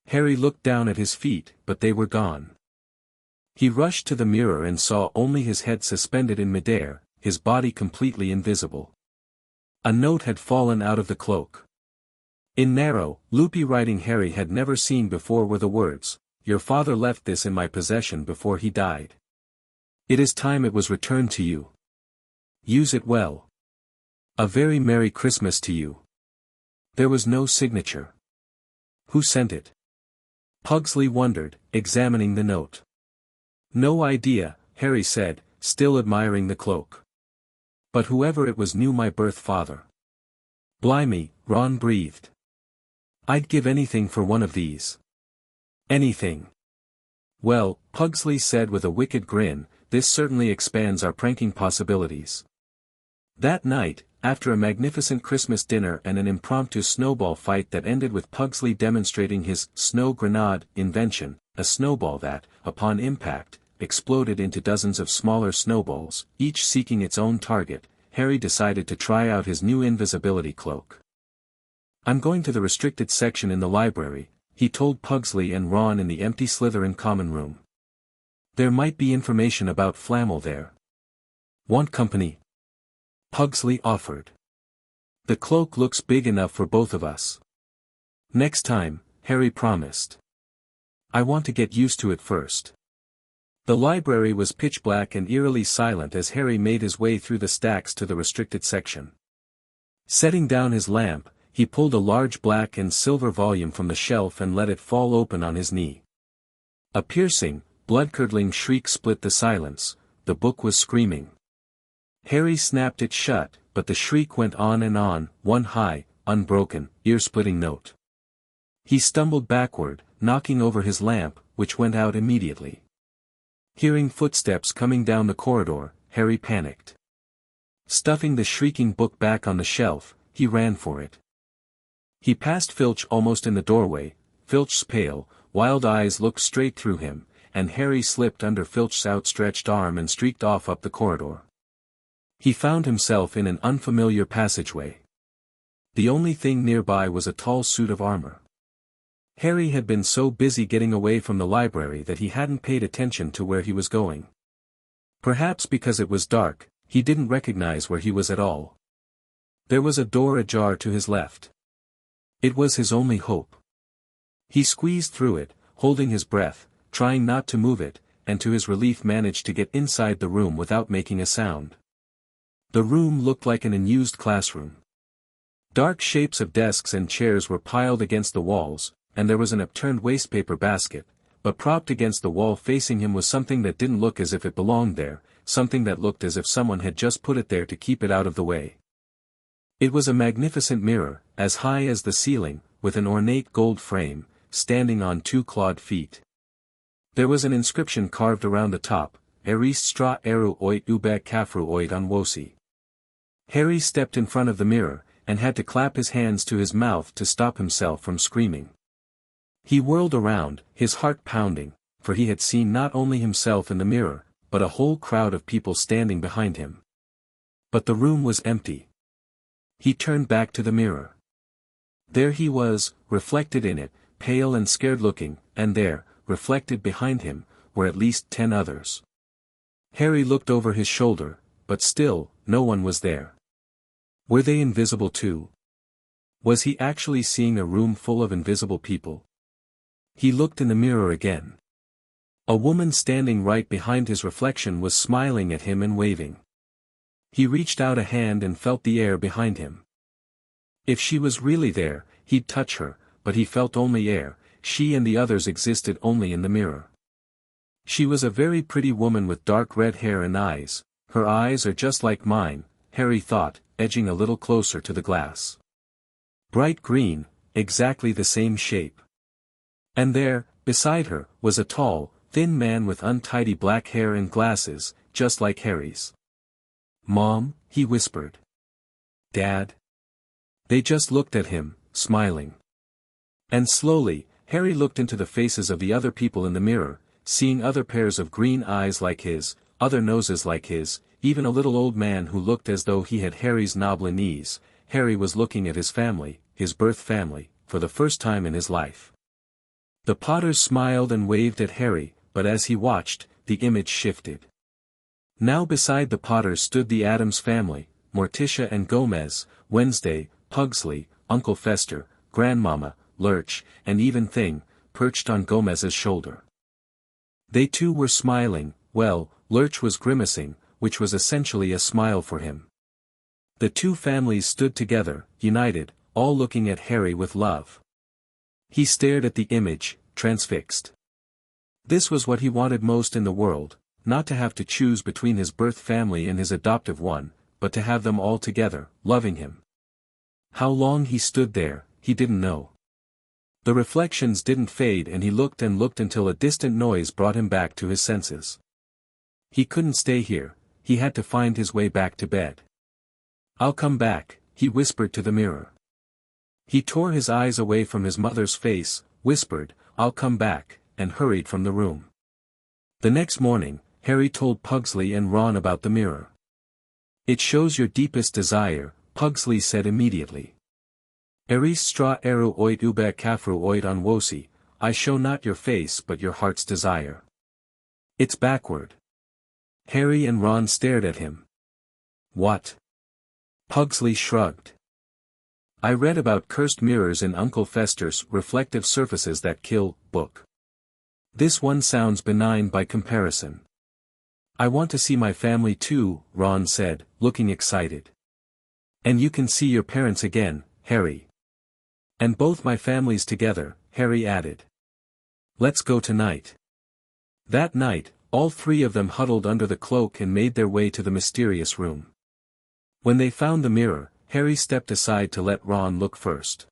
Harry looked down at his feet, but they were gone. He rushed to the mirror and saw only his head suspended in midair, his body completely invisible. A note had fallen out of the cloak. In narrow, loopy writing Harry had never seen before were the words, "Your father left this in my possession before he died. It is time it was returned to you. Use it well. A very Merry Christmas to you." There was no signature. Who sent it? Pugsley wondered, examining the note. No idea, Harry said, still admiring the cloak. But whoever it was knew my birth father. Blimey, Ron breathed. I'd give anything for one of these. Anything. Well, Pugsley said with a wicked grin, this certainly expands our pranking possibilities. That night, after a magnificent Christmas dinner and an impromptu snowball fight that ended with Pugsley demonstrating his snow grenade invention, a snowball that, upon impact, exploded into dozens of smaller snowballs, each seeking its own target, Harry decided to try out his new invisibility cloak. I'm going to the restricted section in the library, he told Pugsley and Ron in the empty Slytherin common room. There might be information about Flamel there. Want company? Pugsley offered. The cloak looks big enough for both of us. Next time, Harry promised. I want to get used to it first. The library was pitch black and eerily silent as Harry made his way through the stacks to the restricted section. Setting down his lamp, he pulled a large black and silver volume from the shelf and let it fall open on his knee. A piercing, blood-curdling shriek split the silence. The book was screaming. Harry snapped it shut, but the shriek went on and on, one high, unbroken, ear-splitting note. He stumbled backward, knocking over his lamp, which went out immediately. Hearing footsteps coming down the corridor, Harry panicked. Stuffing the shrieking book back on the shelf, he ran for it. He passed Filch almost in the doorway. Filch's pale, wild eyes looked straight through him, and Harry slipped under Filch's outstretched arm and streaked off up the corridor. He found himself in an unfamiliar passageway. The only thing nearby was a tall suit of armor. Harry had been so busy getting away from the library that he hadn't paid attention to where he was going. Perhaps because it was dark, he didn't recognize where he was at all. There was a door ajar to his left. It was his only hope. He squeezed through it, holding his breath, trying not to move it, and to his relief managed to get inside the room without making a sound. The room looked like an unused classroom. Dark shapes of desks and chairs were piled against the walls, and there was an upturned wastepaper basket, but propped against the wall facing him was something that didn't look as if it belonged there, something that looked as if someone had just put it there to keep it out of the way. It was a magnificent mirror, as high as the ceiling, with an ornate gold frame, standing on two clawed feet. There was an inscription carved around the top, Erist stra eru oit ube kafru oit anwosi. Harry stepped in front of the mirror, and had to clap his hands to his mouth to stop himself from screaming. He whirled around, his heart pounding, for he had seen not only himself in the mirror, but a whole crowd of people standing behind him. But the room was empty. He turned back to the mirror. There he was, reflected in it, pale and scared-looking, and there, reflected behind him, were at least 10 others. Harry looked over his shoulder, but still, no one was there. Were they invisible too? Was he actually seeing a room full of invisible people? He looked in the mirror again. A woman standing right behind his reflection was smiling at him and waving. He reached out a hand and felt the air behind him. If she was really there, he'd touch her, but he felt only air. She and the others existed only in the mirror. She was a very pretty woman with dark red hair and eyes. Her eyes are just like mine, Harry thought, edging a little closer to the glass. Bright green, exactly the same shape. And there, Beside her, was a tall, thin man with untidy black hair and glasses, just like Harry's. "Mom," he whispered. "Dad?" They just looked at him, smiling. And slowly, Harry looked into the faces of the other people in the mirror, seeing other pairs of green eyes like his, other noses like his, even a little old man who looked as though he had Harry's knobbly knees. Harry was looking at his family, his birth family, for the first time in his life. The Potters smiled and waved at Harry, but as he watched, the image shifted. Now beside the Potters stood the Addams family, Morticia and Gomez, Wednesday, Pugsley, Uncle Fester, Grandmama, Lurch, and even Thing, perched on Gomez's shoulder. They too were smiling. Well, Lurch was grimacing, which was essentially a smile for him. The two families stood together, united, all looking at Harry with love. He stared at the image, transfixed. This was what he wanted most in the world, not to have to choose between his birth family and his adoptive one, but to have them all together, loving him. How long he stood there, he didn't know. The reflections didn't fade and he looked and looked until a distant noise brought him back to his senses. He couldn't stay here, he had to find his way back to bed. "I'll come back," he whispered to the mirror. He tore his eyes away from his mother's face, whispered, "I'll come back," and hurried from the room. The next morning, Harry told Pugsley and Ron about the mirror. "It shows your deepest desire," Pugsley said immediately. "Eris stra eru oit ube kafru oit on wosi, I show not your face but your heart's desire." It's backward. Harry and Ron stared at him. "What?" Pugsley shrugged. "I read about cursed mirrors in Uncle Fester's Reflective Surfaces That Kill book. This one sounds benign by comparison." "I want to see my family too," Ron said, looking excited. "And you can see your parents again, Harry." "And both my families together," Harry added. "Let's go tonight." That night, all three of them huddled under the cloak and made their way to the mysterious room. When they found the mirror, Harry stepped aside to let Ron look first.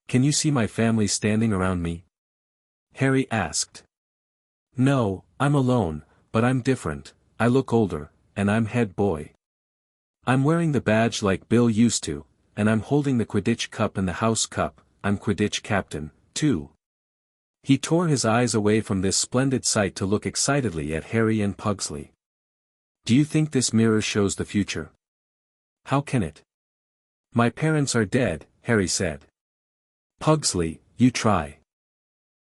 "Can you see my family standing around me?" Harry asked. "No, I'm alone, but I'm different, I look older, and I'm head boy. I'm wearing the badge like Bill used to, and I'm holding the Quidditch cup and the house cup, I'm Quidditch captain, too." He tore his eyes away from this splendid sight to look excitedly at Harry and Pugsley. "Do you think this mirror shows the future?" "How can it?" "My parents are dead," Harry said. "Pugsley, you try."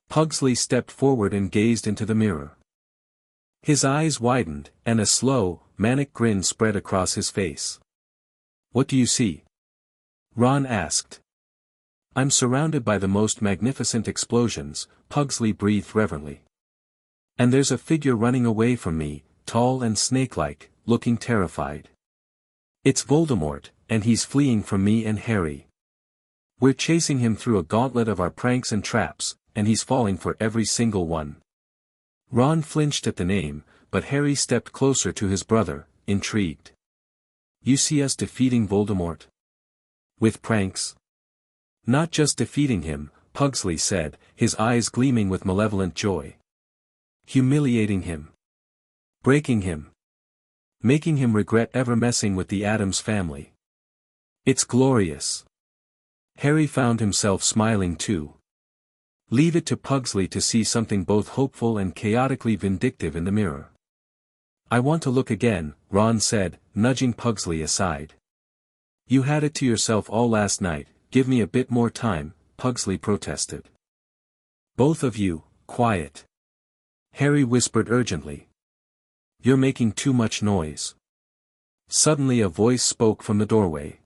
Pugsley stepped forward and gazed into the mirror. His eyes widened, and a slow, manic grin spread across his face. "What do you see?" Ron asked. "I'm surrounded by the most magnificent explosions," Pugsley breathed reverently. "And there's a figure running away from me, tall and snake-like, looking terrified. It's Voldemort, and he's fleeing from me and Harry. We're chasing him through a gauntlet of our pranks and traps, and he's falling for every single one." Ron flinched at the name, but Harry stepped closer to his brother, intrigued. "You see us defeating Voldemort? With pranks?" "Not just defeating him," Pugsley said, his eyes gleaming with malevolent joy. "Humiliating him. Breaking him. Making him regret ever messing with the Addams family. It's glorious." Harry found himself smiling too. Leave it to Pugsley to see something both hopeful and chaotically vindictive in the mirror. "I want to look again," Ron said, nudging Pugsley aside. "You had it to yourself all last night, give me a bit more time," Pugsley protested. "Both of you, quiet," Harry whispered urgently. "You're making too much noise." Suddenly a voice spoke from the doorway.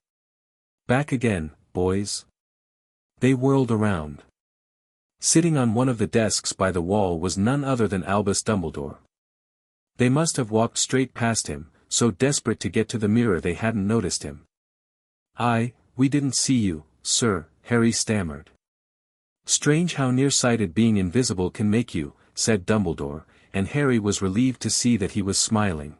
"Back again, boys." They whirled around. Sitting on one of the desks by the wall was none other than Albus Dumbledore. They must have walked straight past him, so desperate to get to the mirror they hadn't noticed him. We didn't see you, sir," Harry stammered. "Strange how nearsighted being invisible can make you," said Dumbledore, and Harry was relieved to see that he was smiling.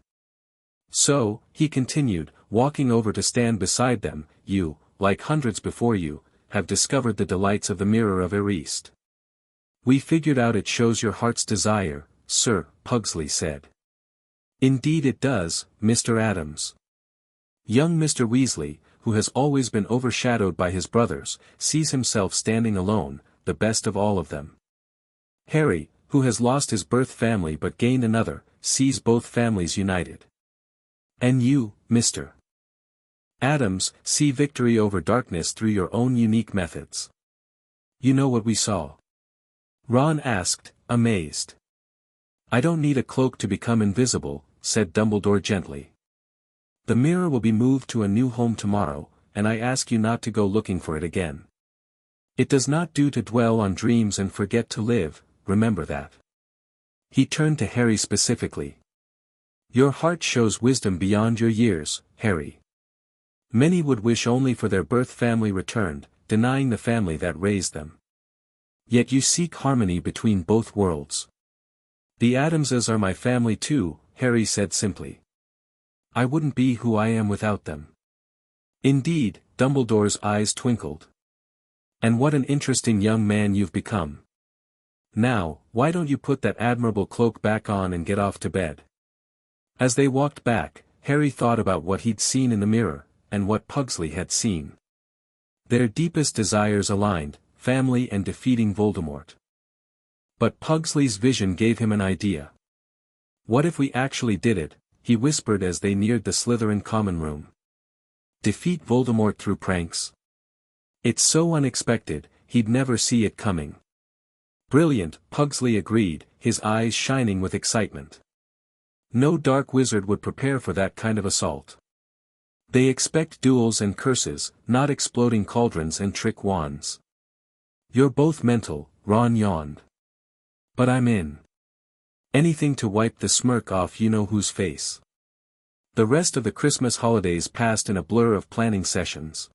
"So," he continued, walking over to stand beside them, "you, like hundreds before you, have discovered the delights of the Mirror of Erist. We figured out it shows your heart's desire, sir, Pugsley said. Indeed it does, Mr. Addams. Young Mr. Weasley, who has always been overshadowed by his brothers, sees himself standing alone, the best of all of them. Harry, who has lost his birth family but gained another, sees both families united. And you, Mr. Addams, see victory over darkness through your own unique methods. You know what we saw? Ron asked, amazed. I don't need a cloak to become invisible, said Dumbledore gently. The mirror will be moved to a new home tomorrow, and I ask you not to go looking for it again. It does not do to dwell on dreams and forget to live, remember that. He turned to Harry specifically. Your heart shows wisdom beyond your years, Harry. Many would wish only for their birth family returned, denying the family that raised them. Yet you seek harmony between both worlds. The Addamses are my family too, Harry said simply. I wouldn't be who I am without them. Indeed, Dumbledore's eyes twinkled. And what an interesting young man you've become. Now, why don't you put that admirable cloak back on and get off to bed? As they walked back, Harry thought about what he'd seen in the mirror, and what Pugsley had seen. Their deepest desires aligned, family and defeating Voldemort. But Pugsley's vision gave him an idea. What if we actually did it, he whispered as they neared the Slytherin common room. Defeat Voldemort through pranks? It's so unexpected, he'd never see it coming. Brilliant, Pugsley agreed, his eyes shining with excitement. No dark wizard would prepare for that kind of assault. They expect duels and curses, not exploding cauldrons and trick wands. You're both mental, Ron yawned. But I'm in. Anything to wipe the smirk off you-know-whose face. The rest of the Christmas holidays passed in a blur of planning sessions.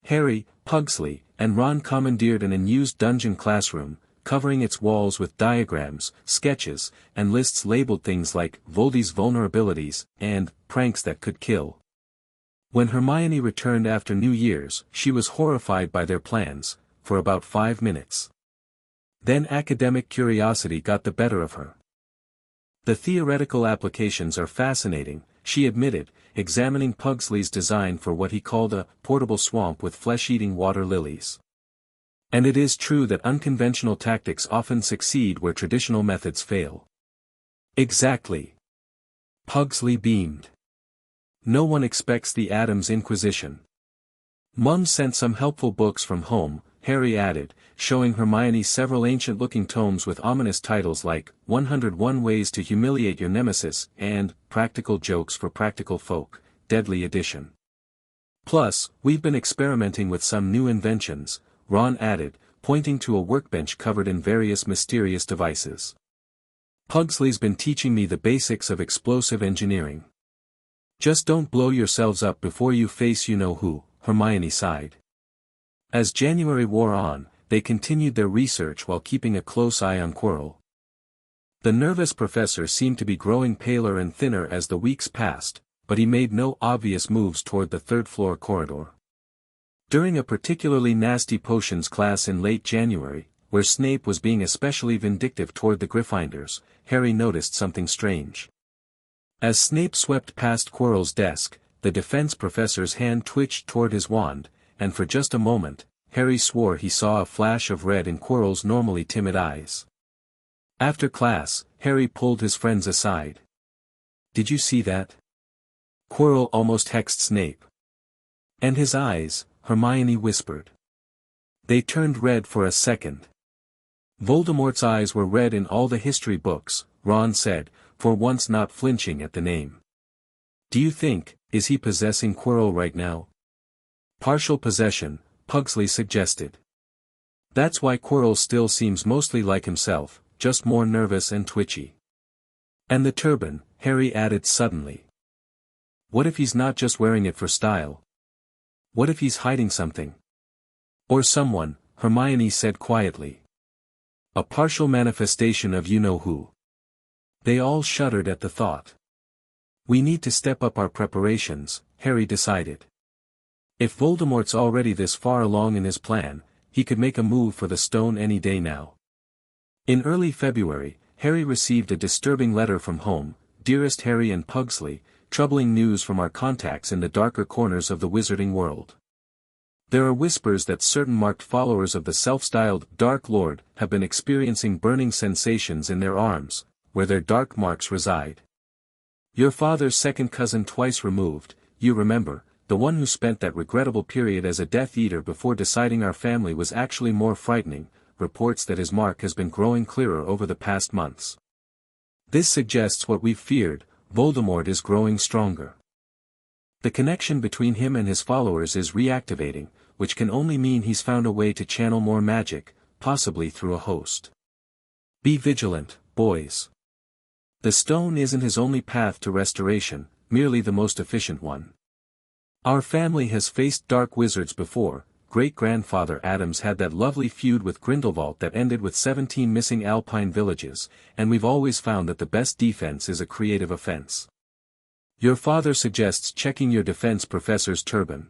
Harry, Pugsley, and Ron commandeered an unused dungeon classroom, covering its walls with diagrams, sketches, and lists labeled things like Voldy's vulnerabilities and pranks that could kill. When Hermione returned after New Year's, she was horrified by their plans, for about 5 minutes. Then academic curiosity got the better of her. The theoretical applications are fascinating, she admitted, examining Pugsley's design for what he called a portable swamp with flesh-eating water lilies. And it is true that unconventional tactics often succeed where traditional methods fail. Exactly. Pugsley beamed. No one expects the Addams Inquisition. Mum sent some helpful books from home, Harry added, showing Hermione several ancient-looking tomes with ominous titles like 101 Ways to Humiliate Your Nemesis and Practical Jokes for Practical Folk, Deadly Edition. Plus, we've been experimenting with some new inventions, Ron added, pointing to a workbench covered in various mysterious devices. Pugsley's been teaching me the basics of explosive engineering. Just don't blow yourselves up before you face you-know-who, Hermione sighed. As January wore on, they continued their research while keeping a close eye on Quirrell. The nervous professor seemed to be growing paler and thinner as the weeks passed, but he made no obvious moves toward the third-floor corridor. During a particularly nasty potions class in late January, where Snape was being especially vindictive toward the Gryffindors, Harry noticed something strange. As Snape swept past Quirrell's desk, the defense professor's hand twitched toward his wand, and for just a moment, Harry swore he saw a flash of red in Quirrell's normally timid eyes. After class, Harry pulled his friends aside. Did you see that? Quirrell almost hexed Snape. And his eyes, Hermione whispered. They turned red for a second. Voldemort's eyes were red in all the history books, Ron said, for once not flinching at the name. Do you think, is he possessing Quirrell right now? Partial possession, Pugsley suggested. That's why Quirrell still seems mostly like himself, just more nervous and twitchy. And the turban, Harry added suddenly. What if he's not just wearing it for style? What if he's hiding something? Or someone, Hermione said quietly. A partial manifestation of you-know-who. They all shuddered at the thought. We need to step up our preparations, Harry decided. If Voldemort's already this far along in his plan, he could make a move for the stone any day now. In early February, Harry received a disturbing letter from home. Dearest Harry and Pugsley, troubling news from our contacts in the darker corners of the wizarding world. There are whispers that certain marked followers of the self-styled Dark Lord have been experiencing burning sensations in their arms, where their dark marks reside. Your father's second cousin twice removed, you remember, the one who spent that regrettable period as a Death Eater before deciding our family was actually more frightening, reports that his mark has been growing clearer over the past months. This suggests what we've feared, Voldemort is growing stronger. The connection between him and his followers is reactivating, which can only mean he's found a way to channel more magic, possibly through a host. Be vigilant, boys. The stone isn't his only path to restoration, merely the most efficient one. Our family has faced dark wizards before. Great-grandfather Addams had that lovely feud with Grindelwald that ended with 17 missing Alpine villages, and we've always found that the best defense is a creative offense. Your father suggests checking your defense professor's turban.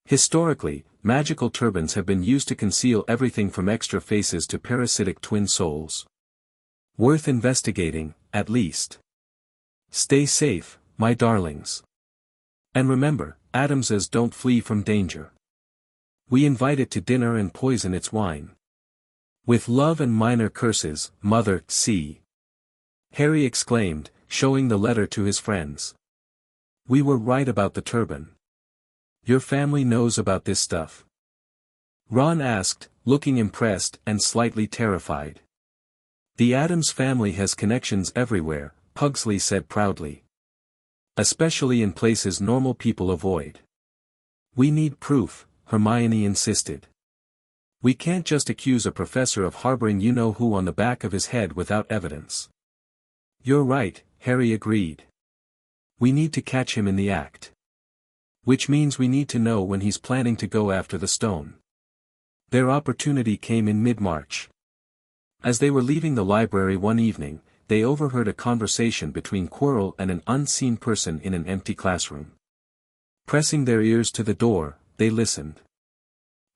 Historically, magical turbans have been used to conceal everything from extra faces to parasitic twin souls. Worth investigating, at least. Stay safe, my darlings. And remember, Addamses don't flee from danger. We invite it to dinner and poison its wine. With love and minor curses, Mother C. Harry exclaimed, showing the letter to his friends. We were right about the turban. Your family knows about this stuff? Ron asked, looking impressed and slightly terrified. The Addams family has connections everywhere, Pugsley said proudly. Especially in places normal people avoid. We need proof, Hermione insisted. We can't just accuse a professor of harboring you-know-who on the back of his head without evidence. You're right, Harry agreed. We need to catch him in the act. Which means we need to know when he's planning to go after the stone. Their opportunity came in mid-March. As they were leaving the library one evening, they overheard a conversation between Quirrell and an unseen person in an empty classroom. Pressing their ears to the door, they listened.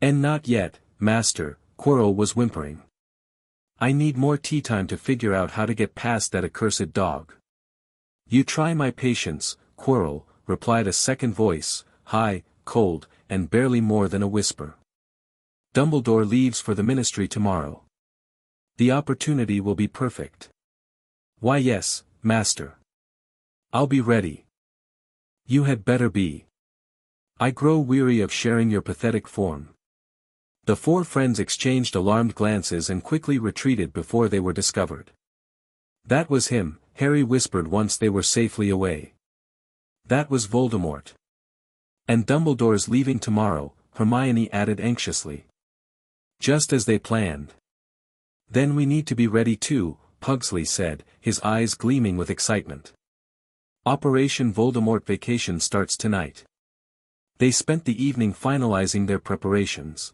And not yet, Master, Quirrell was whimpering. I need more tea time to figure out how to get past that accursed dog. You try my patience, Quirrell, replied a second voice, high, cold, and barely more than a whisper. Dumbledore leaves for the ministry tomorrow. The opportunity will be perfect. Why yes, Master. I'll be ready. You had better be. I grow weary of sharing your pathetic form. The four friends exchanged alarmed glances and quickly retreated before they were discovered. That was him, Harry whispered once they were safely away. That was Voldemort. And Dumbledore's leaving tomorrow, Hermione added anxiously. Just as they planned. Then we need to be ready too, Pugsley said, his eyes gleaming with excitement. Operation Voldemort Vacation starts tonight. They spent the evening finalizing their preparations.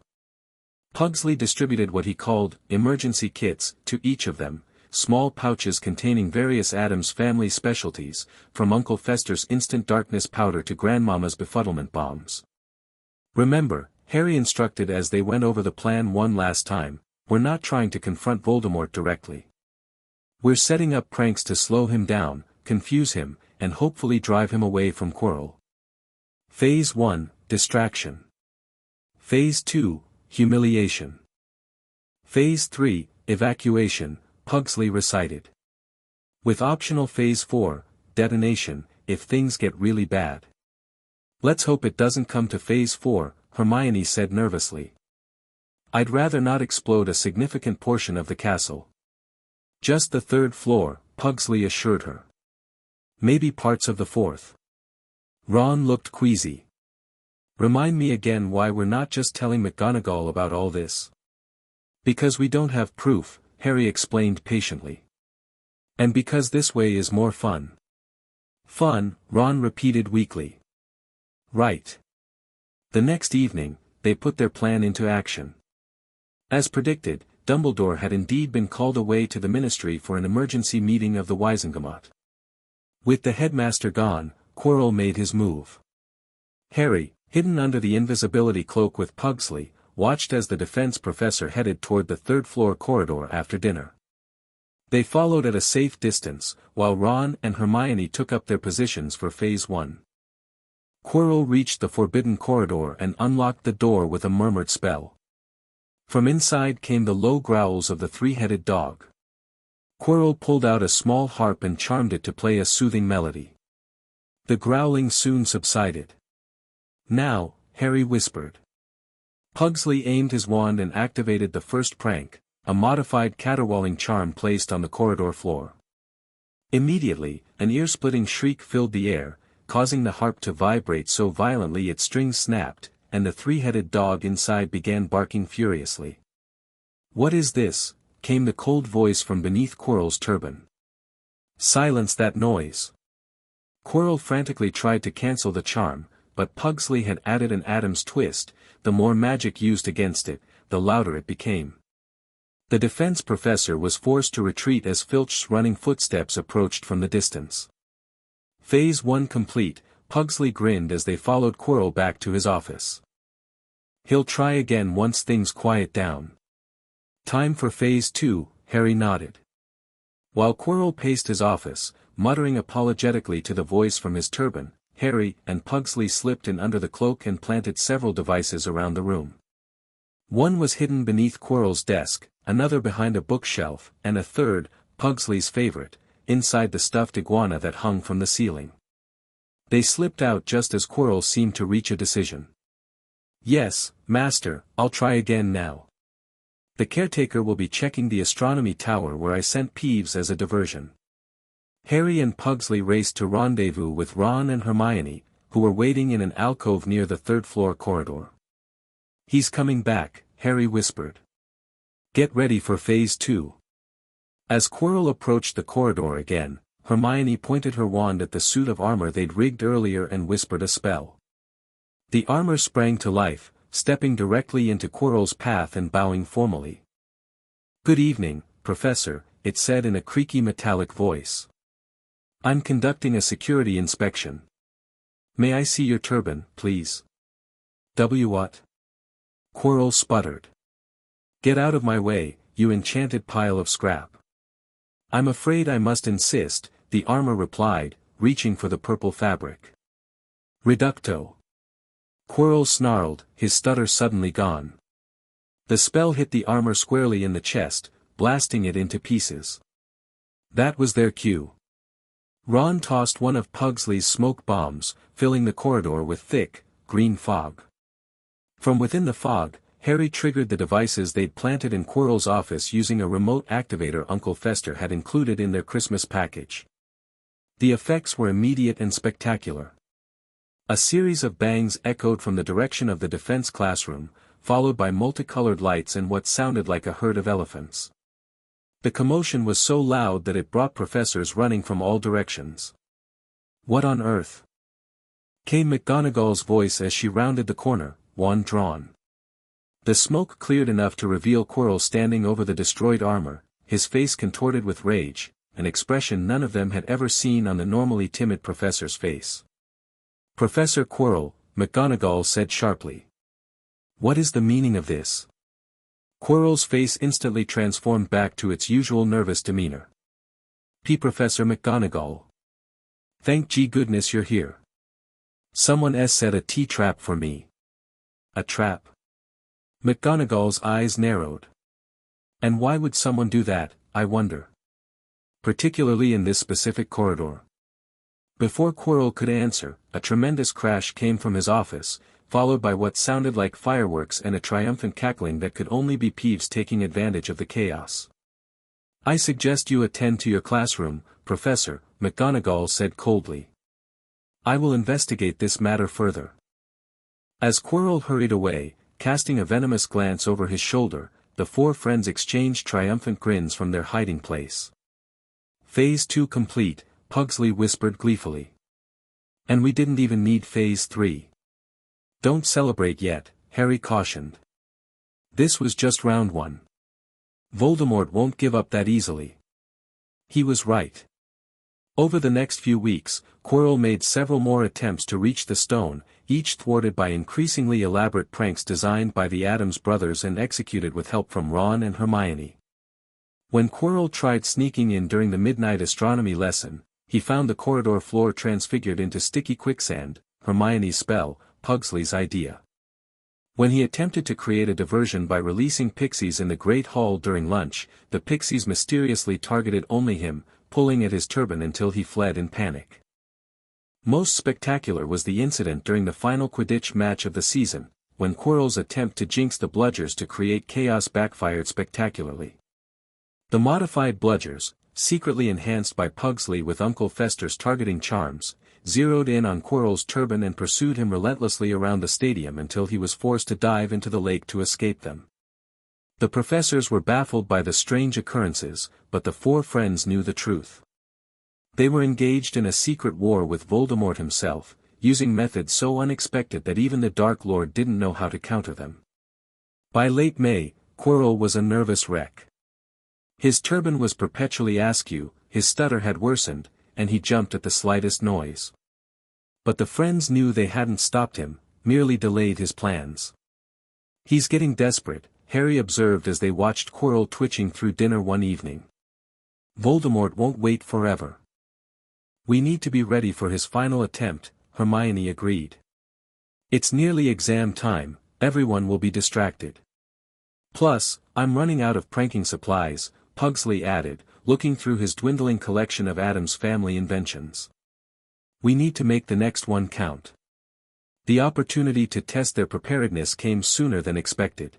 Pugsley distributed what he called emergency kits to each of them, small pouches containing various Addams family specialties, from Uncle Fester's instant darkness powder to Grandmama's befuddlement bombs. Remember, Harry instructed as they went over the plan one last time, we're not trying to confront Voldemort directly. We're setting up pranks to slow him down, confuse him, and hopefully drive him away from Quirrell. Phase 1, Distraction. Phase 2, Humiliation. Phase 3, Evacuation, Pugsley recited. With optional Phase 4, Detonation, if things get really bad. Let's hope it doesn't come to Phase 4, Hermione said nervously. I'd rather not explode a significant portion of the castle. Just the third floor, Pugsley assured her. Maybe parts of the fourth. Ron looked queasy. Remind me again why we're not just telling McGonagall about all this. Because we don't have proof, Harry explained patiently. And because this way is more fun. Fun, Ron repeated weakly. Right. The next evening, they put their plan into action. As predicted, Dumbledore had indeed been called away to the ministry for an emergency meeting of the Wisengamot. With the headmaster gone, Quirrell made his move. Harry, hidden under the invisibility cloak with Pugsley, watched as the defense professor headed toward the third-floor corridor after dinner. They followed at a safe distance, while Ron and Hermione took up their positions for Phase 1. Quirrell reached the forbidden corridor and unlocked the door with a murmured spell. From inside came the low growls of the three-headed dog. Quirrell pulled out a small harp and charmed it to play a soothing melody. The growling soon subsided. "Now," Harry whispered. Pugsley aimed his wand and activated the first prank, a modified caterwauling charm placed on the corridor floor. Immediately, an ear-splitting shriek filled the air, causing the harp to vibrate so violently its strings snapped, and the three-headed dog inside began barking furiously. "What is this?" came the cold voice from beneath Quirrell's turban. "Silence that noise." Quirrell frantically tried to cancel the charm, but Pugsley had added an Addams twist. The more magic used against it, the louder it became. The defense professor was forced to retreat as Filch's running footsteps approached from the distance. Phase 1 complete, Pugsley grinned as they followed Quirrell back to his office. "He'll try again once things quiet down." "Time for Phase 2, Harry nodded. While Quirrell paced his office, muttering apologetically to the voice from his turban, Harry and Pugsley slipped in under the cloak and planted several devices around the room. One was hidden beneath Quirrell's desk, another behind a bookshelf, and a third, Pugsley's favorite, inside the stuffed iguana that hung from the ceiling. They slipped out just as Quirrell seemed to reach a decision. "Yes, Master, I'll try again now. The caretaker will be checking the astronomy tower where I sent Peeves as a diversion." Harry and Pugsley raced to rendezvous with Ron and Hermione, who were waiting in an alcove near the third-floor corridor. "He's coming back," Harry whispered. "Get ready for Phase 2. As Quirrell approached the corridor again, Hermione pointed her wand at the suit of armor they'd rigged earlier and whispered a spell. The armor sprang to life, stepping directly into Quirrell's path and bowing formally. "Good evening, Professor," it said in a creaky metallic voice. "I'm conducting a security inspection. May I see your turban, please?" What?" Quirrell sputtered. "Get out of my way, you enchanted pile of scrap." "I'm afraid I must insist," the armor replied, reaching for the purple fabric. "Reducto." Quirrell snarled, his stutter suddenly gone. The spell hit the armor squarely in the chest, blasting it into pieces. That was their cue. Ron tossed one of Pugsley's smoke bombs, filling the corridor with thick, green fog. From within the fog, Harry triggered the devices they'd planted in Quirrell's office using a remote activator Uncle Fester had included in their Christmas package. The effects were immediate and spectacular. A series of bangs echoed from the direction of the defense classroom, followed by multicolored lights and what sounded like a herd of elephants. The commotion was so loud that it brought professors running from all directions. "What on earth?" came McGonagall's voice as she rounded the corner, wand drawn. The smoke cleared enough to reveal Quirrell standing over the destroyed armor, his face contorted with rage, an expression none of them had ever seen on the normally timid professor's face. "Professor Quirrell," McGonagall said sharply. "What is the meaning of this?" Quirrell's face instantly transformed back to its usual nervous demeanor. Professor McGonagall. Thank G goodness you're here. Someone s set a T-trap for me." "A trap?" McGonagall's eyes narrowed. "And why would someone do that, I wonder? Particularly in this specific corridor?" Before Quirrell could answer, a tremendous crash came from his office, followed by what sounded like fireworks and a triumphant cackling that could only be Peeves taking advantage of the chaos. "I suggest you attend to your classroom, Professor," McGonagall said coldly. "I will investigate this matter further." As Quirrell hurried away, casting a venomous glance over his shoulder, the four friends exchanged triumphant grins from their hiding place. "Phase 2 complete," Pugsley whispered gleefully. "And we didn't even need Phase 3. "Don't celebrate yet," Harry cautioned. "This was just round 1. Voldemort won't give up that easily." He was right. Over the next few weeks, Quirrell made several more attempts to reach the stone, each thwarted by increasingly elaborate pranks designed by the Addams brothers and executed with help from Ron and Hermione. When Quirrell tried sneaking in during the midnight astronomy lesson, he found the corridor floor transfigured into sticky quicksand, Hermione's spell, Pugsley's idea. When he attempted to create a diversion by releasing pixies in the Great Hall during lunch, the pixies mysteriously targeted only him, pulling at his turban until he fled in panic. Most spectacular was the incident during the final Quidditch match of the season, when Quirrell's attempt to jinx the bludgers to create chaos backfired spectacularly. The modified bludgers, secretly enhanced by Pugsley with Uncle Fester's targeting charms, zeroed in on Quirrell's turban and pursued him relentlessly around the stadium until he was forced to dive into the lake to escape them. The professors were baffled by the strange occurrences, but the four friends knew the truth. They were engaged in a secret war with Voldemort himself, using methods so unexpected that even the Dark Lord didn't know how to counter them. By late May, Quirrell was a nervous wreck. His turban was perpetually askew, his stutter had worsened, and he jumped at the slightest noise. But the friends knew they hadn't stopped him, merely delayed his plans. "He's getting desperate," Harry observed as they watched Quirrell twitching through dinner one evening. "Voldemort won't wait forever." "We need to be ready for his final attempt," Hermione agreed. "It's nearly exam time, everyone will be distracted. Plus, I'm running out of pranking supplies," Pugsley added, looking through his dwindling collection of Addams family inventions. "We need to make the next one count." The opportunity to test their preparedness came sooner than expected.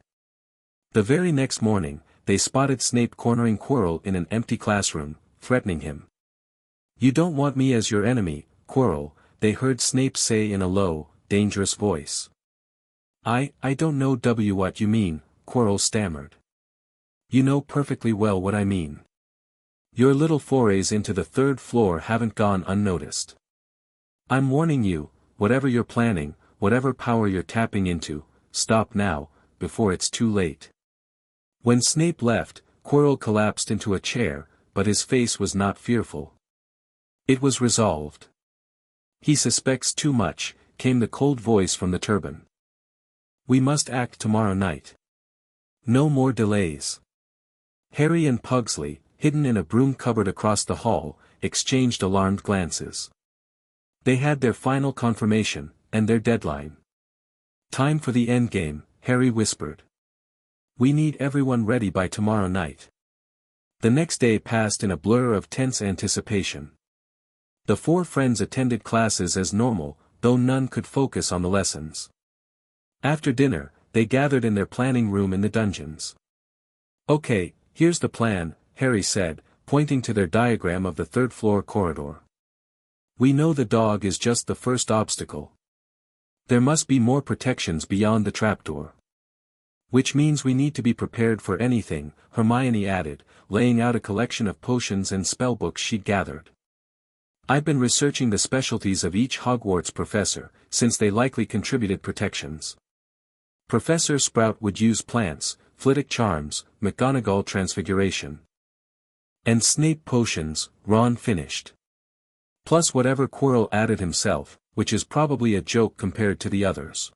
The very next morning, they spotted Snape cornering Quirrell in an empty classroom, threatening him. "You don't want me as your enemy, Quirrell," they heard Snape say in a low, dangerous voice. I don't know what you mean," Quirrell stammered. "You know perfectly well what I mean. Your little forays into the third floor haven't gone unnoticed. I'm warning you, whatever you're planning, whatever power you're tapping into, stop now, before it's too late." When Snape left, Quirrell collapsed into a chair, but his face was not fearful. It was resolved. "He suspects too much," came the cold voice from the turban. "We must act tomorrow night. No more delays." Harry and Pugsley, hidden in a broom cupboard across the hall, exchanged alarmed glances. They had their final confirmation, and their deadline. "Time for the endgame," Harry whispered. "We need everyone ready by tomorrow night." The next day passed in a blur of tense anticipation. The four friends attended classes as normal, though none could focus on the lessons. After dinner, they gathered in their planning room in the dungeons. "Okay, here's the plan," Harry said, pointing to their diagram of the third-floor corridor. "We know the dog is just the first obstacle. There must be more protections beyond the trapdoor. Which means we need to be prepared for anything," Hermione added, laying out a collection of potions and spellbooks she'd gathered. "I've been researching the specialties of each Hogwarts professor, since they likely contributed protections. Professor Sprout would use plants, Flitwick charms, McGonagall transfiguration. And Snape potions," Ron finished. "Plus whatever Quirrell added himself, which is probably a joke compared to the others.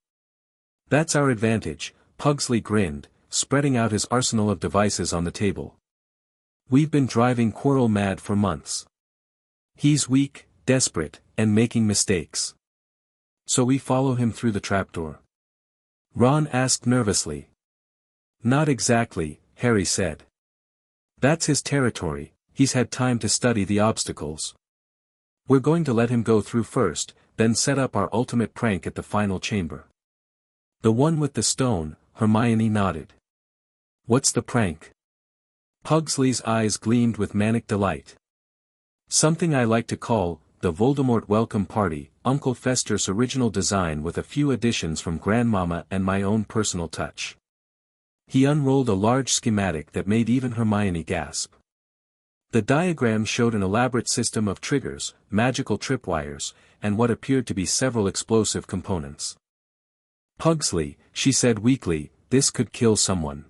That's our advantage," Pugsley grinned, spreading out his arsenal of devices on the table. "We've been driving Quirrell mad for months. He's weak, desperate, and making mistakes. So we follow him through the trapdoor?" Ron asked nervously. "Not exactly," Harry said. "That's his territory, he's had time to study the obstacles. We're going to let him go through first, then set up our ultimate prank at the final chamber." "The one with the stone," Hermione nodded. "What's the prank?" Pugsley's eyes gleamed with manic delight. "Something I like to call, the Voldemort Welcome Party, Uncle Fester's original design with a few additions from Grandmama and my own personal touch." He unrolled a large schematic that made even Hermione gasp. The diagram showed an elaborate system of triggers, magical tripwires, and what appeared to be several explosive components. "Pugsley," she said weakly, "this could kill someone.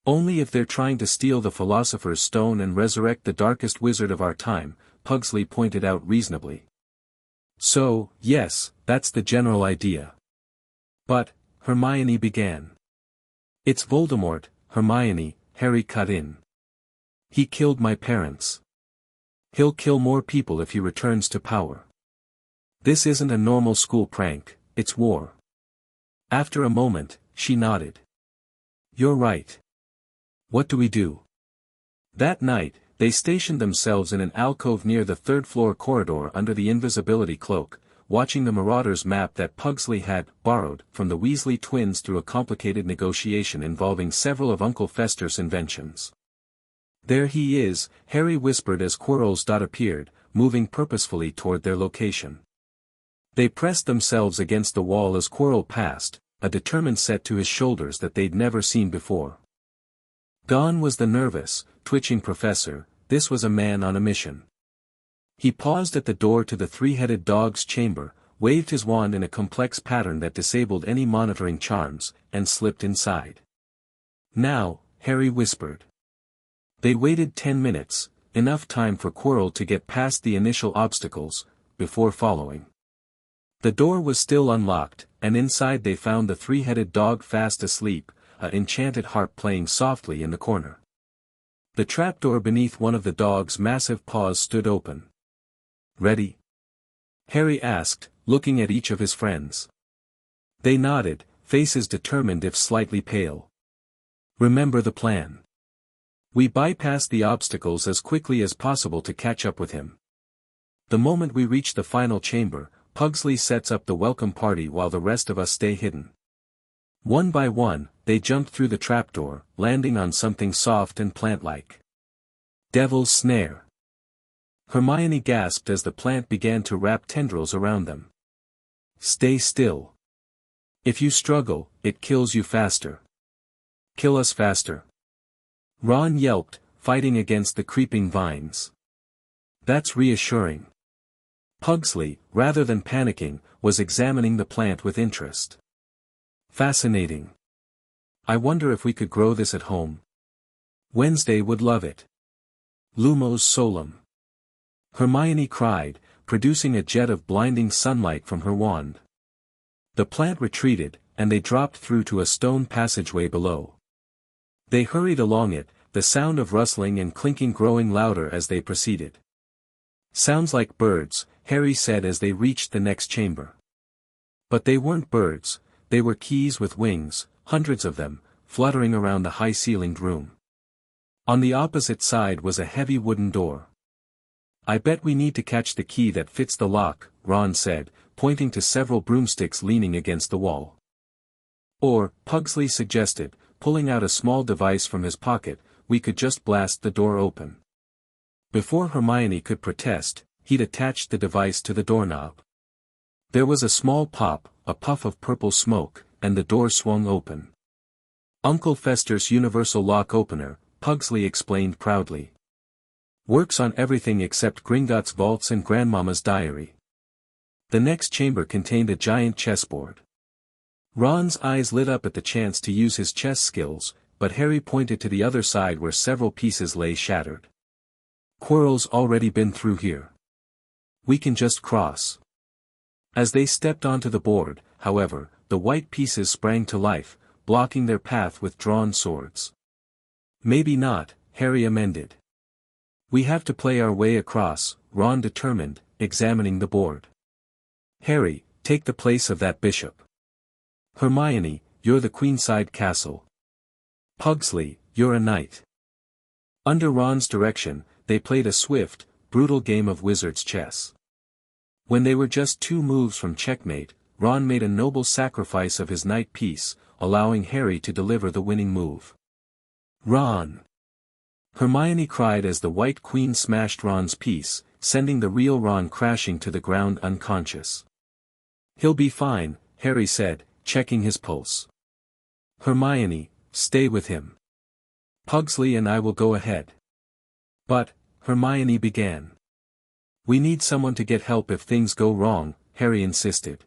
Only if they're trying to steal the Philosopher's Stone and resurrect the darkest wizard of our time," Pugsley pointed out reasonably. So, yes, that's the general idea. But, Hermione began. It's Voldemort, Hermione, Harry cut in. He killed my parents. He'll kill more people if he returns to power. This isn't a normal school prank, it's war. After a moment, she nodded. You're right. What do we do? That night, they stationed themselves in an alcove near the third-floor corridor under the invisibility cloak, watching the Marauders map that Pugsley had borrowed from the Weasley twins through a complicated negotiation involving several of Uncle Fester's inventions. There he is, Harry whispered as Quirrell's dot appeared, moving purposefully toward their location. They pressed themselves against the wall as Quirrell passed, a determined set to his shoulders that they'd never seen before. Gone was the nervous, twitching professor, this was a man on a mission. He paused at the door to the three-headed dog's chamber, waved his wand in a complex pattern that disabled any monitoring charms, and slipped inside. Now, Harry whispered. They waited 10 minutes, enough time for Quirrell to get past the initial obstacles, before following. The door was still unlocked, and inside they found the three-headed dog fast asleep, an enchanted harp playing softly in the corner. The trapdoor beneath one of the dog's massive paws stood open. Ready? Harry asked, looking at each of his friends. They nodded, faces determined if slightly pale. Remember the plan. We bypass the obstacles as quickly as possible to catch up with him. The moment we reach the final chamber, Pugsley sets up the welcome party while the rest of us stay hidden. One by one, they jumped through the trapdoor, landing on something soft and plant-like. Devil's snare. Hermione gasped as the plant began to wrap tendrils around them. Stay still. If you struggle, it kills you faster. Kill us faster. Ron yelped, fighting against the creeping vines. That's reassuring. Pugsley, rather than panicking, was examining the plant with interest. Fascinating. I wonder if we could grow this at home. Wednesday would love it. Lumos solum. Hermione cried, producing a jet of blinding sunlight from her wand. The plant retreated, and they dropped through to a stone passageway below. They hurried along it, the sound of rustling and clinking growing louder as they proceeded. Sounds like birds, Harry said as they reached the next chamber. But they weren't birds, they were keys with wings, hundreds of them, fluttering around the high-ceilinged room. On the opposite side was a heavy wooden door. I bet we need to catch the key that fits the lock, Ron said, pointing to several broomsticks leaning against the wall. Or, Pugsley suggested, pulling out a small device from his pocket, we could just blast the door open. Before Hermione could protest, he'd attached the device to the doorknob. There was a small pop, a puff of purple smoke, and the door swung open. Uncle Fester's universal lock opener, Pugsley explained proudly. Works on everything except Gringotts vaults and Grandmama's diary. The next chamber contained a giant chessboard. Ron's eyes lit up at the chance to use his chess skills, but Harry pointed to the other side where several pieces lay shattered. Quirrell's already been through here. We can just cross. As they stepped onto the board, however, the white pieces sprang to life, blocking their path with drawn swords. Maybe not, Harry amended. We have to play our way across, Ron determined, examining the board. Harry, take the place of that bishop. Hermione, you're the queenside castle. Pugsley, you're a knight. Under Ron's direction, they played a swift, brutal game of wizard's chess. When they were just 2 moves from checkmate, Ron made a noble sacrifice of his knight piece, allowing Harry to deliver the winning move. Ron! Hermione cried as the white queen smashed Ron's piece, sending the real Ron crashing to the ground unconscious. He'll be fine, Harry said, checking his pulse. Hermione, stay with him. Pugsley and I will go ahead. But, Hermione began. We need someone to get help if things go wrong, Harry insisted.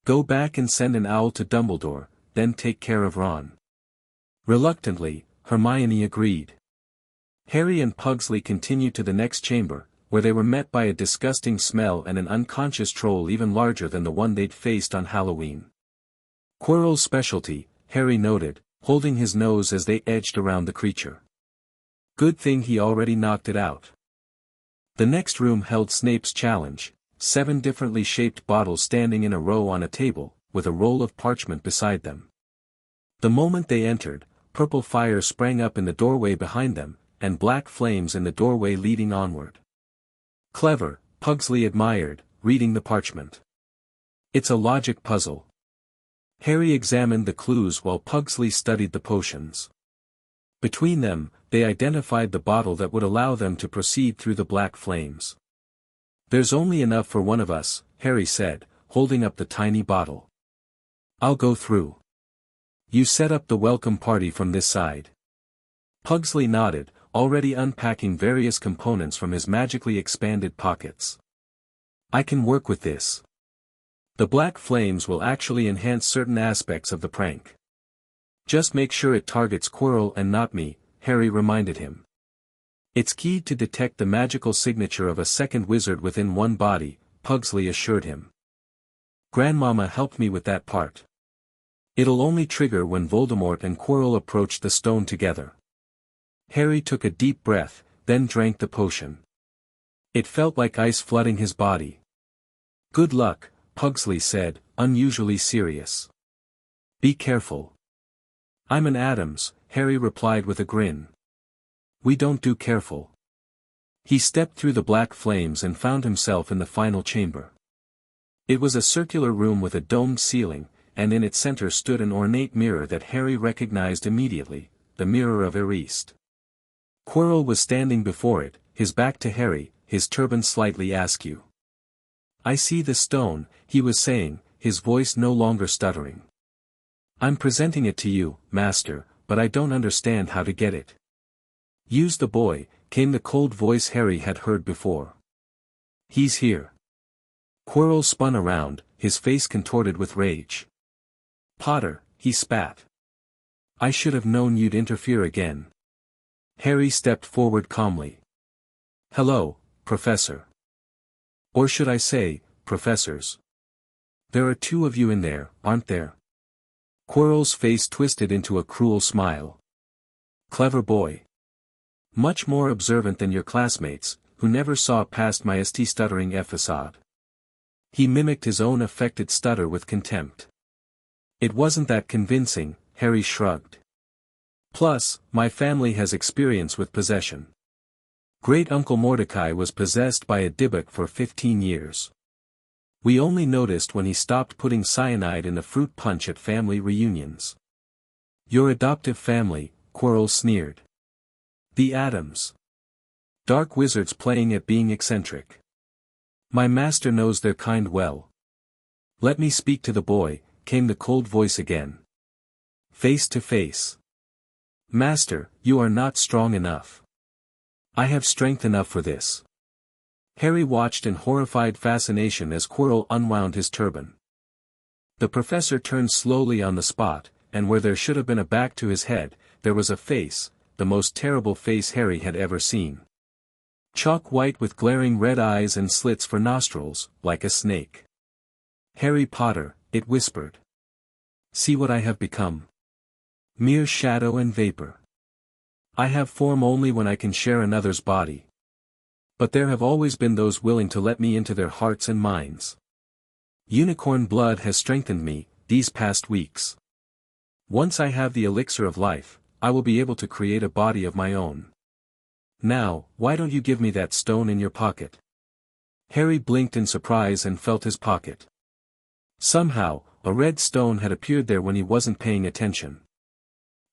Go back and send an owl to Dumbledore, then take care of Ron. Reluctantly, Hermione agreed. Harry and Pugsley continued to the next chamber, where they were met by a disgusting smell and an unconscious troll even larger than the one they'd faced on Halloween. Quirrell's specialty, Harry noted, holding his nose as they edged around the creature. Good thing he already knocked it out. The next room held Snape's challenge, 7 differently shaped bottles standing in a row on a table, with a roll of parchment beside them. The moment they entered, purple fire sprang up in the doorway behind them, and black flames in the doorway leading onward. Clever, Pugsley admired, reading the parchment. It's a logic puzzle. Harry examined the clues while Pugsley studied the potions. Between them, they identified the bottle that would allow them to proceed through the black flames. There's only enough for one of us, Harry said, holding up the tiny bottle. I'll go through. You set up the welcome party from this side. Pugsley nodded, already unpacking various components from his magically expanded pockets. I can work with this. The black flames will actually enhance certain aspects of the prank. Just make sure it targets Quirrell and not me, Harry reminded him. It's key to detect the magical signature of a second wizard within one body, Pugsley assured him. Grandmama helped me with that part. It'll only trigger when Voldemort and Quirrell approach the stone together. Harry took a deep breath, then drank the potion. It felt like ice flooding his body. Good luck, Pugsley said, unusually serious. Be careful. I'm an Addams, Harry replied with a grin. We don't do careful. He stepped through the black flames and found himself in the final chamber. It was a circular room with a domed ceiling, and in its center stood an ornate mirror that Harry recognized immediately, the mirror of Eriste. Quirrell was standing before it, his back to Harry, his turban slightly askew. I see the stone, he was saying, his voice no longer stuttering. I'm presenting it to you, Master, but I don't understand how to get it. Use the boy, came the cold voice Harry had heard before. He's here. Quirrell spun around, his face contorted with rage. Potter, he spat. I should have known you'd interfere again. Harry stepped forward calmly. Hello, Professor. Or should I say, professors. There are 2 of you in there, aren't there? Quirrell's face twisted into a cruel smile. Clever boy. Much more observant than your classmates, who never saw past my stuttering facade. He mimicked his own affected stutter with contempt. It wasn't that convincing, Harry shrugged. Plus, my family has experience with possession. Great-uncle Mordecai was possessed by a Dybbuk for 15 years. We only noticed when he stopped putting cyanide in the fruit punch at family reunions. Your adoptive family, Quirrell sneered. The Addams. Dark wizards playing at being eccentric. My master knows their kind well. Let me speak to the boy, came the cold voice again. Face to face. Master, you are not strong enough. I have strength enough for this. Harry watched in horrified fascination as Quirrell unwound his turban. The professor turned slowly on the spot, and where there should have been a back to his head, there was a face, the most terrible face Harry had ever seen. Chalk white with glaring red eyes and slits for nostrils, like a snake. Harry Potter, it whispered. See what I have become. Mere shadow and vapor. I have form only when I can share another's body. But there have always been those willing to let me into their hearts and minds. Unicorn blood has strengthened me, these past weeks. Once I have the elixir of life, I will be able to create a body of my own. Now, why don't you give me that stone in your pocket? Harry blinked in surprise and felt his pocket. Somehow, a red stone had appeared there when he wasn't paying attention.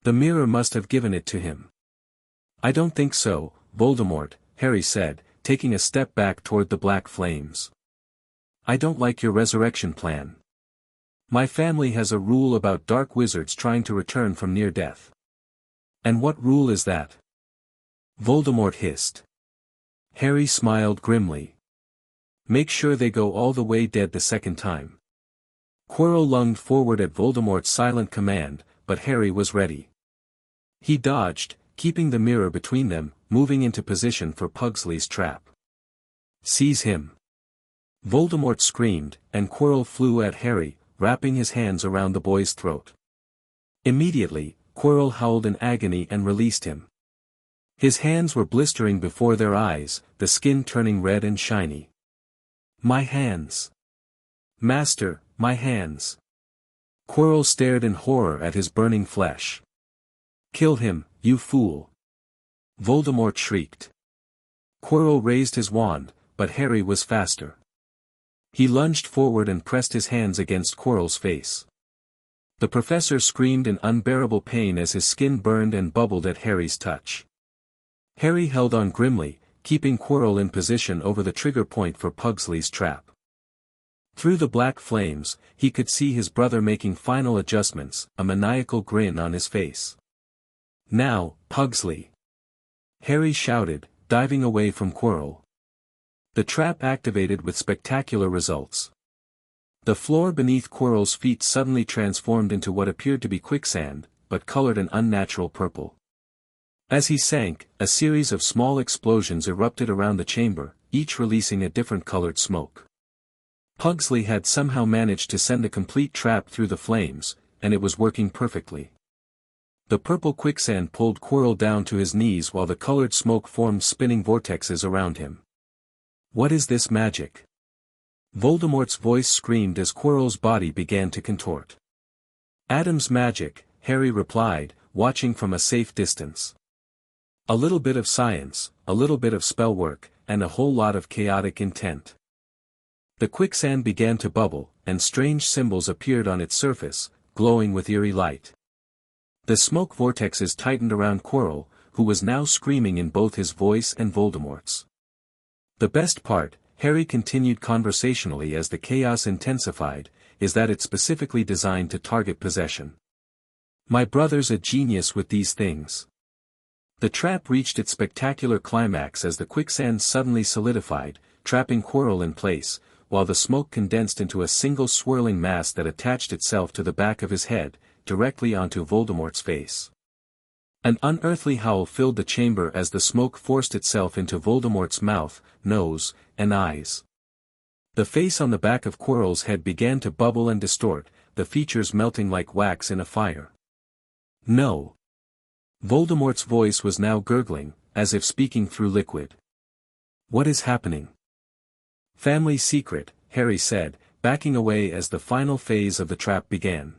The mirror must have given it to him. I don't think so, Voldemort, Harry said, taking a step back toward the black flames. I don't like your resurrection plan. My family has a rule about dark wizards trying to return from near death. And what rule is that? Voldemort hissed. Harry smiled grimly. Make sure they go all the way dead the second time. Quirrell lunged forward at Voldemort's silent command, but Harry was ready. He dodged, keeping the mirror between them, moving into position for Pugsley's trap. Seize him! Voldemort screamed, and Quirrell flew at Harry, wrapping his hands around the boy's throat. Immediately, Quirrell howled in agony and released him. His hands were blistering before their eyes, the skin turning red and shiny. My hands! Master, my hands! Quirrell stared in horror at his burning flesh. Kill him, you fool! Voldemort shrieked. Quirrell raised his wand, but Harry was faster. He lunged forward and pressed his hands against Quirrell's face. The professor screamed in unbearable pain as his skin burned and bubbled at Harry's touch. Harry held on grimly, keeping Quirrell in position over the trigger point for Pugsley's trap. Through the black flames, he could see his brother making final adjustments, a maniacal grin on his face. Now, Pugsley! Harry shouted, diving away from Quirrell. The trap activated with spectacular results. The floor beneath Quirrell's feet suddenly transformed into what appeared to be quicksand, but colored an unnatural purple. As he sank, a series of small explosions erupted around the chamber, each releasing a different colored smoke. Pugsley had somehow managed to send a complete trap through the flames, and it was working perfectly. The purple quicksand pulled Quirrell down to his knees while the colored smoke formed spinning vortexes around him. What is this magic? Voldemort's voice screamed as Quirrell's body began to contort. Addams' magic, Harry replied, watching from a safe distance. A little bit of science, a little bit of spell work, and a whole lot of chaotic intent. The quicksand began to bubble, and strange symbols appeared on its surface, glowing with eerie light. The smoke vortexes tightened around Quirrell, who was now screaming in both his voice and Voldemort's. The best part, Harry continued conversationally as the chaos intensified, is that it's specifically designed to target possession. My brother's a genius with these things. The trap reached its spectacular climax as the quicksand suddenly solidified, trapping Quirrell in place, while the smoke condensed into a single swirling mass that attached itself to the back of his head, directly onto Voldemort's face. An unearthly howl filled the chamber as the smoke forced itself into Voldemort's mouth, nose, and eyes. The face on the back of Quirrell's head began to bubble and distort, the features melting like wax in a fire. No! Voldemort's voice was now gurgling, as if speaking through liquid. What is happening? Family secret, Harry said, backing away as the final phase of the trap began.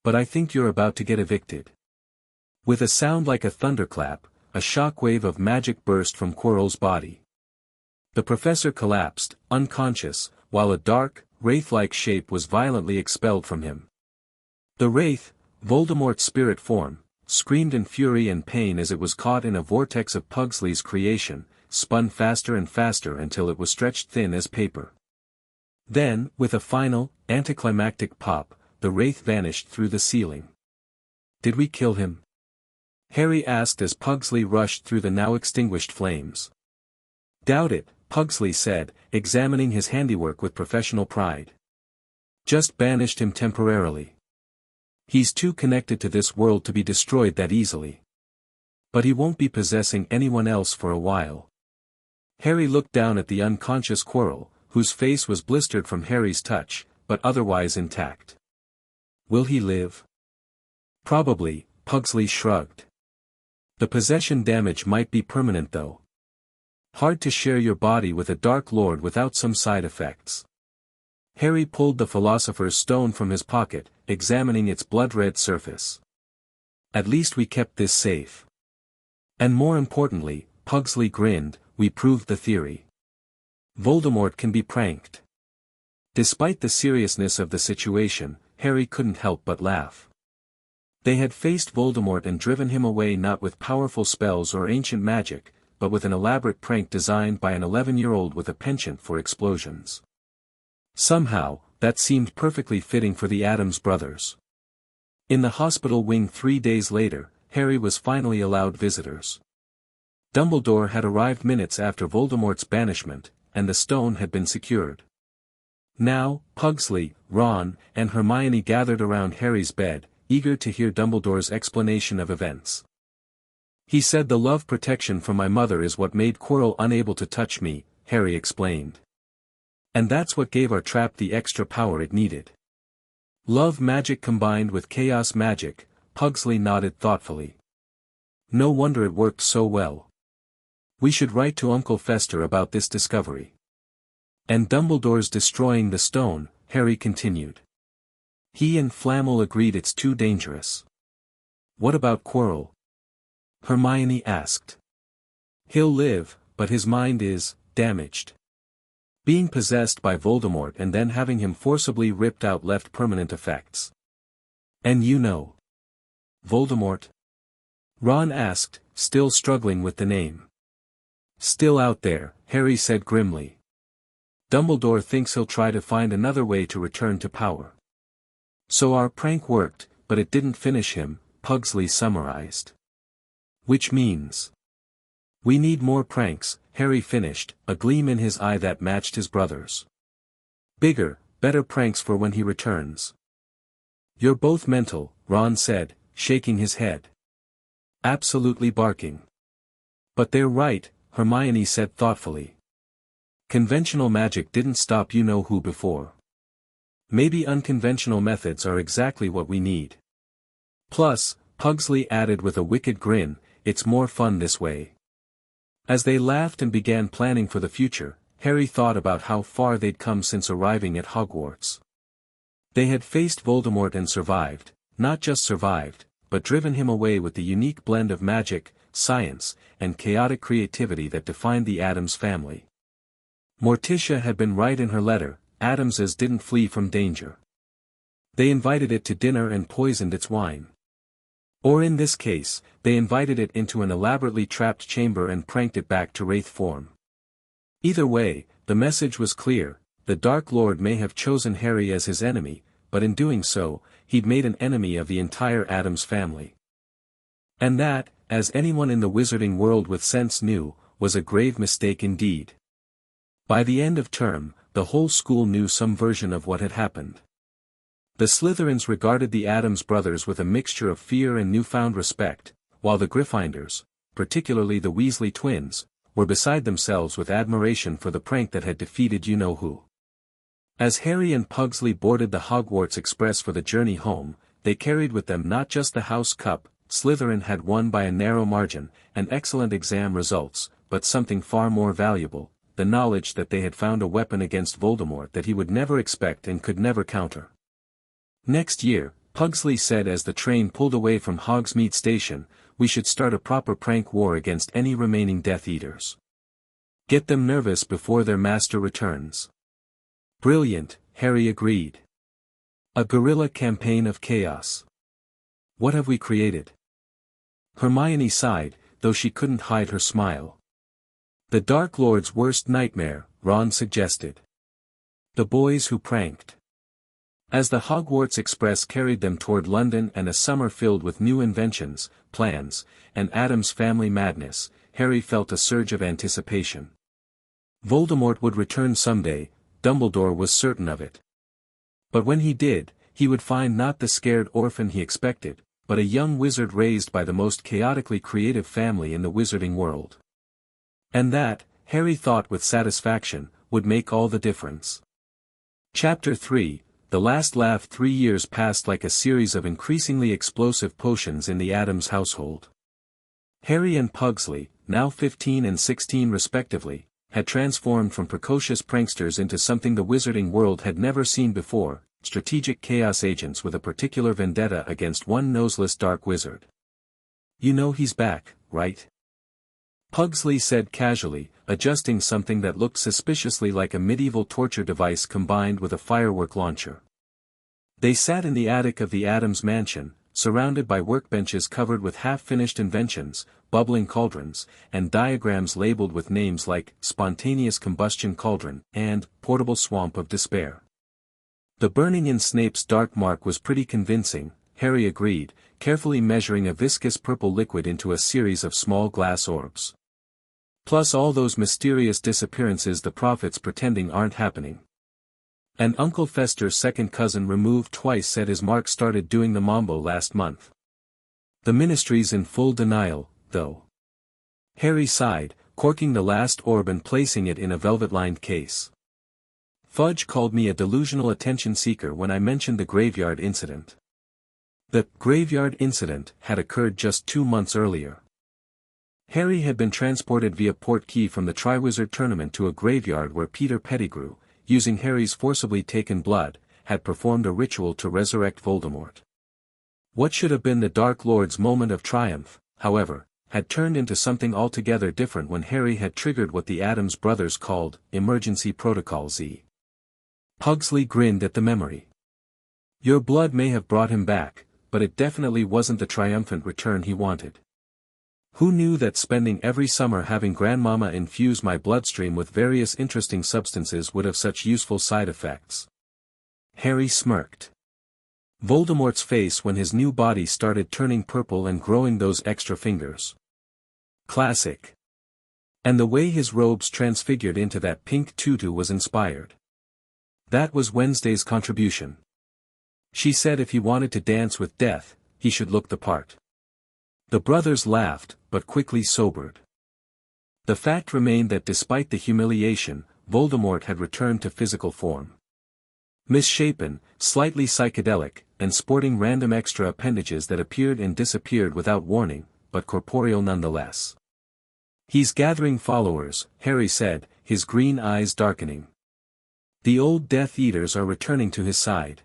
But I think you're about to get evicted. With a sound like a thunderclap, a shock wave of magic burst from Quirrell's body. The professor collapsed, unconscious, while a dark, wraith-like shape was violently expelled from him. The wraith, Voldemort's spirit form, screamed in fury and pain as it was caught in a vortex of Pugsley's creation, spun faster and faster until it was stretched thin as paper. Then, with a final, anticlimactic pop, the wraith vanished through the ceiling. Did we kill him? Harry asked as Pugsley rushed through the now extinguished flames. Doubt it, Pugsley said, examining his handiwork with professional pride. Just banished him temporarily. He's too connected to this world to be destroyed that easily. But he won't be possessing anyone else for a while. Harry looked down at the unconscious Quirrell, whose face was blistered from Harry's touch, but otherwise intact. Will he live? Probably, Pugsley shrugged. The possession damage might be permanent though. Hard to share your body with a Dark Lord without some side effects. Harry pulled the Philosopher's Stone from his pocket, examining its blood-red surface. At least we kept this safe. And more importantly, Pugsley grinned, we proved the theory. Voldemort can be pranked. Despite the seriousness of the situation, Harry couldn't help but laugh. They had faced Voldemort and driven him away not with powerful spells or ancient magic, but with an elaborate prank designed by an 11-year-old with a penchant for explosions. Somehow, that seemed perfectly fitting for the Addams brothers. In the hospital wing 3 days later, Harry was finally allowed visitors. Dumbledore had arrived minutes after Voldemort's banishment, and the stone had been secured. Now, Pugsley, Ron, and Hermione gathered around Harry's bed, eager to hear Dumbledore's explanation of events. He said the love protection from my mother is what made Quirrell unable to touch me, Harry explained. And that's what gave our trap the extra power it needed. Love magic combined with chaos magic, Pugsley nodded thoughtfully. No wonder it worked so well. We should write to Uncle Fester about this discovery. And Dumbledore's destroying the stone, Harry continued. He and Flamel agreed it's too dangerous. What about Quirrell? Hermione asked. He'll live, but his mind is damaged. Being possessed by Voldemort and then having him forcibly ripped out left permanent effects. And you know. Voldemort? Ron asked, still struggling with the name. Still out there, Harry said grimly. Dumbledore thinks he'll try to find another way to return to power. So our prank worked, but it didn't finish him, Pugsley summarized. Which means. We need more pranks, Harry finished, a gleam in his eye that matched his brother's. Bigger, better pranks for when he returns. You're both mental, Ron said, shaking his head. Absolutely barking. But they're right, Hermione said thoughtfully. Conventional magic didn't stop you-know-who before. Maybe unconventional methods are exactly what we need. Plus, Pugsley added with a wicked grin, it's more fun this way. As they laughed and began planning for the future, Harry thought about how far they'd come since arriving at Hogwarts. They had faced Voldemort and survived, not just survived, but driven him away with the unique blend of magic, science, and chaotic creativity that defined the Addams family. Morticia had been right in her letter, Addamses didn't flee from danger. They invited it to dinner and poisoned its wine. Or in this case, they invited it into an elaborately trapped chamber and pranked it back to wraith form. Either way, the message was clear, the Dark Lord may have chosen Harry as his enemy, but in doing so, he'd made an enemy of the entire Addams family. And that, as anyone in the wizarding world with sense knew, was a grave mistake indeed. By the end of term, the whole school knew some version of what had happened. The Slytherins regarded the Addams brothers with a mixture of fear and newfound respect, while the Gryffindors, particularly the Weasley twins, were beside themselves with admiration for the prank that had defeated you-know-who. As Harry and Pugsley boarded the Hogwarts Express for the journey home, they carried with them not just the House Cup, Slytherin had won by a narrow margin, and excellent exam results, but something far more valuable, the knowledge that they had found a weapon against Voldemort that he would never expect and could never counter. Next year, Pugsley said as the train pulled away from Hogsmeade Station, we should start a proper prank war against any remaining Death Eaters. Get them nervous before their master returns. Brilliant, Harry agreed. A guerrilla campaign of chaos. What have we created? Hermione sighed, though she couldn't hide her smile. The Dark Lord's worst nightmare, Ron suggested. The boys who pranked. As the Hogwarts Express carried them toward London and a summer filled with new inventions, plans, and Addams family madness, Harry felt a surge of anticipation. Voldemort would return someday, Dumbledore was certain of it. But when he did, he would find not the scared orphan he expected, but a young wizard raised by the most chaotically creative family in the wizarding world. And that, Harry thought with satisfaction, would make all the difference. Chapter 3 The last laugh. 3 years passed like a series of increasingly explosive potions in the Addams household. Harry and Pugsley, now 15 and 16 respectively, had transformed from precocious pranksters into something the wizarding world had never seen before, strategic chaos agents with a particular vendetta against one noseless dark wizard. You know he's back, right? Pugsley said casually, adjusting something that looked suspiciously like a medieval torture device combined with a firework launcher. They sat in the attic of the Addams mansion, surrounded by workbenches covered with half-finished inventions, bubbling cauldrons, and diagrams labeled with names like Spontaneous Combustion Cauldron and Portable Swamp of Despair. The burning in Snape's dark mark was pretty convincing, Harry agreed, carefully measuring a viscous purple liquid into a series of small glass orbs. Plus all those mysterious disappearances the prophets pretending aren't happening. And Uncle Fester's second cousin removed twice said his mark started doing the mambo last month. The ministry's in full denial, though. Harry sighed, corking the last orb and placing it in a velvet-lined case. Fudge called me a delusional attention seeker when I mentioned the graveyard incident. The graveyard incident had occurred just 2 months earlier. Harry had been transported via portkey from the Triwizard Tournament to a graveyard where Peter Pettigrew, using Harry's forcibly taken blood, had performed a ritual to resurrect Voldemort. What should have been the Dark Lord's moment of triumph, however, had turned into something altogether different when Harry had triggered what the Addams brothers called Emergency Protocol Z. Pugsley grinned at the memory. Your blood may have brought him back, but it definitely wasn't the triumphant return he wanted. Who knew that spending every summer having Grandmama infuse my bloodstream with various interesting substances would have such useful side effects? Harry smirked. Voldemort's face when his new body started turning purple and growing those extra fingers. Classic. And the way his robes transfigured into that pink tutu was inspired. That was Wednesday's contribution. She said if he wanted to dance with death, he should look the part. The brothers laughed, but quickly sobered. The fact remained that despite the humiliation, Voldemort had returned to physical form. Misshapen, slightly psychedelic, and sporting random extra appendages that appeared and disappeared without warning, but corporeal nonetheless. He's gathering followers, Harry said, his green eyes darkening. The old Death Eaters are returning to his side.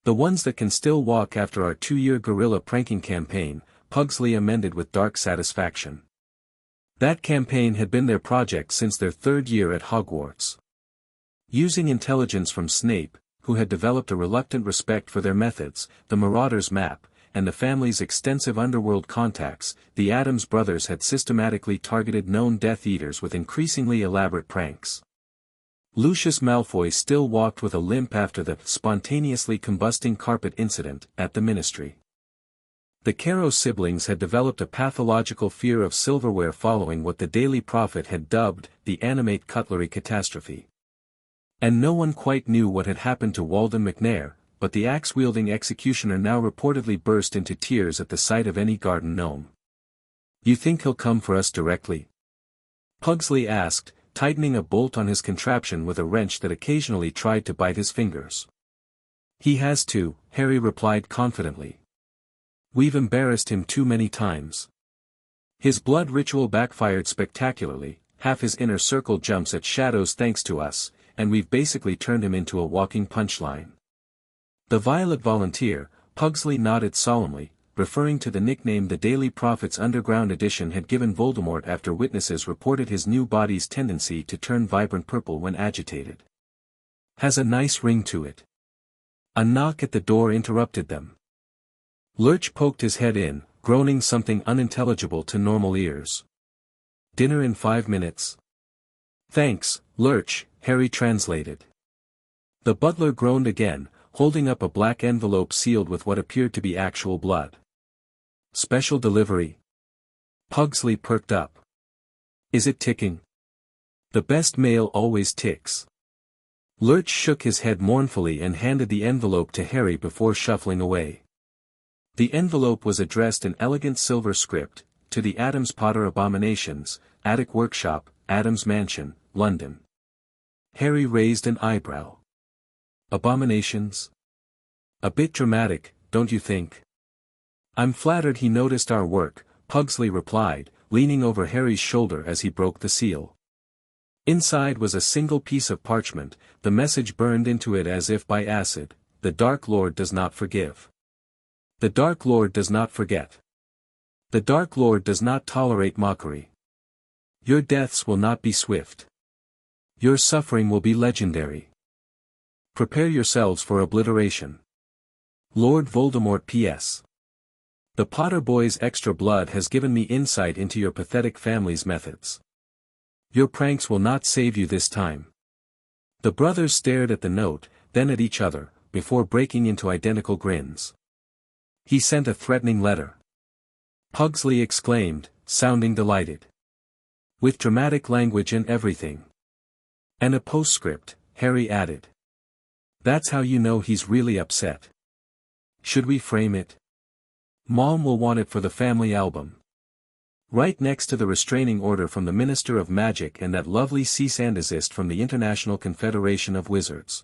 The ones that can still walk after our 2-year guerrilla pranking campaign, Pugsley amended with dark satisfaction. That campaign had been their project since their 3rd year at Hogwarts. Using intelligence from Snape, who had developed a reluctant respect for their methods, the Marauder's map, and the family's extensive underworld contacts, the Addams brothers had systematically targeted known Death Eaters with increasingly elaborate pranks. Lucius Malfoy still walked with a limp after the spontaneously combusting carpet incident at the Ministry. The Caro siblings had developed a pathological fear of silverware following what the Daily Prophet had dubbed the animate cutlery catastrophe. And no one quite knew what had happened to Walden McNair, but the axe-wielding executioner now reportedly burst into tears at the sight of any garden gnome. You think he'll come for us directly? Pugsley asked, tightening a bolt on his contraption with a wrench that occasionally tried to bite his fingers. He has to, Harry replied confidently. We've embarrassed him too many times. His blood ritual backfired spectacularly, half his inner circle jumps at shadows thanks to us, and we've basically turned him into a walking punchline. The Violet Volunteer, Pugsley nodded solemnly, referring to the nickname the Daily Prophet's Underground edition had given Voldemort after witnesses reported his new body's tendency to turn vibrant purple when agitated. Has a nice ring to it. A knock at the door interrupted them. Lurch poked his head in, groaning something unintelligible to normal ears. Dinner in 5 minutes. Thanks, Lurch, Harry translated. The butler groaned again, holding up a black envelope sealed with what appeared to be actual blood. Special delivery. Pugsley perked up. Is it ticking? The best mail always ticks. Lurch shook his head mournfully and handed the envelope to Harry before shuffling away. The envelope was addressed in elegant silver script, to the Addams Potter Abominations, Attic Workshop, Addams Mansion, London. Harry raised an eyebrow. Abominations? A bit dramatic, don't you think? I'm flattered he noticed our work, Pugsley replied, leaning over Harry's shoulder as he broke the seal. Inside was a single piece of parchment, the message burned into it as if by acid: the Dark Lord does not forgive. The Dark Lord does not forget. The Dark Lord does not tolerate mockery. Your deaths will not be swift. Your suffering will be legendary. Prepare yourselves for obliteration. Lord Voldemort P.S. The Potter Boy's extra blood has given me insight into your pathetic family's methods. Your pranks will not save you this time. The brothers stared at the note, then at each other, before breaking into identical grins. He sent a threatening letter. Pugsley exclaimed, sounding delighted. With dramatic language and everything. And a postscript, Harry added. That's how you know he's really upset. Should we frame it? Mom will want it for the family album. Right next to the restraining order from the Minister of Magic and that lovely cease and desist from the International Confederation of Wizards.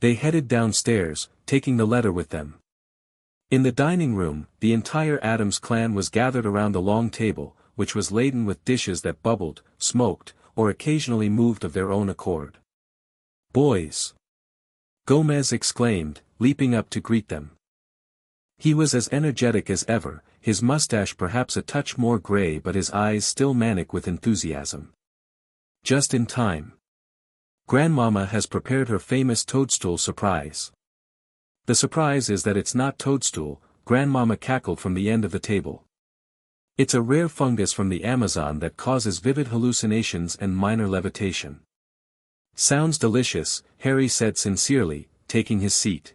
They headed downstairs, taking the letter with them. In the dining room, the entire Addams clan was gathered around the long table, which was laden with dishes that bubbled, smoked, or occasionally moved of their own accord. "Boys!" Gomez exclaimed, leaping up to greet them. He was as energetic as ever, his mustache perhaps a touch more gray but his eyes still manic with enthusiasm. "Just in time. Grandmama has prepared her famous toadstool surprise." "The surprise is that it's not toadstool," Grandmama cackled from the end of the table. "It's a rare fungus from the Amazon that causes vivid hallucinations and minor levitation." "Sounds delicious," Harry said sincerely, taking his seat.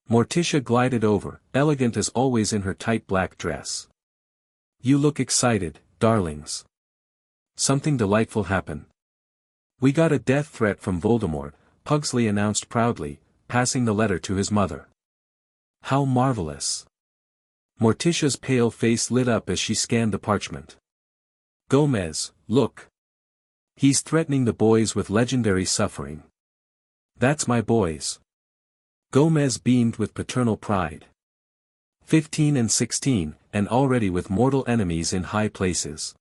Morticia glided over, elegant as always in her tight black dress. "You look excited, darlings. Something delightful happened." "We got a death threat from Voldemort," Pugsley announced proudly, passing the letter to his mother. "How marvelous." Morticia's pale face lit up as she scanned the parchment. "Gomez, look. He's threatening the boys with legendary suffering." "That's my boys." Gomez beamed with paternal pride. 15 and 16, and already with mortal enemies in high places.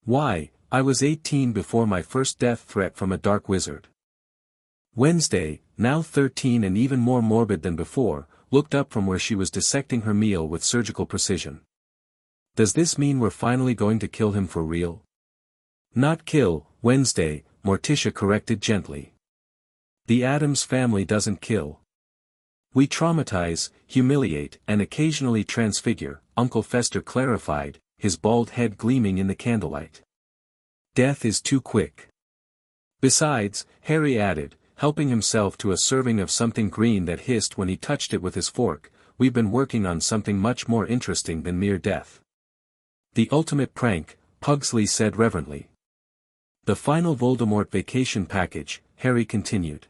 "Why, I was 18 before my first death threat from a dark wizard." Wednesday, now 13 and even more morbid than before, looked up from where she was dissecting her meal with surgical precision. "Does this mean we're finally going to kill him for real?" "Not kill, Wednesday," Morticia corrected gently. "The Addams family doesn't kill. We traumatize, humiliate, and occasionally transfigure," Uncle Fester clarified, his bald head gleaming in the candlelight. "Death is too quick." "Besides," Harry added, helping himself to a serving of something green that hissed when he touched it with his fork, "we've been working on something much more interesting than mere death." "The ultimate prank," Pugsley said reverently. "The final Voldemort vacation package," Harry continued.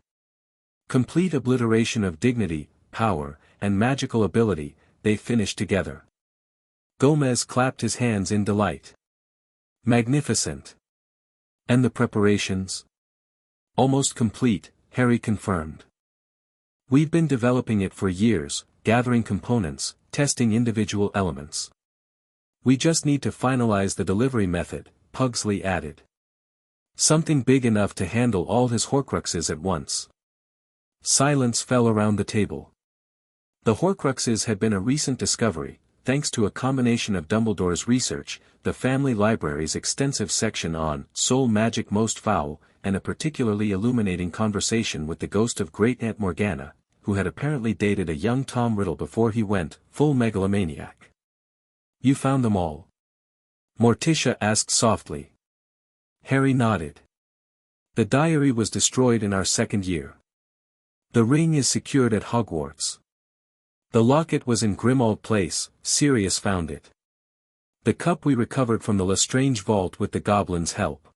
"Complete obliteration of dignity, power, and magical ability," they finished together. Gomez clapped his hands in delight. "Magnificent." "And the preparations?" "Almost complete," Harry confirmed. "We've been developing it for years, gathering components, testing individual elements. We just need to finalize the delivery method," Pugsley added. "Something big enough to handle all his Horcruxes at once." Silence fell around the table. The Horcruxes had been a recent discovery, thanks to a combination of Dumbledore's research, the family library's extensive section on soul magic most foul, and a particularly illuminating conversation with the ghost of Great-Aunt Morgana, who had apparently dated a young Tom Riddle before he went full megalomaniac. "You found them all?" Morticia asked softly. Harry nodded. "The diary was destroyed in our second year. The ring is secured at Hogwarts. The locket was in Grimmauld Place, Sirius found it. The cup we recovered from the Lestrange vault with the goblin's help.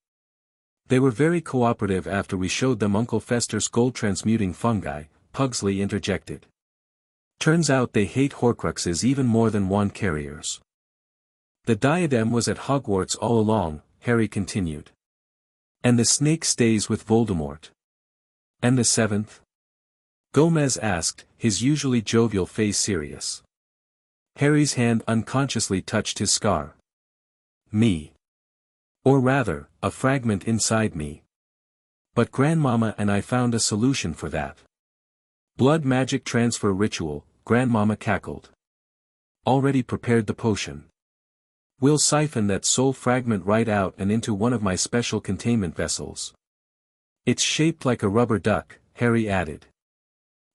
They were very cooperative after we showed them Uncle Fester's gold-transmuting fungi," Pugsley interjected. "Turns out they hate Horcruxes even more than wand carriers." "The diadem was at Hogwarts all along," Harry continued. "And the snake stays with Voldemort." "And the seventh?" Gomez asked, his usually jovial face serious. Harry's hand unconsciously touched his scar. "Me. Or rather, a fragment inside me. But Grandmama and I found a solution for that." "Blood magic transfer ritual," Grandmama cackled. "Already prepared the potion. We'll siphon that soul fragment right out and into one of my special containment vessels. It's shaped like a rubber duck," Harry added.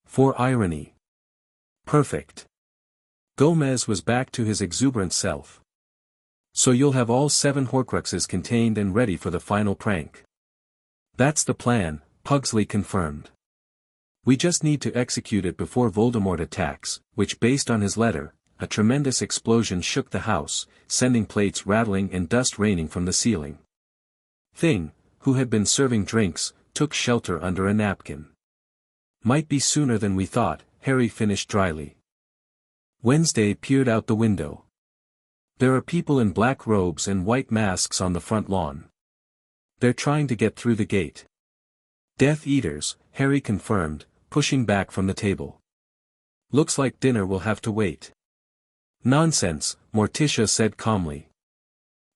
"For irony." "Perfect." Gomez was back to his exuberant self. "So you'll have all 7 Horcruxes contained and ready for the final prank." "That's the plan," Pugsley confirmed. "We just need to execute it before Voldemort attacks," which based on his letter, a tremendous explosion shook the house, sending plates rattling and dust raining from the ceiling. Thing, who had been serving drinks, took shelter under a napkin. "Might be sooner than we thought," Harry finished dryly. Wednesday peered out the window. There are people in black robes and white masks on the front lawn. They're trying to get through the gate. Death Eaters, Harry confirmed, pushing back from the table. Looks like dinner will have to wait. Nonsense, Morticia said calmly.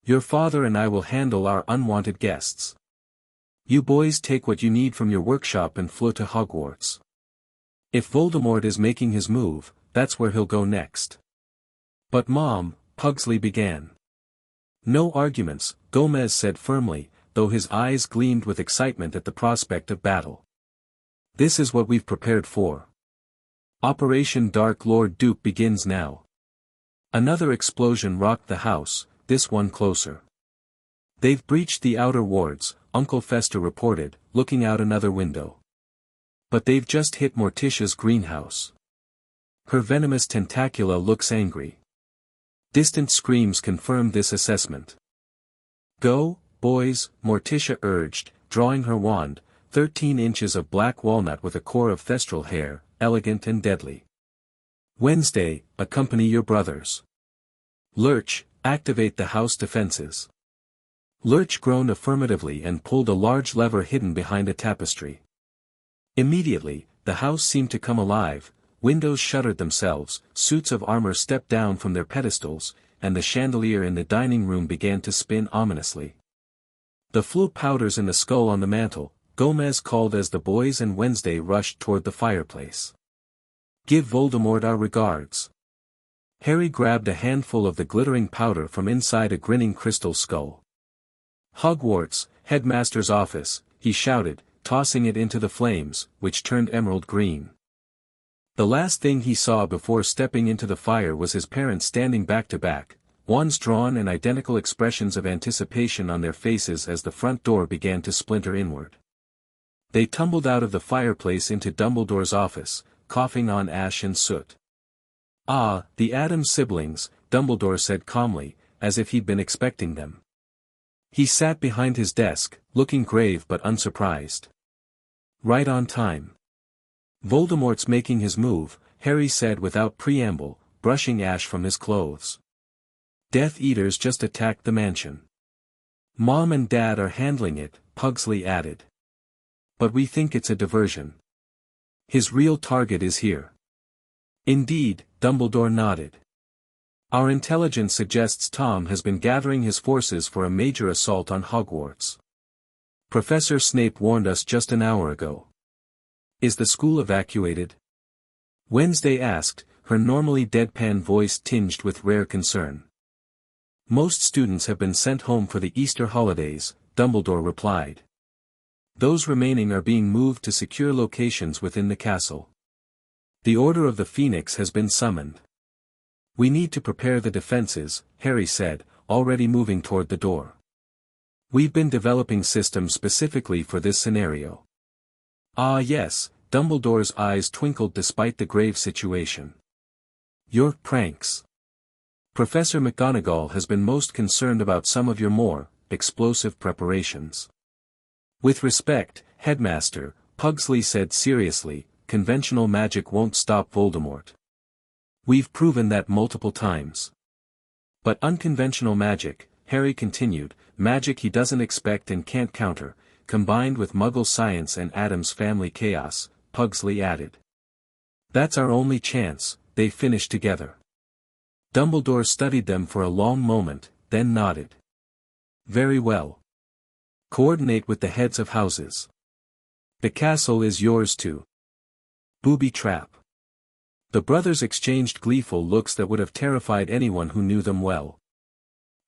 Your father and I will handle our unwanted guests. You boys take what you need from your workshop and flow to Hogwarts. If Voldemort is making his move, that's where he'll go next. But Mom, Pugsley began. No arguments, Gomez said firmly, though his eyes gleamed with excitement at the prospect of battle. This is what we've prepared for. Operation Dark Lord Dupe begins now. Another explosion rocked the house, this one closer. They've breached the outer wards, Uncle Fester reported, looking out another window. But they've just hit Morticia's greenhouse. Her venomous tentacula looks angry. Distant screams confirmed this assessment. Go, boys, Morticia urged, drawing her wand, 13 inches of black walnut with a core of thestral hair, elegant and deadly. Wednesday, accompany your brothers. Lurch, activate the house defenses. Lurch groaned affirmatively and pulled a large lever hidden behind a tapestry. Immediately, the house seemed to come alive, windows shuttered themselves, suits of armor stepped down from their pedestals, and the chandelier in the dining room began to spin ominously. The flu powders in the skull on the mantel, Gomez called as the boys and Wednesday rushed toward the fireplace. Give Voldemort our regards. Harry grabbed a handful of the glittering powder from inside a grinning crystal skull. Hogwarts, headmaster's office, he shouted, tossing it into the flames, which turned emerald green. The last thing he saw before stepping into the fire was his parents standing back to back, wands drawn and identical expressions of anticipation on their faces as the front door began to splinter inward. They tumbled out of the fireplace into Dumbledore's office, coughing on ash and soot. Ah, the Addams siblings, Dumbledore said calmly, as if he'd been expecting them. He sat behind his desk, looking grave but unsurprised. Right on time. Voldemort's making his move, Harry said without preamble, brushing ash from his clothes. Death Eaters just attacked the mansion. Mom and Dad are handling it, Pugsley added. But we think it's a diversion. His real target is here. Indeed, Dumbledore nodded. Our intelligence suggests Tom has been gathering his forces for a major assault on Hogwarts. Professor Snape warned us just an hour ago. Is the school evacuated? Wednesday asked, her normally deadpan voice tinged with rare concern. Most students have been sent home for the Easter holidays, Dumbledore replied. Those remaining are being moved to secure locations within the castle. The Order of the Phoenix has been summoned. We need to prepare the defenses, Harry said, already moving toward the door. We've been developing systems specifically for this scenario. Ah yes, Dumbledore's eyes twinkled despite the grave situation. Your pranks. Professor McGonagall has been most concerned about some of your more explosive preparations. With respect, Headmaster, Pugsley said seriously, conventional magic won't stop Voldemort. We've proven that multiple times. But unconventional magic, Harry continued, magic he doesn't expect and can't counter, combined with Muggle science and Addams family chaos, Pugsley added. That's our only chance, they finished together. Dumbledore studied them for a long moment, then nodded. Very well. Coordinate with the heads of houses. The castle is yours too. Booby trap. The brothers exchanged gleeful looks that would have terrified anyone who knew them well.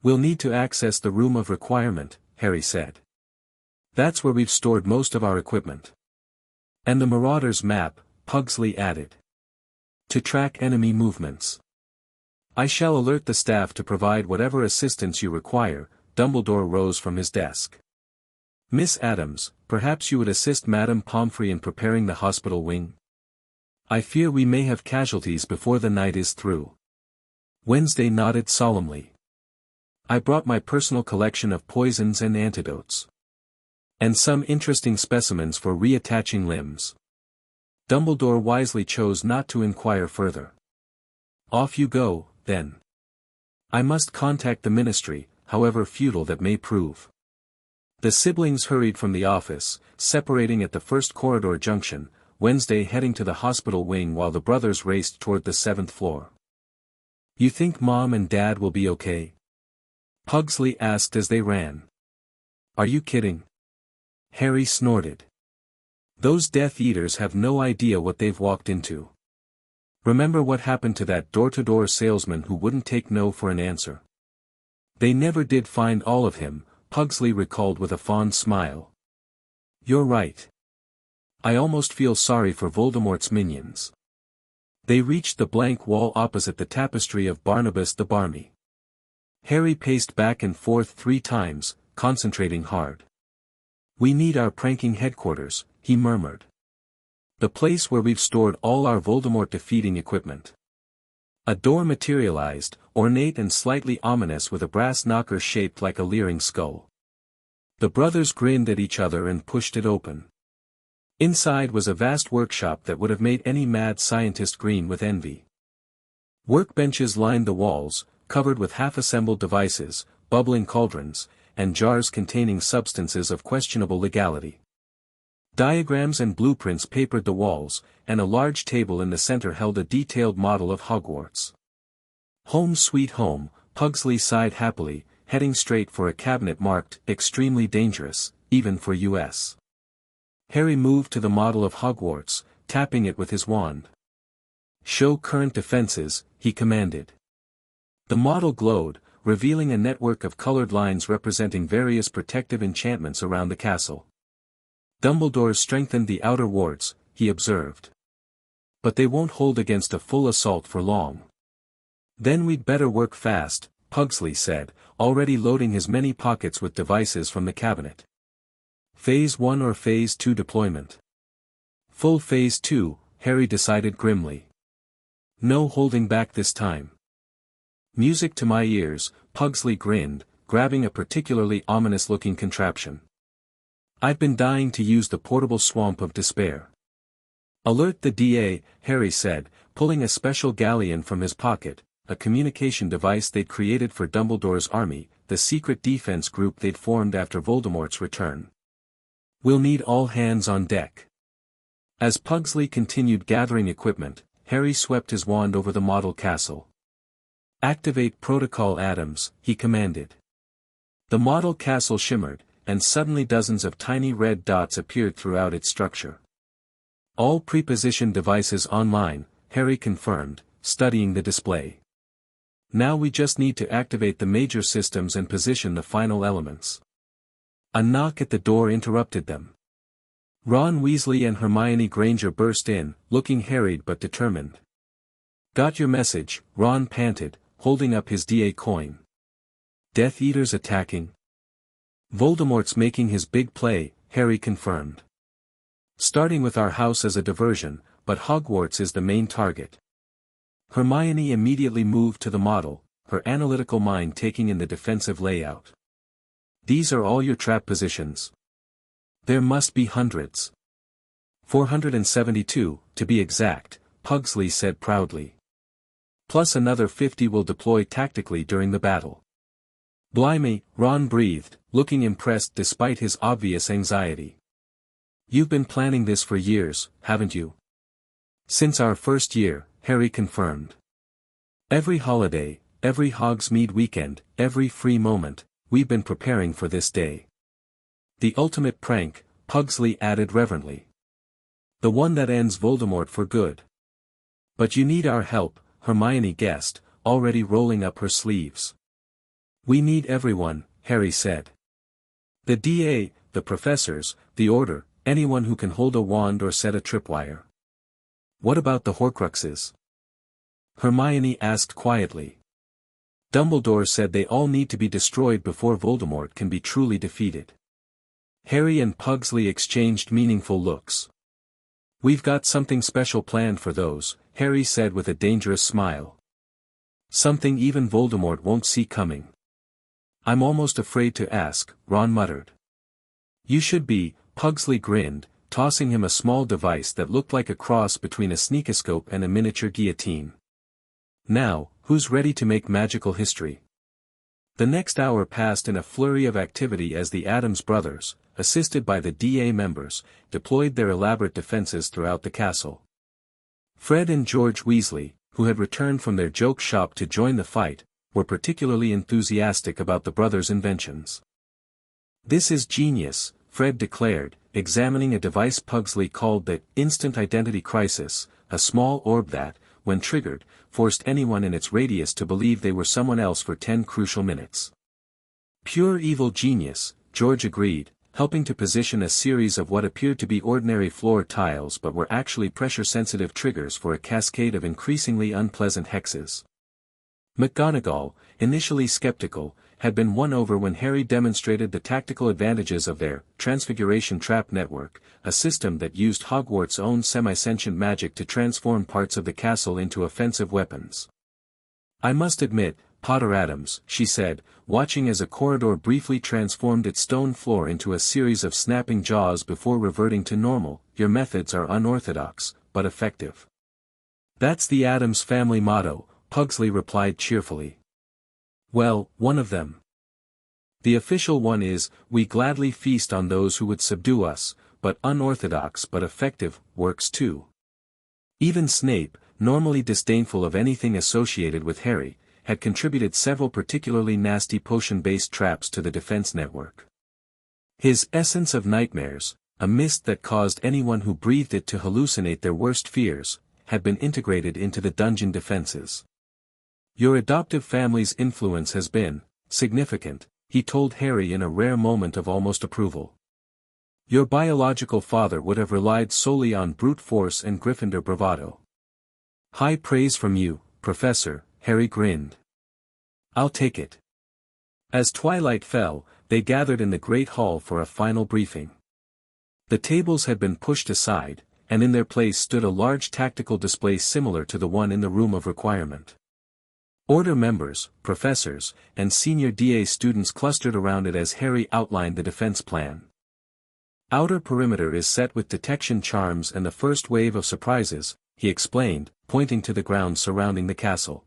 We'll need to access the room of requirement, Harry said. That's where we've stored most of our equipment. And the Marauder's map, Pugsley added. To track enemy movements. I shall alert the staff to provide whatever assistance you require. Dumbledore rose from his desk. Miss Addams, perhaps you would assist Madame Pomfrey in preparing the hospital wing? I fear we may have casualties before the night is through. Wednesday nodded solemnly. I brought my personal collection of poisons and antidotes. And some interesting specimens for reattaching limbs. Dumbledore wisely chose not to inquire further. Off you go, then. I must contact the ministry, however futile that may prove. The siblings hurried from the office, separating at the first corridor junction, Wednesday heading to the hospital wing while the brothers raced toward the 7th floor. You think Mom and Dad will be okay? Pugsley asked as they ran. Are you kidding? Harry snorted. Those Death Eaters have no idea what they've walked into. Remember what happened to that door-to-door salesman who wouldn't take no for an answer? They never did find all of him, Pugsley recalled with a fond smile. You're right. I almost feel sorry for Voldemort's minions. They reached the blank wall opposite the tapestry of Barnabas the Barmy. Harry paced back and forth 3 times, concentrating hard. We need our pranking headquarters, he murmured. The place where we've stored all our Voldemort-defeating equipment. A door materialized, ornate and slightly ominous with a brass knocker shaped like a leering skull. The brothers grinned at each other and pushed it open. Inside was a vast workshop that would have made any mad scientist green with envy. Workbenches lined the walls, covered with half-assembled devices, bubbling cauldrons, and jars containing substances of questionable legality. Diagrams and blueprints papered the walls, and a large table in the center held a detailed model of Hogwarts. Home sweet home, Pugsley sighed happily, heading straight for a cabinet marked, extremely dangerous, even for U.S. Harry moved to the model of Hogwarts, tapping it with his wand. Show current defenses, he commanded. The model glowed, revealing a network of colored lines representing various protective enchantments around the castle. Dumbledore's strengthened the outer wards, he observed. But they won't hold against a full assault for long. Then we'd better work fast, Pugsley said, already loading his many pockets with devices from the cabinet. Phase 1 or Phase 2 deployment? Full Phase 2, Harry decided grimly. No holding back this time. Music to my ears, Pugsley grinned, grabbing a particularly ominous-looking contraption. I've been dying to use the portable swamp of despair. Alert the DA, Harry said, pulling a special galleon from his pocket, a communication device they'd created for Dumbledore's army, the secret defense group they'd formed after Voldemort's return. We'll need all hands on deck. As Pugsley continued gathering equipment, Harry swept his wand over the model castle. Activate Protocol Addams, he commanded. The model castle shimmered, and suddenly dozens of tiny red dots appeared throughout its structure. All prepositioned devices online, Harry confirmed, studying the display. Now we just need to activate the major systems and position the final elements. A knock at the door interrupted them. Ron Weasley and Hermione Granger burst in, looking harried but determined. Got your message, Ron panted, holding up his DA coin. Death Eaters attacking? Voldemort's making his big play, Harry confirmed. Starting with our house as a diversion, but Hogwarts is the main target. Hermione immediately moved to the model, her analytical mind taking in the defensive layout. These are all your trap positions. There must be hundreds. 472, to be exact, Pugsley said proudly. Plus another 50 will deploy tactically during the battle. Blimey, Ron breathed, looking impressed despite his obvious anxiety. You've been planning this for years, haven't you? Since our first year, Harry confirmed. Every holiday, every Hogsmeade weekend, every free moment, we've been preparing for this day. The ultimate prank, Pugsley added reverently. The one that ends Voldemort for good. But you need our help, Hermione guessed, already rolling up her sleeves. We need everyone, Harry said. The DA, the professors, the Order, anyone who can hold a wand or set a tripwire. What about the Horcruxes? Hermione asked quietly. Dumbledore said they all need to be destroyed before Voldemort can be truly defeated. Harry and Pugsley exchanged meaningful looks. We've got something special planned for those, Harry said with a dangerous smile. Something even Voldemort won't see coming. I'm almost afraid to ask, Ron muttered. You should be, Pugsley grinned, tossing him a small device that looked like a cross between a sneakoscope and a miniature guillotine. Now, who's ready to make magical history? The next hour passed in a flurry of activity as the Addams brothers, assisted by the DA members, deployed their elaborate defenses throughout the castle. Fred and George Weasley, who had returned from their joke shop to join the fight, were particularly enthusiastic about the brothers' inventions. "This is genius," Fred declared, examining a device Pugsley called the Instant Identity Crisis, a small orb that, when triggered, forced anyone in its radius to believe they were someone else for 10 crucial minutes. "Pure evil genius," George agreed, helping to position a series of what appeared to be ordinary floor tiles but were actually pressure-sensitive triggers for a cascade of increasingly unpleasant hexes. McGonagall, initially skeptical, had been won over when Harry demonstrated the tactical advantages of their Transfiguration Trap Network, a system that used Hogwarts' own semi-sentient magic to transform parts of the castle into offensive weapons. "I must admit, Potter Addams," she said, watching as a corridor briefly transformed its stone floor into a series of snapping jaws before reverting to normal, "your methods are unorthodox, but effective." "That's the Addams family motto," Pugsley replied cheerfully. "Well, one of them. The official one is, we gladly feast on those who would subdue us, but unorthodox but effective, works too." Even Snape, normally disdainful of anything associated with Harry, had contributed several particularly nasty potion-based traps to the defense network. His Essence of Nightmares, a mist that caused anyone who breathed it to hallucinate their worst fears, had been integrated into the dungeon defenses. "Your adoptive family's influence has been significant," he told Harry in a rare moment of almost approval. "Your biological father would have relied solely on brute force and Gryffindor bravado." "High praise from you, Professor," Harry grinned. "I'll take it." As twilight fell, they gathered in the Great Hall for a final briefing. The tables had been pushed aside, and in their place stood a large tactical display similar to the one in the Room of Requirement. Order members, professors, and senior DA students clustered around it as Harry outlined the defense plan. "Outer perimeter is set with detection charms and the first wave of surprises," he explained, pointing to the grounds surrounding the castle.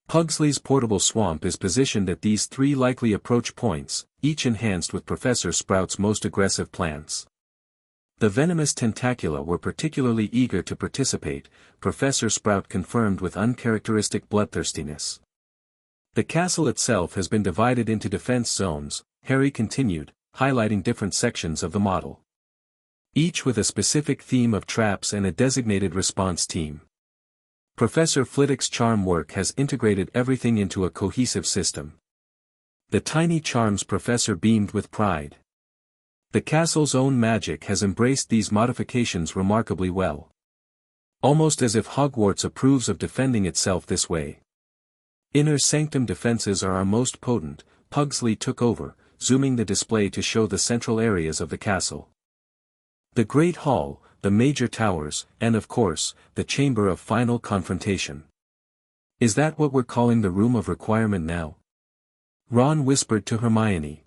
"Pugsley's portable swamp is positioned at these 3 likely approach points, each enhanced with Professor Sprout's most aggressive plants." The venomous tentacula were particularly eager to participate, Professor Sprout confirmed with uncharacteristic bloodthirstiness. "The castle itself has been divided into defense zones," Harry continued, highlighting different sections of the model. "Each with a specific theme of traps and a designated response team. Professor Flitwick's charm work has integrated everything into a cohesive system." The tiny charms professor beamed with pride. "The castle's own magic has embraced these modifications remarkably well. Almost as if Hogwarts approves of defending itself this way." "Inner sanctum defenses are our most potent," Pugsley took over, zooming the display to show the central areas of the castle. "The Great Hall, the major towers, and of course, the Chamber of Final Confrontation." "Is that what we're calling the Room of Requirement now?" Ron whispered to Hermione.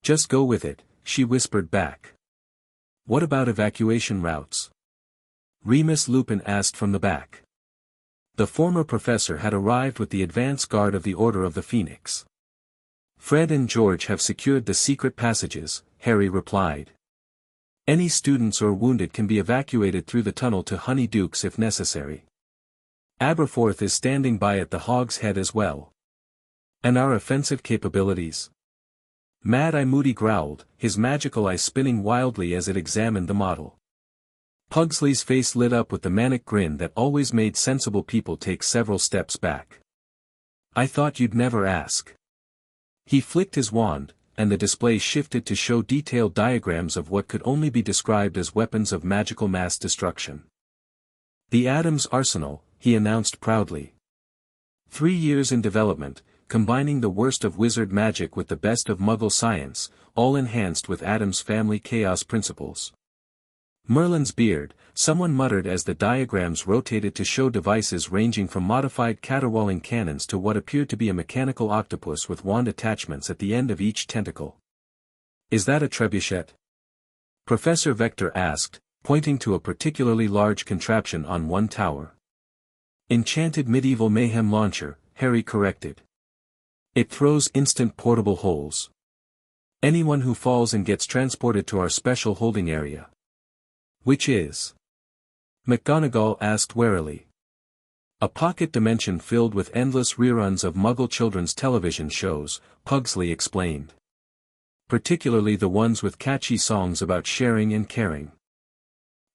"Just go with it," she whispered back. "What about evacuation routes?" Remus Lupin asked from the back. The former professor had arrived with the advance guard of the Order of the Phoenix. "Fred and George have secured the secret passages," Harry replied. "Any students or wounded can be evacuated through the tunnel to Honeydukes if necessary. Aberforth is standing by at the Hog's Head as well." "And our offensive capabilities?" Mad-Eye Moody growled, his magical eye spinning wildly as it examined the model. Pugsley's face lit up with the manic grin that always made sensible people take several steps back. "I thought you'd never ask." He flicked his wand, and the display shifted to show detailed diagrams of what could only be described as weapons of magical mass destruction. "The Addams Arsenal," he announced proudly. 3 years in development, combining the worst of wizard magic with the best of Muggle science, all enhanced with Addams family chaos principles. "Merlin's beard," someone muttered as the diagrams rotated to show devices ranging from modified caterwauling cannons to what appeared to be a mechanical octopus with wand attachments at the end of each tentacle. "Is that a trebuchet?" Professor Vector asked, pointing to a particularly large contraption on one tower. Enchanted medieval mayhem launcher, Harry corrected. It throws instant portable holes. Anyone who falls and gets transported to our special holding area. Which is? McGonagall asked warily. A pocket dimension filled with endless reruns of Muggle children's television shows, Pugsley explained. Particularly the ones with catchy songs about sharing and caring.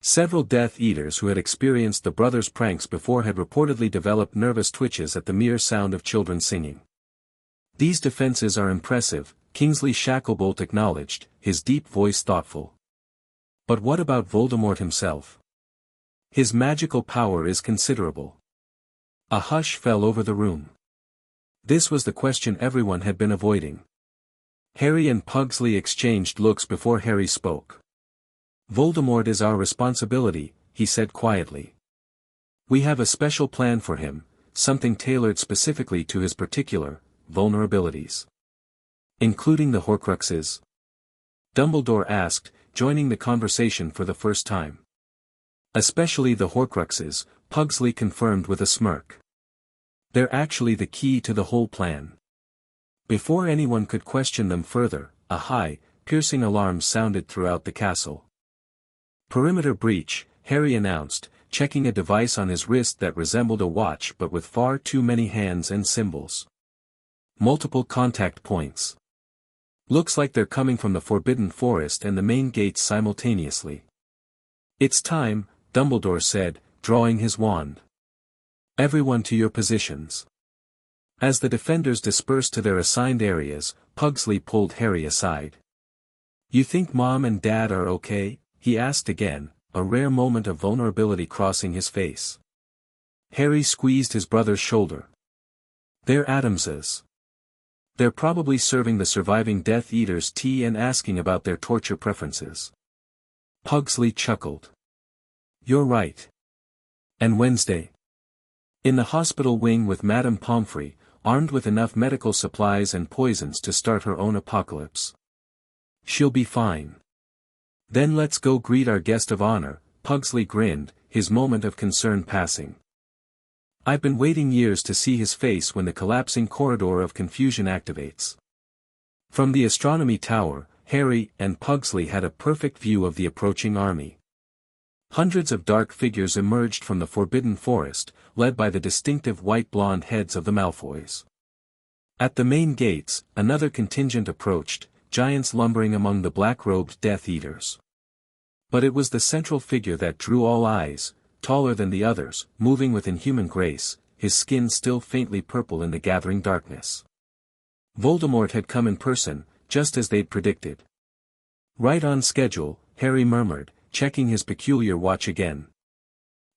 Several Death Eaters who had experienced the brothers' pranks before had reportedly developed nervous twitches at the mere sound of children singing. These defenses are impressive, Kingsley Shacklebolt acknowledged, his deep voice thoughtful. But what about Voldemort himself? His magical power is considerable. A hush fell over the room. This was the question everyone had been avoiding. Harry and Pugsley exchanged looks before Harry spoke. Voldemort is our responsibility, he said quietly. We have a special plan for him, something tailored specifically to his particular vulnerabilities. Including the Horcruxes? Dumbledore asked, joining the conversation for the first time. Especially the Horcruxes, Pugsley confirmed with a smirk. They're actually the key to the whole plan. Before anyone could question them further, a high, piercing alarm sounded throughout the castle. Perimeter breach, Harry announced, checking a device on his wrist that resembled a watch but with far too many hands and symbols. Multiple contact points. Looks like they're coming from the Forbidden Forest and the main gates simultaneously. It's time, Dumbledore said, drawing his wand. Everyone to your positions. As the defenders dispersed to their assigned areas, Pugsley pulled Harry aside. You think Mom and Dad are okay? He asked again, a rare moment of vulnerability crossing his face. Harry squeezed his brother's shoulder. They're Addamses. They're probably serving the surviving Death Eaters tea and asking about their torture preferences. Pugsley chuckled. You're right. And Wednesday? In the hospital wing with Madame Pomfrey, armed with enough medical supplies and poisons to start her own apocalypse. She'll be fine. Then let's go greet our guest of honor, Pugsley grinned, his moment of concern passing. I've been waiting years to see his face when the collapsing corridor of confusion activates. From the astronomy tower, Harry and Pugsley had a perfect view of the approaching army. Hundreds of dark figures emerged from the Forbidden Forest, led by the distinctive white-blonde heads of the Malfoys. At the main gates, another contingent approached, giants lumbering among the black-robed Death Eaters. But it was the central figure that drew all eyes, taller than the others, moving with inhuman grace, his skin still faintly purple in the gathering darkness. Voldemort had come in person, just as they'd predicted. Right on schedule, Harry murmured, checking his peculiar watch again.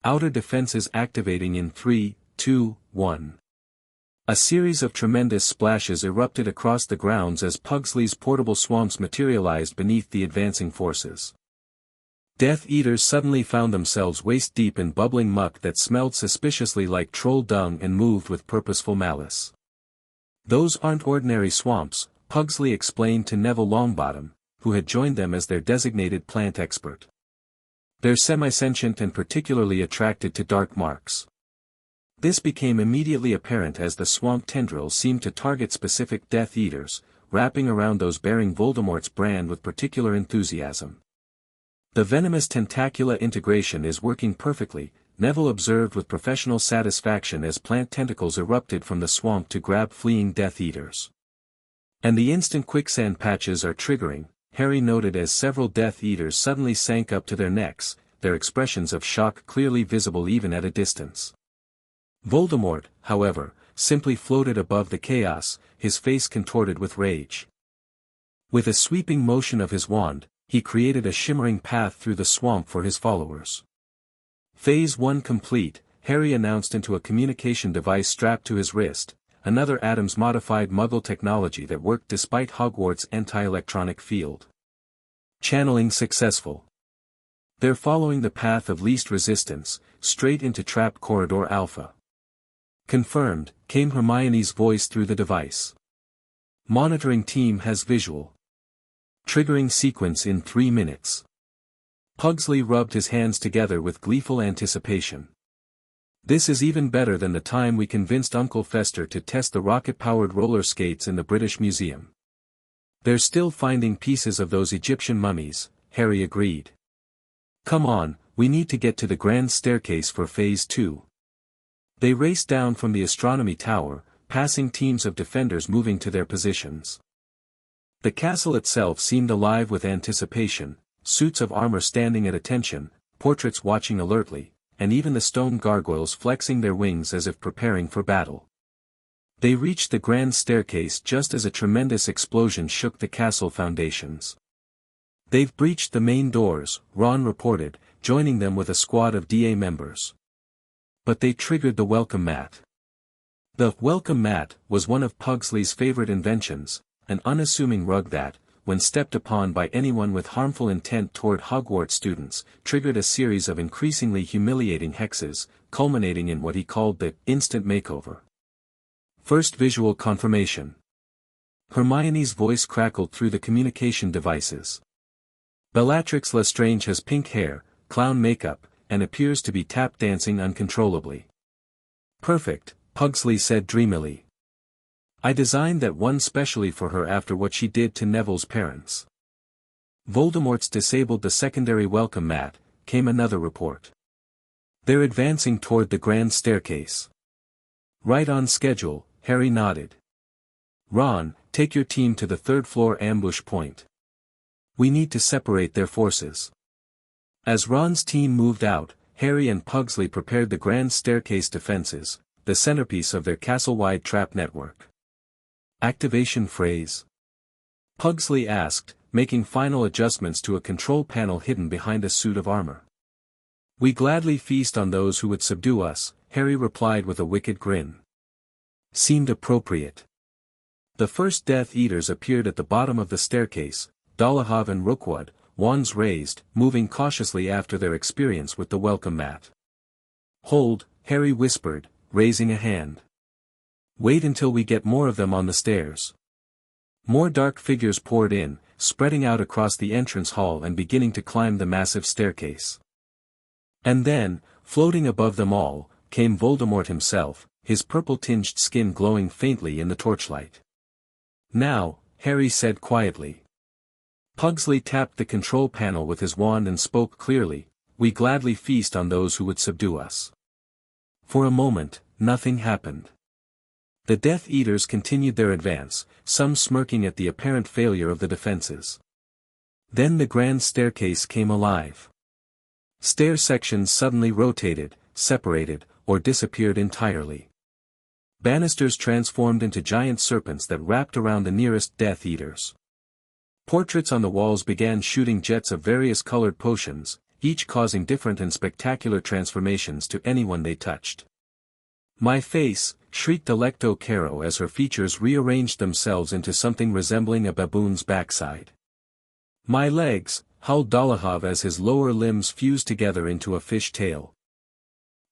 Outer defenses activating in 3, 2, 1. A series of tremendous splashes erupted across the grounds as Pugsley's portable swamps materialized beneath the advancing forces. Death Eaters suddenly found themselves waist-deep in bubbling muck that smelled suspiciously like troll dung and moved with purposeful malice. Those aren't ordinary swamps, Pugsley explained to Neville Longbottom, who had joined them as their designated plant expert. They're semi-sentient and particularly attracted to dark marks. This became immediately apparent as the swamp tendrils seemed to target specific Death Eaters, wrapping around those bearing Voldemort's brand with particular enthusiasm. The venomous tentacula integration is working perfectly, Neville observed with professional satisfaction as plant tentacles erupted from the swamp to grab fleeing Death Eaters. And the instant quicksand patches are triggering, Harry noted as several Death Eaters suddenly sank up to their necks, their expressions of shock clearly visible even at a distance. Voldemort, however, simply floated above the chaos, his face contorted with rage. With a sweeping motion of his wand, he created a shimmering path through the swamp for his followers. Phase 1 complete, Harry announced into a communication device strapped to his wrist, another Addams-modified Muggle technology that worked despite Hogwarts' anti-electronic field. Channeling successful. They're following the path of least resistance, straight into Trap Corridor Alpha. Confirmed, came Hermione's voice through the device. Monitoring team has visual. Triggering sequence in 3 minutes. Pugsley rubbed his hands together with gleeful anticipation. This is even better than the time we convinced Uncle Fester to test the rocket-powered roller skates in the British Museum. They're still finding pieces of those Egyptian mummies, Harry agreed. Come on, we need to get to the grand staircase for Phase 2. They raced down from the astronomy tower, passing teams of defenders moving to their positions. The castle itself seemed alive with anticipation, suits of armor standing at attention, portraits watching alertly, and even the stone gargoyles flexing their wings as if preparing for battle. They reached the grand staircase just as a tremendous explosion shook the castle foundations. They've breached the main doors, Ron reported, joining them with a squad of DA members. But they triggered the welcome mat. The welcome mat was one of Pugsley's favorite inventions, an unassuming rug that, when stepped upon by anyone with harmful intent toward Hogwarts students, triggered a series of increasingly humiliating hexes, culminating in what he called the instant makeover. First visual confirmation. Hermione's voice crackled through the communication devices. Bellatrix Lestrange has pink hair, clown makeup, and appears to be tap dancing uncontrollably. Perfect, Pugsley said dreamily. I designed that one specially for her after what she did to Neville's parents. Voldemort's disabled the secondary welcome mat, came another report. They're advancing toward the grand staircase. Right on schedule, Harry nodded. Ron, take your team to the third-floor ambush point. We need to separate their forces. As Ron's team moved out, Harry and Pugsley prepared the grand staircase defenses, the centerpiece of their castle-wide trap network. Activation phrase? Pugsley asked, making final adjustments to a control panel hidden behind a suit of armor. We gladly feast on those who would subdue us, Harry replied with a wicked grin. Seemed appropriate. The first Death Eaters appeared at the bottom of the staircase, Dolohov and Rookwood, wands raised, moving cautiously after their experience with the welcome mat. Hold, Harry whispered, raising a hand. Wait until we get more of them on the stairs. More dark figures poured in, spreading out across the entrance hall and beginning to climb the massive staircase. And then, floating above them all, came Voldemort himself, his purple-tinged skin glowing faintly in the torchlight. Now, Harry said quietly. Pugsley tapped the control panel with his wand and spoke clearly, we gladly feast on those who would subdue us. For a moment, nothing happened. The Death Eaters continued their advance, some smirking at the apparent failure of the defenses. Then the grand staircase came alive. Stair sections suddenly rotated, separated, or disappeared entirely. Banisters transformed into giant serpents that wrapped around the nearest Death Eaters. Portraits on the walls began shooting jets of various colored potions, each causing different and spectacular transformations to anyone they touched. My face, shrieked Alecto Caro as her features rearranged themselves into something resembling a baboon's backside. My legs, howled Dolohov as his lower limbs fused together into a fish tail.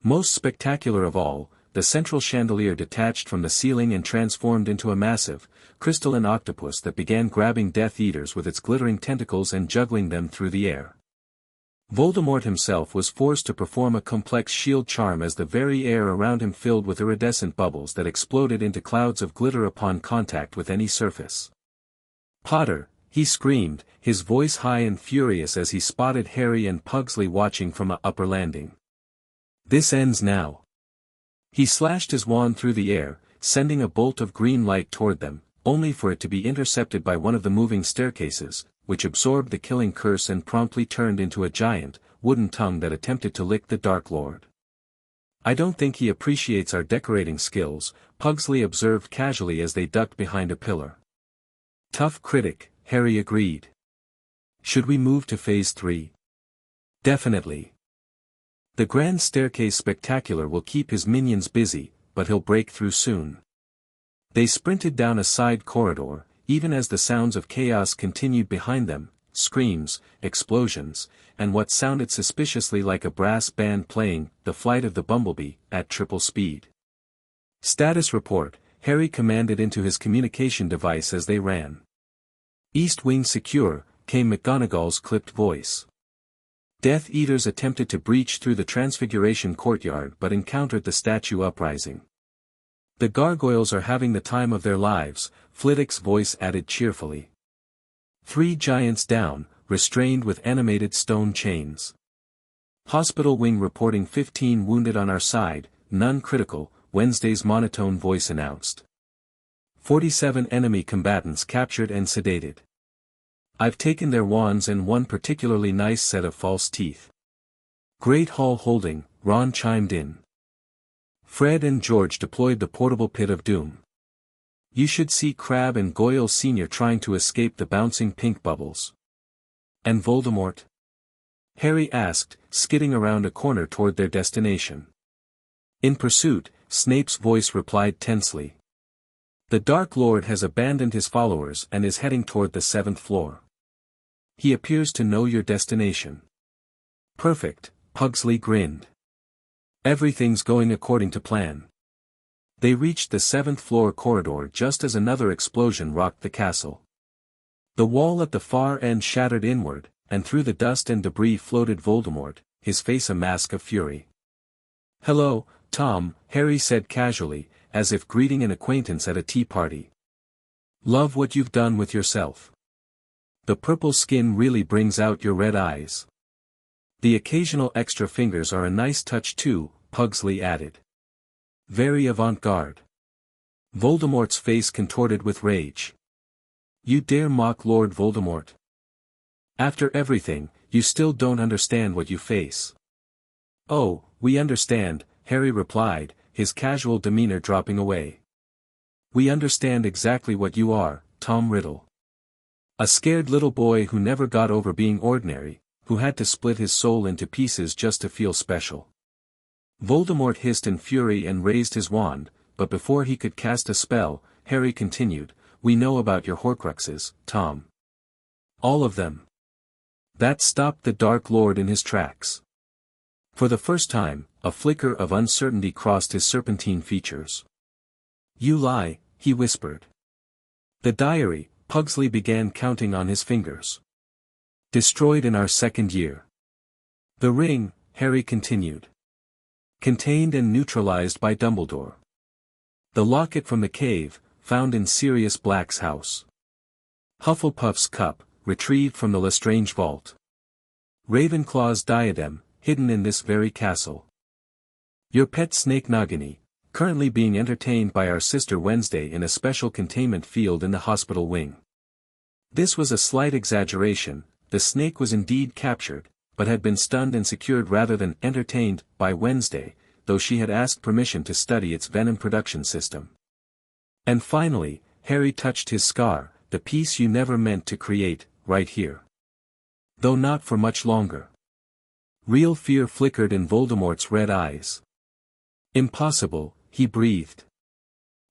Most spectacular of all, the central chandelier detached from the ceiling and transformed into a massive, crystalline octopus that began grabbing Death Eaters with its glittering tentacles and juggling them through the air. Voldemort himself was forced to perform a complex shield charm as the very air around him filled with iridescent bubbles that exploded into clouds of glitter upon contact with any surface. Potter, he screamed, his voice high and furious as he spotted Harry and Pugsley watching from a upper landing. This ends now. He slashed his wand through the air, sending a bolt of green light toward them, only for it to be intercepted by one of the moving staircases, which absorbed the killing curse and promptly turned into a giant, wooden tongue that attempted to lick the Dark Lord. I don't think he appreciates our decorating skills, Pugsley observed casually as they ducked behind a pillar. Tough critic, Harry agreed. Should we move to Phase 3? Definitely. The Grand Staircase Spectacular will keep his minions busy, but he'll break through soon. They sprinted down a side corridor, even as the sounds of chaos continued behind them, screams, explosions, and what sounded suspiciously like a brass band playing The Flight of the Bumblebee at triple speed. Status report, Harry commanded into his communication device as they ran. East Wing secure, came McGonagall's clipped voice. Death Eaters attempted to breach through the Transfiguration courtyard but encountered the statue uprising. The gargoyles are having the time of their lives, Flitwick's voice added cheerfully. 3 giants down, restrained with animated stone chains. Hospital wing reporting 15 wounded on our side, none critical, Wednesday's monotone voice announced. 47 enemy combatants captured and sedated. I've taken their wands and one particularly nice set of false teeth. Great Hall holding, Ron chimed in. Fred and George deployed the portable pit of doom. You should see Crabbe and Goyle Sr. trying to escape the bouncing pink bubbles. And Voldemort? Harry asked, skidding around a corner toward their destination. In pursuit, Snape's voice replied tensely. The Dark Lord has abandoned his followers and is heading toward the 7th floor. He appears to know your destination. Perfect, Pugsley grinned. Everything's going according to plan. They reached the 7th floor corridor just as another explosion rocked the castle. The wall at the far end shattered inward, and through the dust and debris floated Voldemort, his face a mask of fury. Hello, Tom, Harry said casually, as if greeting an acquaintance at a tea party. Love what you've done with yourself. The purple skin really brings out your red eyes. The occasional extra fingers are a nice touch too, Pugsley added. Very avant-garde. Voldemort's face contorted with rage. You dare mock Lord Voldemort? After everything, you still don't understand what you face. Oh, we understand, Harry replied, his casual demeanor dropping away. We understand exactly what you are, Tom Riddle. A scared little boy who never got over being ordinary, who had to split his soul into pieces just to feel special. Voldemort hissed in fury and raised his wand, but before he could cast a spell, Harry continued, We know about your Horcruxes, Tom. All of them. That stopped the Dark Lord in his tracks. For the first time, a flicker of uncertainty crossed his serpentine features. You lie, he whispered. The diary, Pugsley began counting on his fingers. Destroyed in our 2nd year. The ring, Harry continued. Contained and neutralized by Dumbledore. The locket from the cave, found in Sirius Black's house. Hufflepuff's cup, retrieved from the Lestrange vault. Ravenclaw's diadem, hidden in this very castle. Your pet snake Nagini, currently being entertained by our sister Wednesday in a special containment field in the hospital wing. This was a slight exaggeration, the snake was indeed captured, but had been stunned and secured rather than entertained by Wednesday, though she had asked permission to study its venom production system. And finally, Harry touched his scar, the piece you never meant to create, right here. Though not for much longer. Real fear flickered in Voldemort's red eyes. Impossible, he breathed.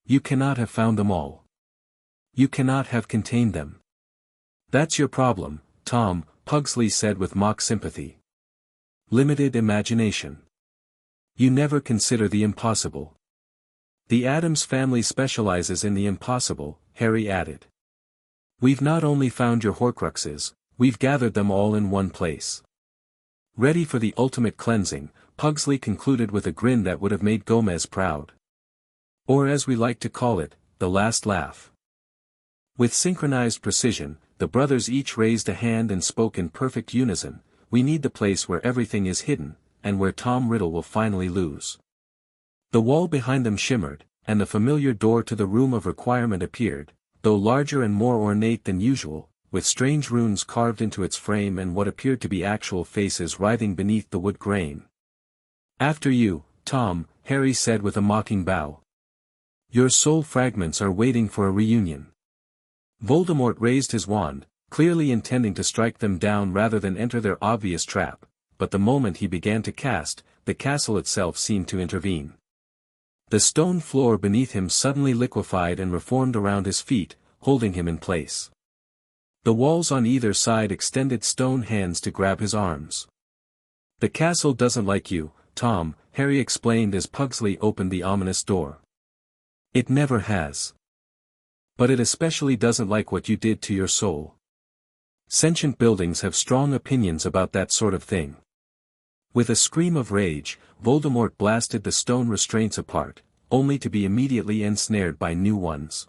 You cannot have found them all. You cannot have contained them. That's your problem, Tom, Pugsley said with mock sympathy. Limited imagination. You never consider the impossible. The Addams family specializes in the impossible, Harry added. We've not only found your Horcruxes, we've gathered them all in one place. Ready for the ultimate cleansing, Pugsley concluded with a grin that would have made Gomez proud. Or as we like to call it, the last laugh. With synchronized precision, the brothers each raised a hand and spoke in perfect unison, we need the place where everything is hidden, and where Tom Riddle will finally lose. The wall behind them shimmered, and the familiar door to the room of requirement appeared, though larger and more ornate than usual, with strange runes carved into its frame and what appeared to be actual faces writhing beneath the wood grain. After you, Tom, Harry said with a mocking bow. Your soul fragments are waiting for a reunion. Voldemort raised his wand, clearly intending to strike them down rather than enter their obvious trap, but the moment he began to cast, the castle itself seemed to intervene. The stone floor beneath him suddenly liquefied and reformed around his feet, holding him in place. The walls on either side extended stone hands to grab his arms. The castle doesn't like you, Tom, Harry explained as Pugsley opened the ominous door. It never has. But it especially doesn't like what you did to your soul. Sentient buildings have strong opinions about that sort of thing. With a scream of rage, Voldemort blasted the stone restraints apart, only to be immediately ensnared by new ones.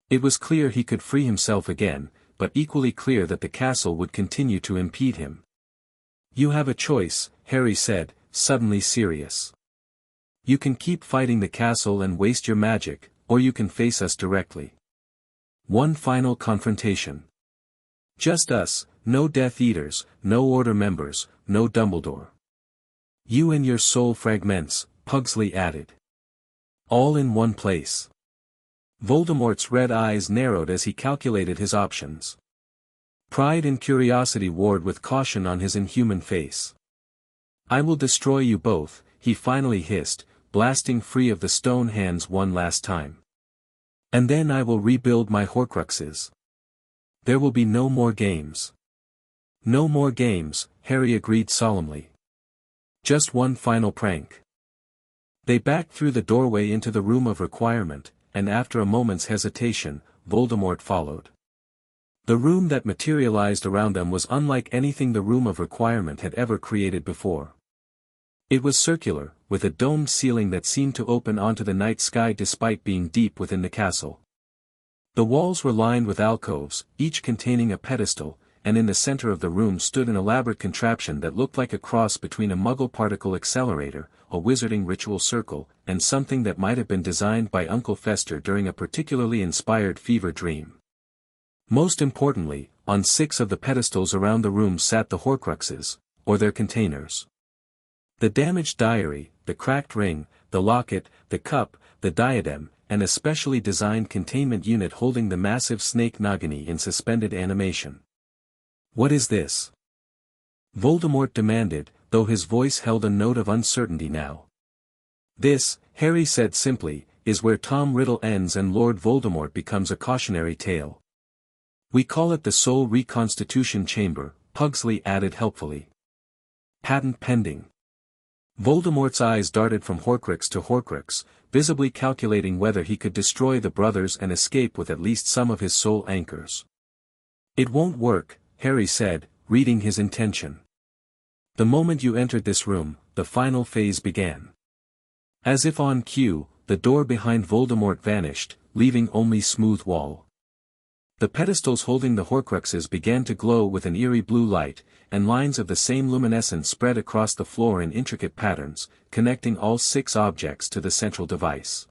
It was clear he could free himself again, but equally clear that the castle would continue to impede him. "You have a choice," Harry said, suddenly serious. "You can keep fighting the castle and waste your magic, or you can face us directly. One final confrontation. Just us, no Death Eaters, no Order members, no Dumbledore. You and your soul fragments," Pugsley added. "All in one place." Voldemort's red eyes narrowed as he calculated his options. Pride and curiosity warred with caution on his inhuman face. "I will destroy you both," he finally hissed, blasting free of the stone hands one last time. "And then I will rebuild my Horcruxes. There will be no more games." "No more games," Harry agreed solemnly. "Just one final prank." They backed through the doorway into the Room of Requirement, and after a moment's hesitation, Voldemort followed. The room that materialized around them was unlike anything the Room of Requirement had ever created before. It was circular, with a domed ceiling that seemed to open onto the night sky despite being deep within the castle. The walls were lined with alcoves, each containing a pedestal, and in the center of the room stood an elaborate contraption that looked like a cross between a Muggle particle accelerator, a wizarding ritual circle, and something that might have been designed by Uncle Fester during a particularly inspired fever dream. Most importantly, on 6 of the pedestals around the room sat the Horcruxes, or their containers. The damaged diary, the cracked ring, the locket, the cup, the diadem, and a specially designed containment unit holding the massive snake Nagini in suspended animation. "What is this?" Voldemort demanded, though his voice held a note of uncertainty now. "This," Harry said simply, "is where Tom Riddle ends and Lord Voldemort becomes a cautionary tale. We call it the Soul Reconstitution Chamber," Pugsley added helpfully. "Patent pending." Voldemort's eyes darted from Horcrux to Horcrux, visibly calculating whether he could destroy the brothers and escape with at least some of his soul anchors. "It won't work," Harry said, reading his intention. "The moment you entered this room, the final phase began." As if on cue, the door behind Voldemort vanished, leaving only smooth wall. The pedestals holding the Horcruxes began to glow with an eerie blue light, and lines of the same luminescence spread across the floor in intricate patterns, connecting all 6 objects to the central device.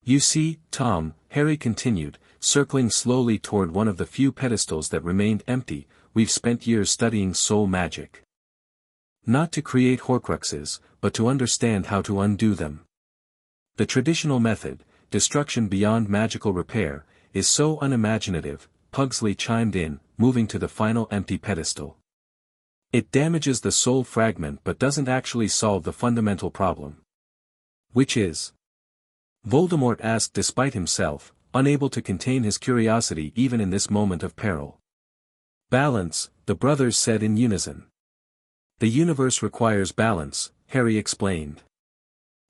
"You see, Tom," Harry continued, circling slowly toward one of the few pedestals that remained empty, "we've spent years studying soul magic. Not to create Horcruxes, but to understand how to undo them. The traditional method, destruction beyond magical repair, is so unimaginative," Pugsley chimed in, moving to the final empty pedestal. "It damages the soul fragment but doesn't actually solve the fundamental problem." "Which is?" Voldemort asked despite himself, unable to contain his curiosity even in this moment of peril. "Balance," the brothers said in unison. "The universe requires balance," Harry explained.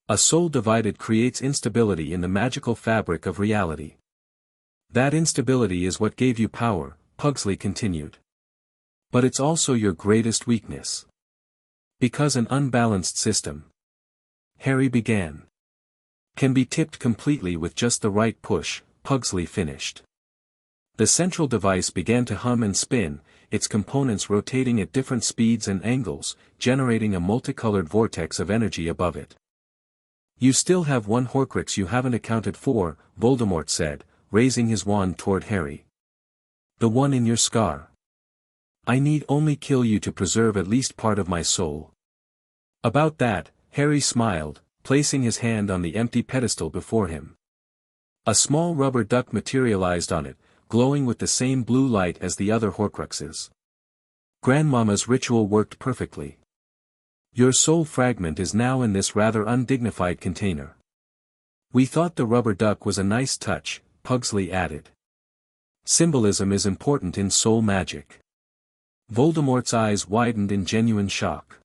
"A soul divided creates instability in the magical fabric of reality. That instability is what gave you power," Pugsley continued. "But it's also your greatest weakness. Because an unbalanced system," Harry began, "can be tipped completely with just the right push," Pugsley finished. The central device began to hum and spin, its components rotating at different speeds and angles, generating a multicolored vortex of energy above it. "You still have one Horcrux you haven't accounted for," Voldemort said, raising his wand toward Harry. "The one in your scar. I need only kill you to preserve at least part of my soul." "About that," Harry smiled, placing his hand on the empty pedestal before him. A small rubber duck materialized on it, glowing with the same blue light as the other Horcruxes. "Grandmama's ritual worked perfectly. Your soul fragment is now in this rather undignified container." "We thought the rubber duck was a nice touch," Pugsley added. "Symbolism is important in soul magic." Voldemort's eyes widened in genuine shock.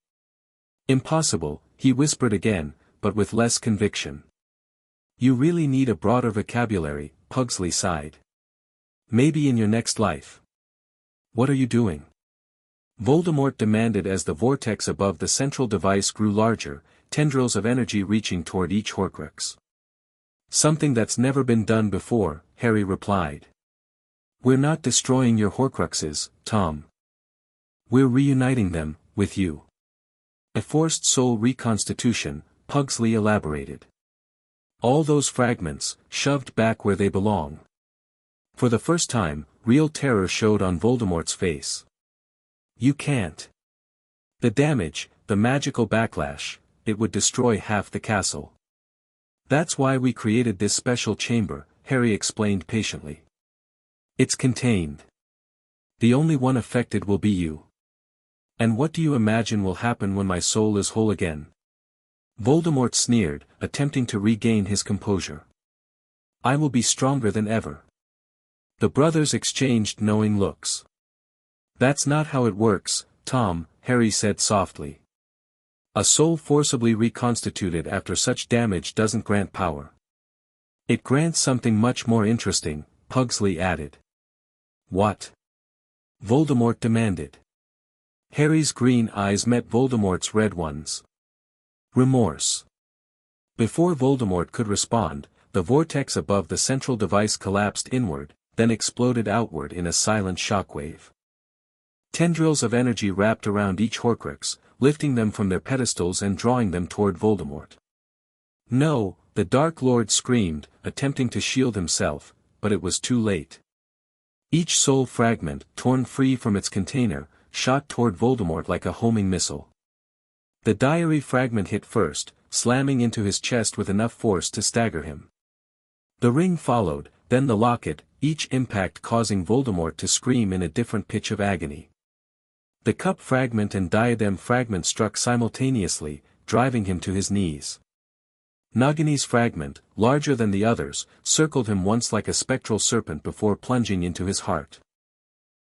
"Impossible," he whispered again, but with less conviction. "You really need a broader vocabulary," Pugsley sighed. "Maybe in your next life." What are you doing? Voldemort demanded as the vortex above the central device grew larger, tendrils of energy reaching toward each Horcrux. Something that's never been done before, Harry replied. We're not destroying your Horcruxes, Tom. We're reuniting them, with you. A forced soul reconstitution, Pugsley elaborated. All those fragments, shoved back where they belong. For the first time, real terror showed on Voldemort's face. You can't. The damage, the magical backlash, it would destroy half the castle. That's why we created this special chamber, Harry explained patiently. It's contained. The only one affected will be you. And what do you imagine will happen when my soul is whole again? Voldemort sneered, attempting to regain his composure. I will be stronger than ever. The brothers exchanged knowing looks. That's not how it works, Tom, Harry said softly. A soul forcibly reconstituted after such damage doesn't grant power. It grants something much more interesting, Pugsley added. What? Voldemort demanded. Harry's green eyes met Voldemort's red ones. Remorse. Before Voldemort could respond, the vortex above the central device collapsed inward, then exploded outward in a silent shockwave. Tendrils of energy wrapped around each Horcrux, lifting them from their pedestals and drawing them toward Voldemort. No, the Dark Lord screamed, attempting to shield himself, but it was too late. Each soul fragment, torn free from its container, shot toward Voldemort like a homing missile. The diary fragment hit first, slamming into his chest with enough force to stagger him. The ring followed, then the locket, each impact causing Voldemort to scream in a different pitch of agony. The cup fragment and diadem fragment struck simultaneously, driving him to his knees. Nagini's fragment, larger than the others, circled him once like a spectral serpent before plunging into his heart.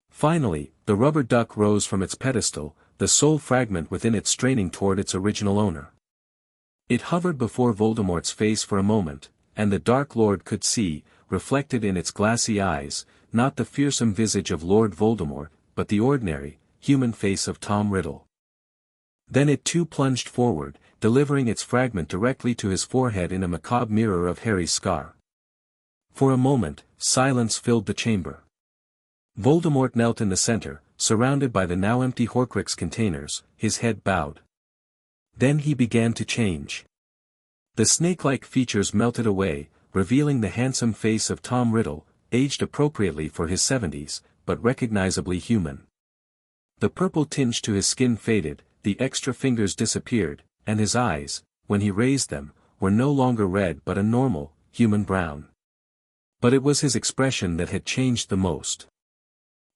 Finally, the rubber duck rose from its pedestal, the soul fragment within it straining toward its original owner. It hovered before Voldemort's face for a moment, and the Dark Lord could see, reflected in its glassy eyes, not the fearsome visage of Lord Voldemort, but the ordinary, human face of Tom Riddle. Then it too plunged forward, delivering its fragment directly to his forehead in a macabre mirror of Harry's scar. For a moment, silence filled the chamber. Voldemort knelt in the center, surrounded by the now empty Horcrux containers, his head bowed. Then he began to change. The snake-like features melted away, revealing the handsome face of Tom Riddle, aged appropriately for his 70s, but recognizably human. The purple tinge to his skin faded, the extra fingers disappeared, and his eyes, when he raised them, were no longer red but a normal, human brown. But it was his expression that had changed the most.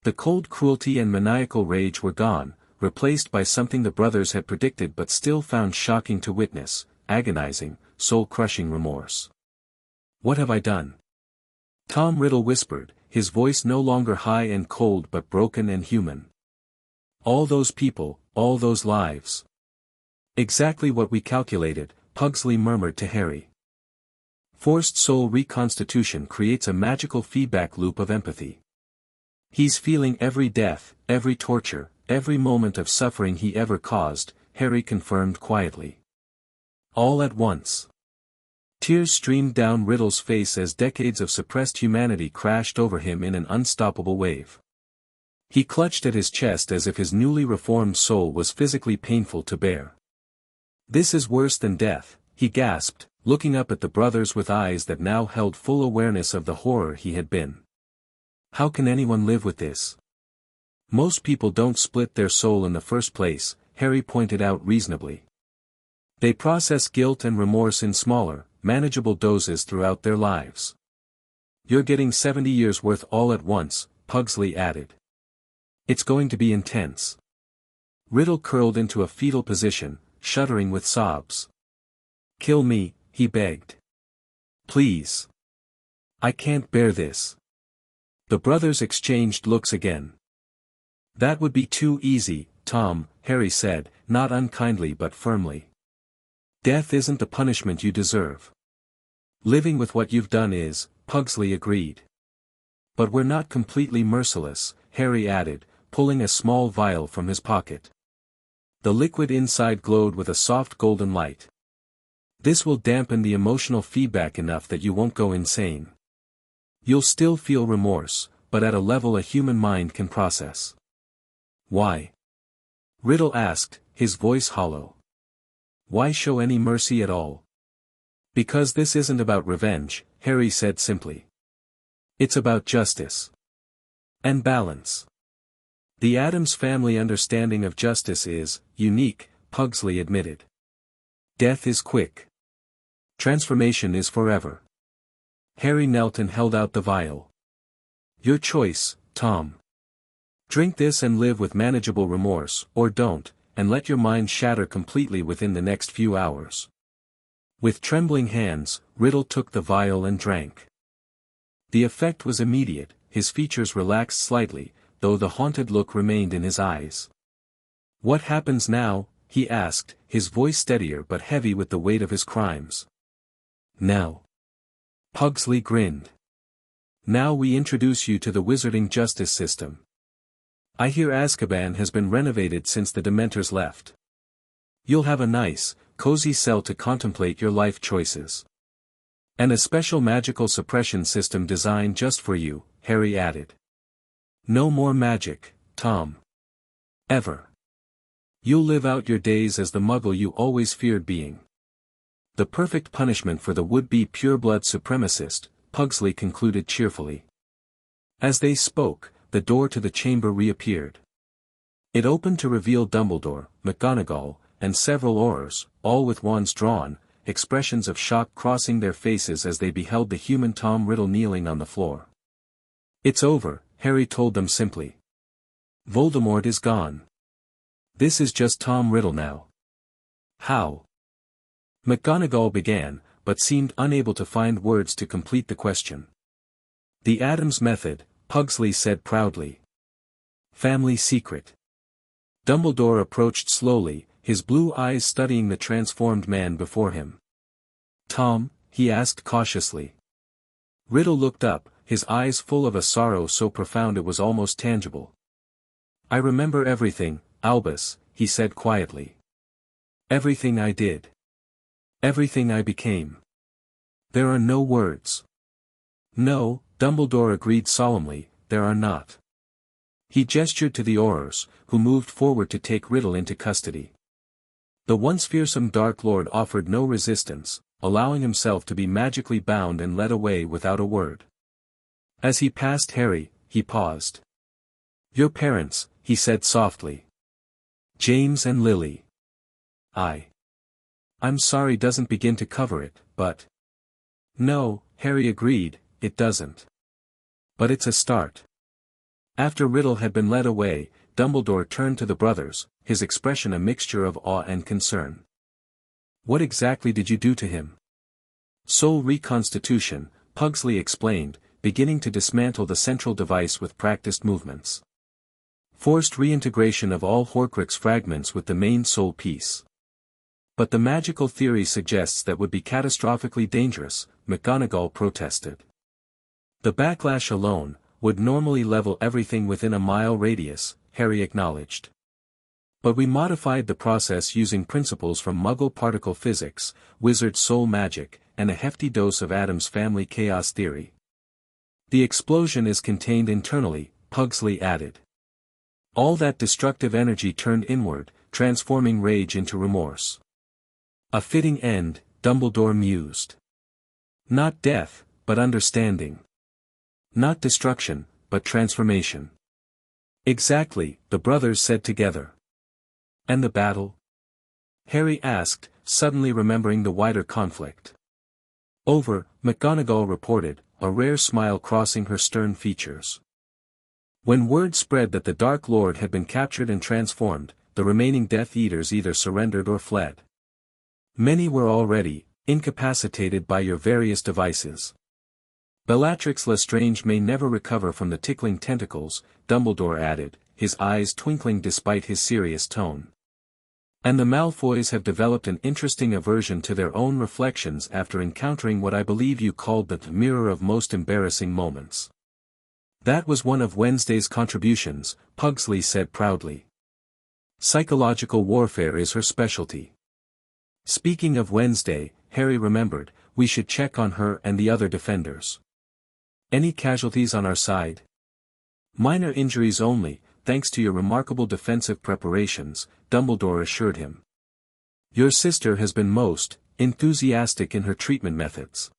The cold cruelty and maniacal rage were gone, replaced by something the brothers had predicted but still found shocking to witness, agonizing, soul-crushing remorse. What have I done? Tom Riddle whispered, his voice no longer high and cold but broken and human. All those people, all those lives. Exactly what we calculated, Pugsley murmured to Harry. Forced soul reconstitution creates a magical feedback loop of empathy. He's feeling every death, every torture, every moment of suffering he ever caused, Harry confirmed quietly. All at once. Tears streamed down Riddle's face as decades of suppressed humanity crashed over him in an unstoppable wave. He clutched at his chest as if his newly reformed soul was physically painful to bear. This is worse than death, he gasped, looking up at the brothers with eyes that now held full awareness of the horror he had been. How can anyone live with this? Most people don't split their soul in the first place, Harry pointed out reasonably. They process guilt and remorse in smaller, manageable doses throughout their lives. You're getting 70 years worth all at once, Pugsley added. It's going to be intense. Riddle curled into a fetal position, shuddering with sobs. Kill me, he begged. Please. I can't bear this. The brothers exchanged looks again. That would be too easy, Tom, Harry said, not unkindly but firmly. Death isn't the punishment you deserve. Living with what you've done is, Pugsley agreed. But we're not completely merciless, Harry added, pulling a small vial from his pocket. The liquid inside glowed with a soft golden light. This will dampen the emotional feedback enough that you won't go insane. You'll still feel remorse, but at a level a human mind can process. Why? Riddle asked, his voice hollow. Why show any mercy at all? Because this isn't about revenge, Harry said simply. It's about justice. And balance. The Addams family understanding of justice is unique, Pugsley admitted. Death is quick. Transformation is forever. Harry knelt and held out the vial. Your choice, Tom. Drink this and live with manageable remorse, or don't, and let your mind shatter completely within the next few hours. With trembling hands, Riddle took the vial and drank. The effect was immediate, his features relaxed slightly, though the haunted look remained in his eyes. What happens now? He asked, his voice steadier but heavy with the weight of his crimes. Now. Pugsley grinned. Now we introduce you to the wizarding justice system. I hear Azkaban has been renovated since the Dementors left. You'll have a nice, cozy cell to contemplate your life choices. And a special magical suppression system designed just for you, Harry added. No more magic, Tom. Ever. You'll live out your days as the muggle you always feared being. The perfect punishment for the would-be pureblood supremacist, Pugsley concluded cheerfully. As they spoke, the door to the chamber reappeared. It opened to reveal Dumbledore, McGonagall, and several Aurors, all with wands drawn, expressions of shock crossing their faces as they beheld the human Tom Riddle kneeling on the floor. It's over, Harry told them simply. Voldemort is gone. This is just Tom Riddle now. How? McGonagall began, but seemed unable to find words to complete the question. The Addams method, Pugsley said proudly. Family secret. Dumbledore approached slowly, his blue eyes studying the transformed man before him. Tom, he asked cautiously. Riddle looked up, his eyes full of a sorrow so profound it was almost tangible. I remember everything, Albus, he said quietly. Everything I did. Everything I became. There are no words. No, Dumbledore agreed solemnly, there are not. He gestured to the Aurors, who moved forward to take Riddle into custody. The once fearsome Dark Lord offered no resistance, allowing himself to be magically bound and led away without a word. As he passed Harry, he paused. Your parents, he said softly. James and Lily. I'm sorry doesn't begin to cover it, but... No, Harry agreed, it doesn't. But it's a start. After Riddle had been led away, Dumbledore turned to the brothers, his expression a mixture of awe and concern. What exactly did you do to him? Soul reconstitution, Pugsley explained, beginning to dismantle the central device with practiced movements. Forced reintegration of all Horcrux fragments with the main soul piece. But the magical theory suggests that would be catastrophically dangerous, McGonagall protested. The backlash alone would normally level everything within a mile radius, Harry acknowledged. But we modified the process using principles from Muggle particle physics, wizard soul magic, and a hefty dose of Addams family chaos theory. The explosion is contained internally, Pugsley added. All that destructive energy turned inward, transforming rage into remorse. A fitting end, Dumbledore mused. Not death, but understanding. Not destruction, but transformation. Exactly, the brothers said together. And the battle? Harry asked, suddenly remembering the wider conflict. Over, McGonagall reported, a rare smile crossing her stern features. When word spread that the Dark Lord had been captured and transformed, the remaining Death Eaters either surrendered or fled. Many were already incapacitated by your various devices. Bellatrix Lestrange may never recover from the tickling tentacles, Dumbledore added, his eyes twinkling despite his serious tone. And the Malfoys have developed an interesting aversion to their own reflections after encountering what I believe you called the mirror of most embarrassing moments. That was one of Wednesday's contributions, Pugsley said proudly. Psychological warfare is her specialty. Speaking of Wednesday, Harry remembered, we should check on her and the other defenders. Any casualties on our side? Minor injuries only, thanks to your remarkable defensive preparations, Dumbledore assured him. Your sister has been most enthusiastic in her treatment methods.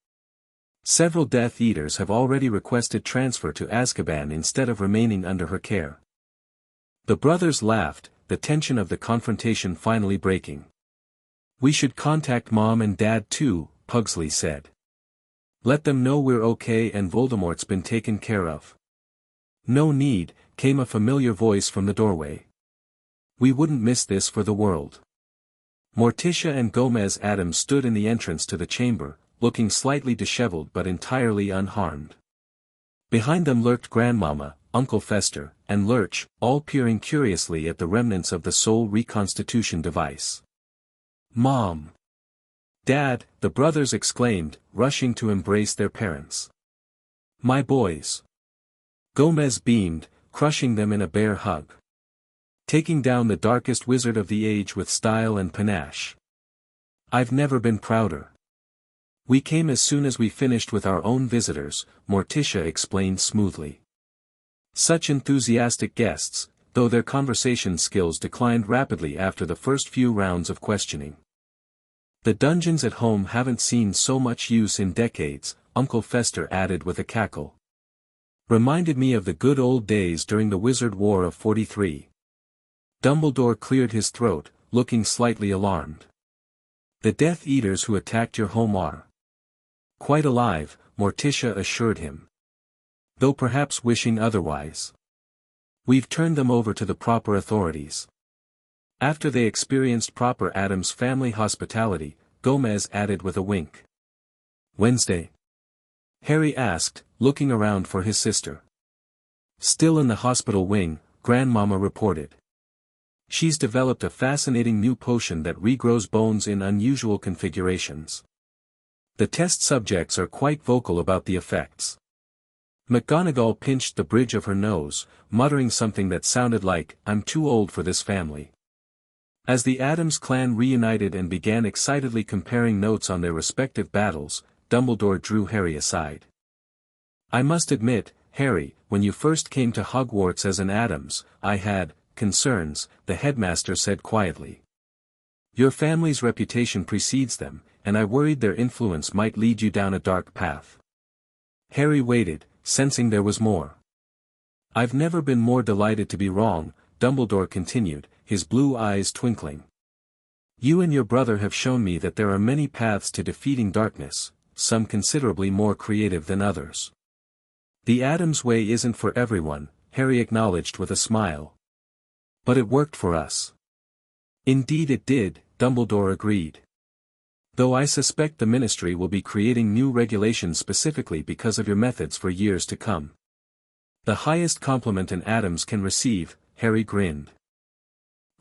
Several Death Eaters have already requested transfer to Azkaban instead of remaining under her care. The brothers laughed, the tension of the confrontation finally breaking. We should contact Mom and Dad too, Pugsley said. Let them know we're okay and Voldemort's been taken care of. No need, came a familiar voice from the doorway. We wouldn't miss this for the world. Morticia and Gomez Addams stood in the entrance to the chamber, looking slightly disheveled but entirely unharmed. Behind them lurked Grandmama, Uncle Fester, and Lurch, all peering curiously at the remnants of the soul reconstitution device. Mom! Dad, the brothers exclaimed, rushing to embrace their parents. My boys! Gomez beamed, crushing them in a bear hug. Taking down the darkest wizard of the age with style and panache. I've never been prouder. We came as soon as we finished with our own visitors, Morticia explained smoothly. Such enthusiastic guests, though their conversation skills declined rapidly after the first few rounds of questioning. The dungeons at home haven't seen so much use in decades, Uncle Fester added with a cackle. Reminded me of the good old days during the Wizard War of 43. Dumbledore cleared his throat, looking slightly alarmed. The Death Eaters who attacked your home are quite alive, Morticia assured him. Though perhaps wishing otherwise. We've turned them over to the proper authorities. After they experienced proper Addams family hospitality, Gomez added with a wink. Wednesday? Harry asked, looking around for his sister. Still in the hospital wing, Grandmama reported. She's developed a fascinating new potion that regrows bones in unusual configurations. The test subjects are quite vocal about the effects. McGonagall pinched the bridge of her nose, muttering something that sounded like, I'm too old for this family. As the Addams clan reunited and began excitedly comparing notes on their respective battles, Dumbledore drew Harry aside. I must admit, Harry, when you first came to Hogwarts as an Addams, I had concerns, the headmaster said quietly. Your family's reputation precedes them, and I worried their influence might lead you down a dark path. Harry waited, sensing there was more. I've never been more delighted to be wrong, Dumbledore continued, his blue eyes twinkling. You and your brother have shown me that there are many paths to defeating darkness, some considerably more creative than others. The Addams way isn't for everyone, Harry acknowledged with a smile. But it worked for us. Indeed it did, Dumbledore agreed. Though I suspect the Ministry will be creating new regulations specifically because of your methods for years to come. The highest compliment an Addams can receive, Harry grinned.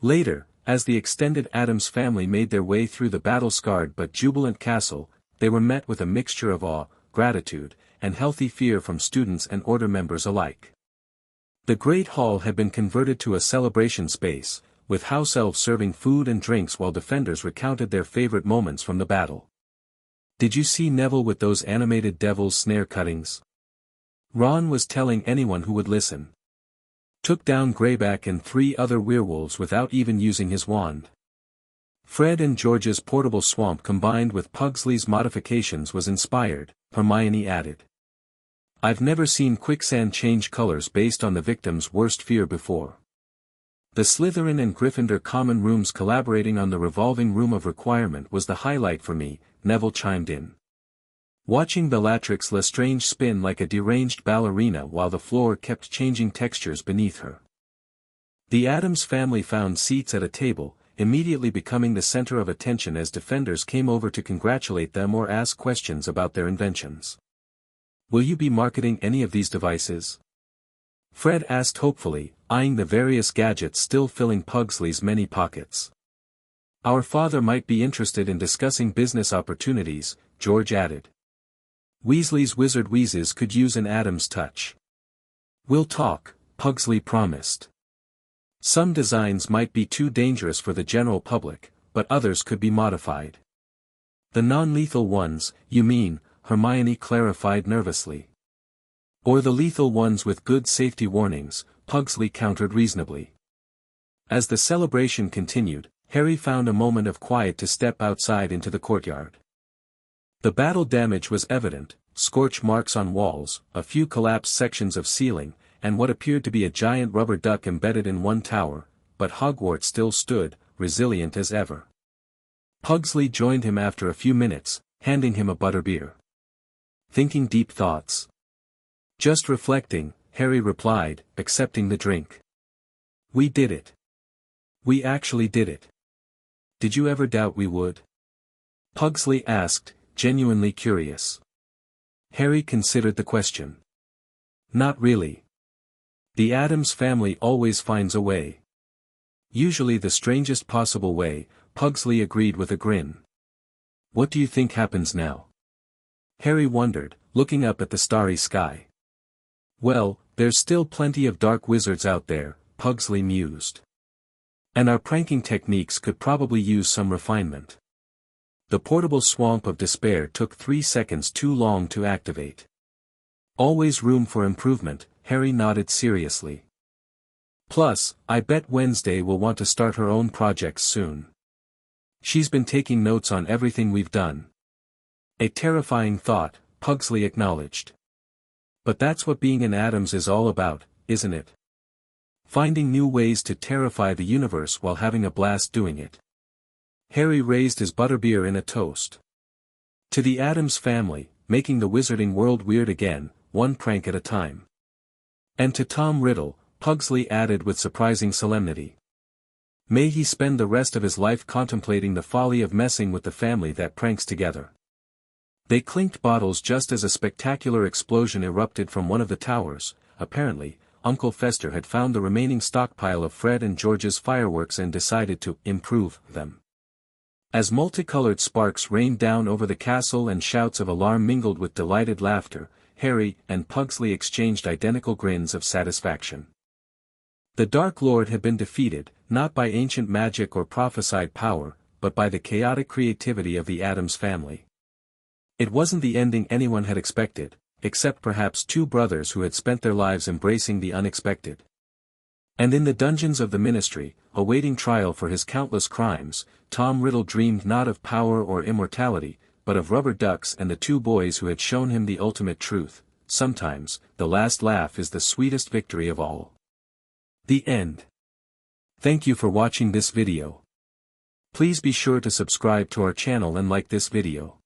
Later, as the extended Addams family made their way through the battle-scarred but jubilant castle, they were met with a mixture of awe, gratitude, and healthy fear from students and order members alike. The Great Hall had been converted to a celebration space, with house elves serving food and drinks while defenders recounted their favorite moments from the battle. Did you see Neville with those animated devil's snare cuttings? Ron was telling anyone who would listen. Took down Greyback and 3 other werewolves without even using his wand. Fred and George's portable swamp combined with Pugsley's modifications was inspired, Hermione added. I've never seen quicksand change colors based on the victim's worst fear before. The Slytherin and Gryffindor common rooms collaborating on the revolving room of requirement was the highlight for me, Neville chimed in. Watching Bellatrix Lestrange spin like a deranged ballerina while the floor kept changing textures beneath her. The Addams family found seats at a table, immediately becoming the center of attention as defenders came over to congratulate them or ask questions about their inventions. Will you be marketing any of these devices? Fred asked hopefully, eyeing the various gadgets still filling Pugsley's many pockets. Our father might be interested in discussing business opportunities, George added. Weasley's wizard wheezes could use an Addams touch. "We'll talk," Pugsley promised. "Some designs might be too dangerous for the general public, but others could be modified." "The non-lethal ones, you mean," Hermione clarified nervously. "Or the lethal ones with good safety warnings," Pugsley countered reasonably. As the celebration continued, Harry found a moment of quiet to step outside into the courtyard. The battle damage was evident, scorch marks on walls, a few collapsed sections of ceiling, and what appeared to be a giant rubber duck embedded in one tower, but Hogwarts still stood, resilient as ever. Pugsley joined him after a few minutes, handing him a butterbeer. "Thinking deep thoughts?" "Just reflecting," Harry replied, accepting the drink. "We did it. We actually did it. Did you ever doubt we would?" Pugsley asked, genuinely curious. Harry considered the question. "Not really. The Addams family always finds a way. Usually the strangest possible way," Pugsley agreed with a grin. "What do you think happens now?" Harry wondered, looking up at the starry sky. "Well, there's still plenty of dark wizards out there," Pugsley mused. "And our pranking techniques could probably use some refinement." The portable swamp of despair took 3 seconds too long to activate. "Always room for improvement," Harry nodded seriously. "Plus, I bet Wednesday will want to start her own projects soon. She's been taking notes on everything we've done." "A terrifying thought," Pugsley acknowledged. "But that's what being an Addams is all about, isn't it? Finding new ways to terrify the universe while having a blast doing it." Harry raised his butterbeer in a toast. "To the Addams family, making the wizarding world weird again, one prank at a time." "And to Tom Riddle," Pugsley added with surprising solemnity. "May he spend the rest of his life contemplating the folly of messing with the family that pranks together." They clinked bottles just as a spectacular explosion erupted from one of the towers. Apparently, Uncle Fester had found the remaining stockpile of Fred and George's fireworks and decided to improve them. As multicolored sparks rained down over the castle and shouts of alarm mingled with delighted laughter, Harry and Pugsley exchanged identical grins of satisfaction. The Dark Lord had been defeated, not by ancient magic or prophesied power, but by the chaotic creativity of the Addams family. It wasn't the ending anyone had expected, except perhaps 2 brothers who had spent their lives embracing the unexpected. And in the dungeons of the Ministry, awaiting trial for his countless crimes, Tom Riddle dreamed not of power or immortality, but of rubber ducks and the 2 boys who had shown him the ultimate truth. Sometimes, the last laugh is the sweetest victory of all. The end. Thank you for watching this video. Please be sure to subscribe to our channel and like this video.